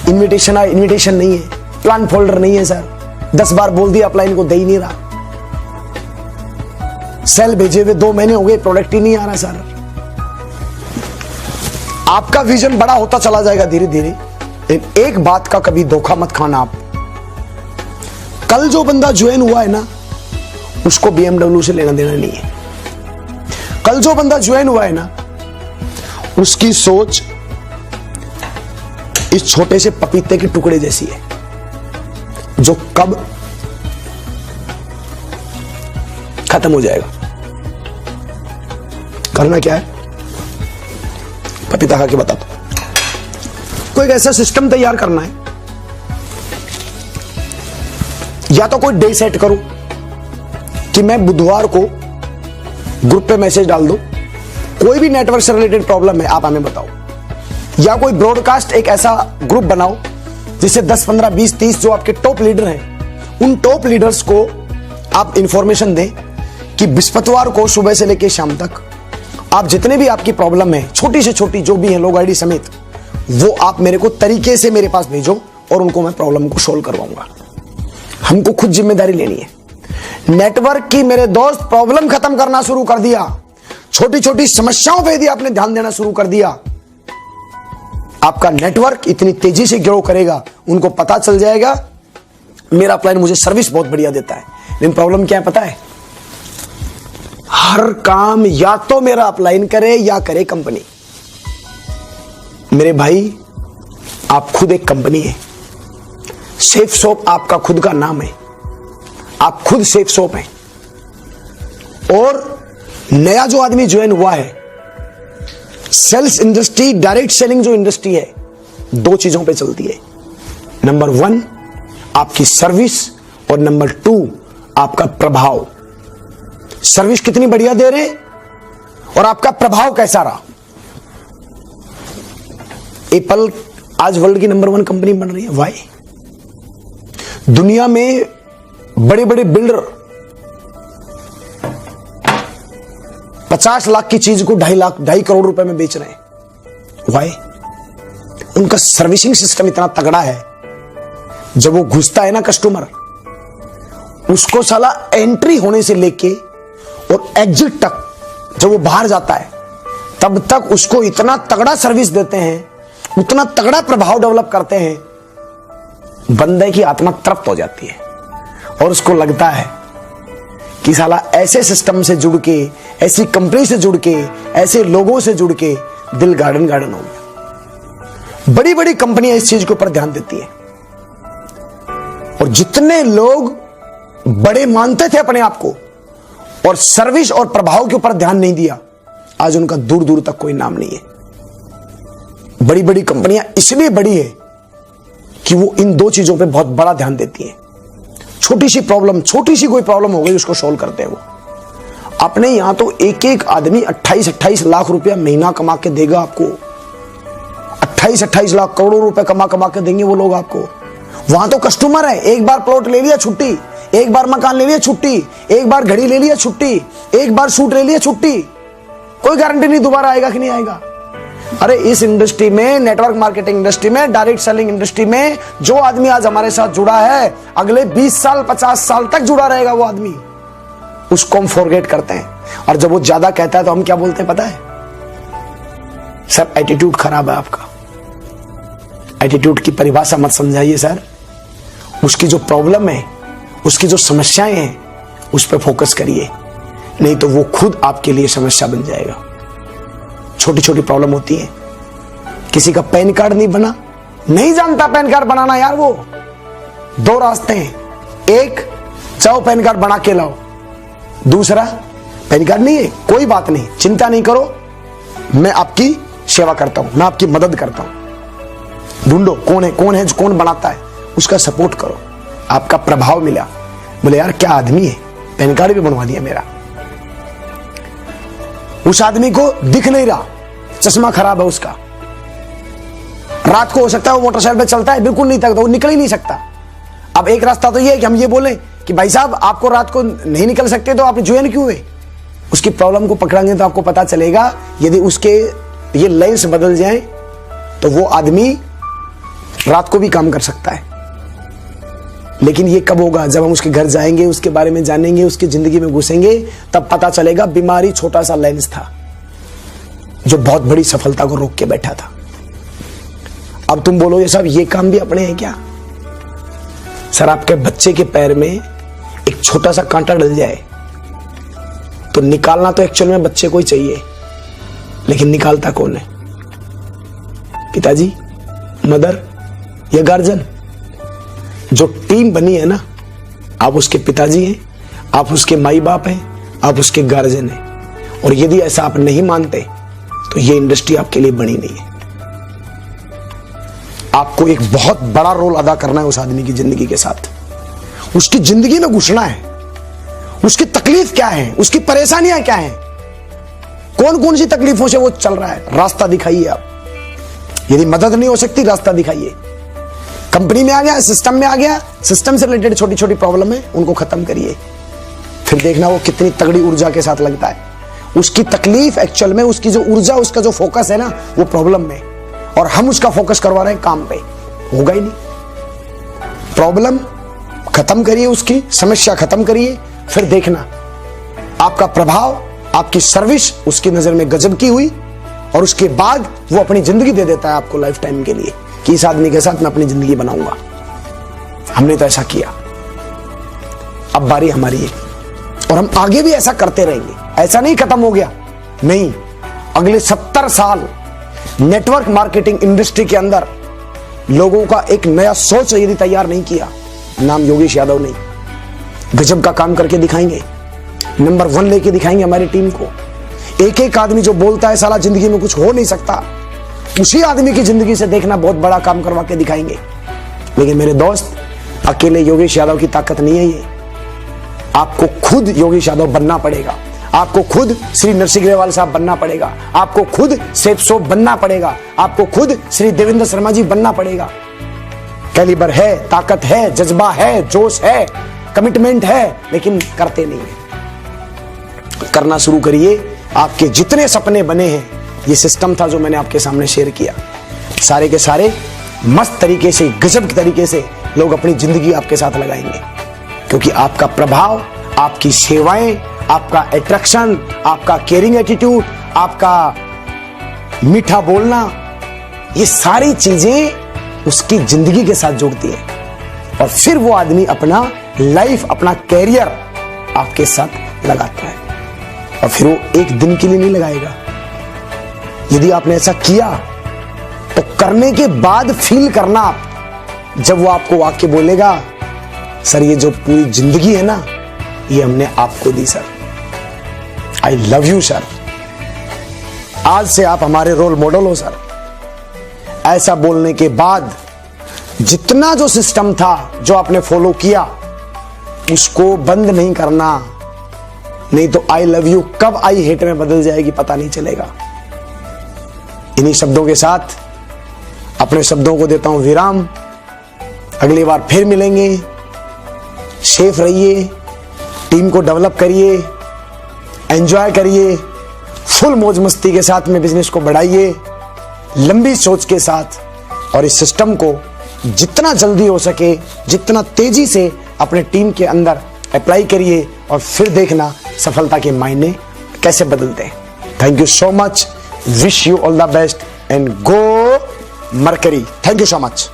इनविटेशन आया, इनविटेशन नहीं है, प्लान फोल्डर नहीं है सर, 10 बार बोल दिया अपलाइन को दे ही नहीं रहा, सेल भेजे हुए 2 महीने हो गए, प्रोडक्ट ही नहीं आ रहा सर। आपका विजन बड़ा होता चला जाएगा धीरे धीरे, लेकिन एक बात का कभी धोखा मत खाना आप। कल जो बंदा ज्वाइन हुआ है ना, उसको BMW से लेना देना नहीं है। कल जो बंदा ज्वाइन हुआ है ना, उसकी सोच इस छोटे से पपीते के टुकड़े जैसी है, जो कब खत्म हो जाएगा। करना क्या है, पपीता खा के बता दो। कोई ऐसा सिस्टम तैयार करना है, या तो कोई डे सेट करो कि मैं बुधवार को ग्रुप पे मैसेज डाल दो, कोई भी नेटवर्क से रिलेटेड प्रॉब्लम है आप हमें बताओ, या कोई ब्रॉडकास्ट एक ऐसा ग्रुप बनाओ जिससे 10, 15, 20, 30 जो आपके टॉप लीडर हैं, उन टॉप लीडर्स को आप इंफॉर्मेशन दें कि बृहस्पतिवार को सुबह से लेकर शाम तक आप जितने भी आपकी प्रॉब्लम है, छोटी से छोटी जो भी है, लोग आईडी समेत, वो आप मेरे को तरीके से मेरे पास भेजो और उनको मैं प्रॉब्लम को सोल्व करवाऊंगा। हमको खुद जिम्मेदारी लेनी है। नेटवर्क की मेरे दोस्त प्रॉब्लम खत्म करना शुरू कर दिया, छोटी छोटी समस्याओं पे यदि आपने ध्यान देना शुरू कर दिया, आपका नेटवर्क इतनी तेजी से ग्रो करेगा, उनको पता चल जाएगा मेरा अपलाइन मुझे सर्विस बहुत बढ़िया देता है, लेकिन प्रॉब्लम क्या है पता है? हर काम या तो मेरा अपलाइन करे या करे कंपनी। मेरे भाई, आप खुद एक कंपनी है। सेफ शॉप आपका खुद का नाम है, आप खुद सेफ शॉप हैं। और नया जो आदमी ज्वाइन हुआ है, सेल्स इंडस्ट्री, डायरेक्ट सेलिंग जो इंडस्ट्री है, दो चीजों पे चलती है। नंबर 1 आपकी सर्विस और नंबर 2 आपका प्रभाव। सर्विस कितनी बढ़िया दे रहे और आपका प्रभाव कैसा रहा। एप्पल आज वर्ल्ड की नंबर 1 कंपनी बन रही है। वाई? दुनिया में बड़े बड़े बिल्डर 50 लाख की चीज को 2.5 करोड़ रुपए में बेच रहे हैं। वाई? उनका सर्विसिंग सिस्टम इतना तगड़ा है, जब वो घुसता है ना कस्टमर, उसको साला एंट्री होने से लेके और एग्जिट तक, जब वो बाहर जाता है तब तक उसको इतना तगड़ा सर्विस देते हैं, उतना तगड़ा प्रभाव डेवलप करते हैं, बंदे की आत्मा तृप्त हो जाती है और उसको लगता है कि साला ऐसे सिस्टम से जुड़ के, ऐसी कंपनी से जुड़ के, ऐसे लोगों से जुड़ के दिल गार्डन गार्डन हो गया। बड़ी बड़ी कंपनियां इस चीज के ऊपर ध्यान देती है और जितने लोग बड़े मानते थे अपने आप को और सर्विस और प्रभाव के ऊपर ध्यान नहीं दिया, आज उनका दूर दूर तक कोई नाम नहीं है। बड़ी बड़ी कंपनियां इसलिए बड़ी है कि वो इन दो चीजों पे बहुत बड़ा ध्यान देती हैं। छोटी सी प्रॉब्लम, छोटी सी कोई प्रॉब्लम हो गई, उसको सोल्व करते हैं वो। अपने यहां तो एक एक आदमी 28-28 लाख रुपया महीना कमा के देगा आपको। 28-28 लाख, करोड़ों रुपए कमा के देंगे वो लोग आपको। वहां तो कस्टमर है, एक बार प्लॉट ले लिया छुट्टी, एक बार मकान ले लिया छुट्टी, एक बार घड़ी ले लिया छुट्टी, एक बार सूट ले लिया छुट्टी, कोई गारंटी नहीं दोबारा आएगा कि नहीं आएगा। अरे इस इंडस्ट्री में, नेटवर्क मार्केटिंग इंडस्ट्री में, डायरेक्ट सेलिंग इंडस्ट्री में जो आदमी आज हमारे साथ जुड़ा है, अगले 20 साल 50 साल तक जुड़ा रहेगा वो आदमी। उसको हम फॉरगेट करते हैं और जब वो ज्यादा कहता है तो हम क्या बोलते हैं पता है? सर एटीट्यूड खराब है आपका। एटीट्यूड की परिभाषा मत समझाइए सर, उसकी जो प्रॉब्लम है, उसकी जो समस्याएं हैं, उस पर फोकस करिए, नहीं तो वो खुद आपके लिए समस्या बन जाएगा। छोटी छोटी प्रॉब्लम होती है। किसी का पैन कार्ड नहीं बना, नहीं जानता पैन कार्ड बनाना यार, वो 2 रास्ते हैं। एक, चाहो पैन कार्ड बना के लाओ। दूसरा, पैन कार्ड नहीं है, कोई बात नहीं, चिंता नहीं करो, मैं आपकी सेवा करता हूं, मैं आपकी मदद करता हूं। ढूंढो कौन है कौन बनाता है, उसका सपोर्ट करो, आपका प्रभाव मिला। बोले यार क्या आदमी है, पैन कार्ड भी बनवा दिया मेरा। उस आदमी को दिख नहीं रहा, चश्मा खराब है उसका। रात को हो सकता है वो मोटरसाइकिल पे चलता है, बिल्कुल नहीं थकता, वो निकल ही नहीं सकता। अब एक रास्ता तो ये है कि हम ये बोले कि भाई साहब आपको रात को नहीं निकल सकते तो आप ज्वाइन क्यों हुए। उसकी प्रॉब्लम को पकड़ेंगे तो आपको पता चलेगा, यदि उसके ये लेंस बदल जाए तो वो आदमी रात को भी काम कर सकता है। लेकिन ये कब होगा? जब हम उसके घर जाएंगे, उसके बारे में जानेंगे, उसकी जिंदगी में घुसेंगे, तब पता चलेगा बीमारी छोटा सा लेंस था जो बहुत बड़ी सफलता को रोक के बैठा था। अब तुम बोलोगे साहब ये काम भी अपने हैं क्या? सर आपके बच्चे के पैर में एक छोटा सा कांटा डल जाए तो निकालना तो एक्चुअल में बच्चे को ही चाहिए, लेकिन निकालता कौन है? पिताजी, मदर या गार्जियन? जो टीम बनी है ना, आप उसके पिताजी हैं, आप उसके माई बाप हैं, आप उसके गार्जियन हैं। और यदि ऐसा आप नहीं मानते तो ये इंडस्ट्री आपके लिए बनी नहीं है। आपको एक बहुत बड़ा रोल अदा करना है उस आदमी की जिंदगी के साथ। उसकी जिंदगी में घुसना है, उसकी तकलीफ क्या है, उसकी परेशानियां क्या है, कौन कौन सी तकलीफों से वो चल रहा है, रास्ता दिखाइए आप। यदि मदद नहीं हो सकती, रास्ता दिखाइए। कंपनी में आ गया, सिस्टम में आ गया, सिस्टम से रिलेटेड छोटी छोटी प्रॉब्लम है, उनको खत्म करिए। फिर देखना वो कितनी तगड़ी ऊर्जा के साथ लगता है। उसकी तकलीफ एक्चुअल में, उसकी जो ऊर्जा, उसका जो फोकस है ना, वो प्रॉब्लम में, और हम उसका फोकस करवा रहे हैं काम पे। होगा ही नहीं। प्रॉब्लम खत्म करिए, उसकी समस्या खत्म करिए, फिर देखना आपका प्रभाव, आपकी सर्विस उसकी नजर में गजब की हुई, और उसके बाद वो अपनी जिंदगी दे देता है आपको लाइफ टाइम के लिए कि इस आदमी के साथ मैं अपनी जिंदगी बनाऊंगा। हमने तो ऐसा किया, अब बारी हमारी है, और हम आगे भी ऐसा करते रहेंगे। ऐसा नहीं खत्म हो गया, नहीं, अगले 70 साल नेटवर्क मार्केटिंग इंडस्ट्री के अंदर लोगों का एक नया सोच यदि तैयार नहीं किया, नाम योगेश यादव नहीं, गजब का काम करके दिखाएंगे, नंबर 1 लेके दिखाएंगे हमारी टीम को। एक एक आदमी जो बोलता है साला जिंदगी में कुछ हो नहीं सकता, उसी आदमी की जिंदगी से देखना बहुत बड़ा काम करवा के दिखाएंगे। लेकिन मेरे दोस्त, अकेले योगेश यादव की ताकत नहीं है ये, आपको खुद योगेश यादव बनना पड़ेगा, आपको खुद श्री नरसिंह ग्रेवाल साहब बनना पड़ेगा, आपको खुद सेफ सोप बनना पड़ेगा, आपको खुद श्री देवेंद्र शर्मा जी बनना पड़ेगा। कैलिबर है, ताकत है, जज्बा है, जोश है, कमिटमेंट है, लेकिन करते नहीं है। करना शुरू करिए। आपके जितने सपने बने हैं, ये सिस्टम था जो मैंने आपके सामने शेयर किया, सारे के सारे मस्त तरीके से, गजब के तरीके से लोग अपनी जिंदगी आपके साथ लगाएंगे, क्योंकि आपका प्रभाव, आपकी सेवाएं, आपका अट्रैक्शन, आपका केयरिंग एटीट्यूड, आपका मीठा बोलना, ये सारी चीजें उसकी जिंदगी के साथ जुड़ती है और फिर वो आदमी अपना लाइफ, अपना कैरियर आपके साथ लगाता है। और फिर वो एक दिन के लिए नहीं लगाएगा। यदि आपने ऐसा किया तो करने के बाद फील करना आप, जब वो आपको वाक्य बोलेगा, सर ये जो पूरी जिंदगी है ना, ये हमने आपको दी sir, I love you sir, आज से आप हमारे रोल मॉडल हो सर। ऐसा बोलने के बाद जितना जो सिस्टम था जो आपने फॉलो किया, उसको बंद नहीं करना, नहीं तो आई लव यू कब आई हेट में बदल जाएगी पता नहीं चलेगा। इन्हीं शब्दों के साथ अपने शब्दों को देता हूं विराम। अगली बार फिर मिलेंगे। सेफ रहिए, टीम को डेवलप करिए, एंजॉय करिए, फुल मौज मस्ती के साथ में बिजनेस को बढ़ाइए, लंबी सोच के साथ, और इस सिस्टम को जितना जल्दी हो सके, जितना तेजी से अपने टीम के अंदर अप्लाई करिए और फिर देखना सफलता के मायने कैसे बदलते हैं। Thank you so much, wish you all the best and go mercury. Thank you so much.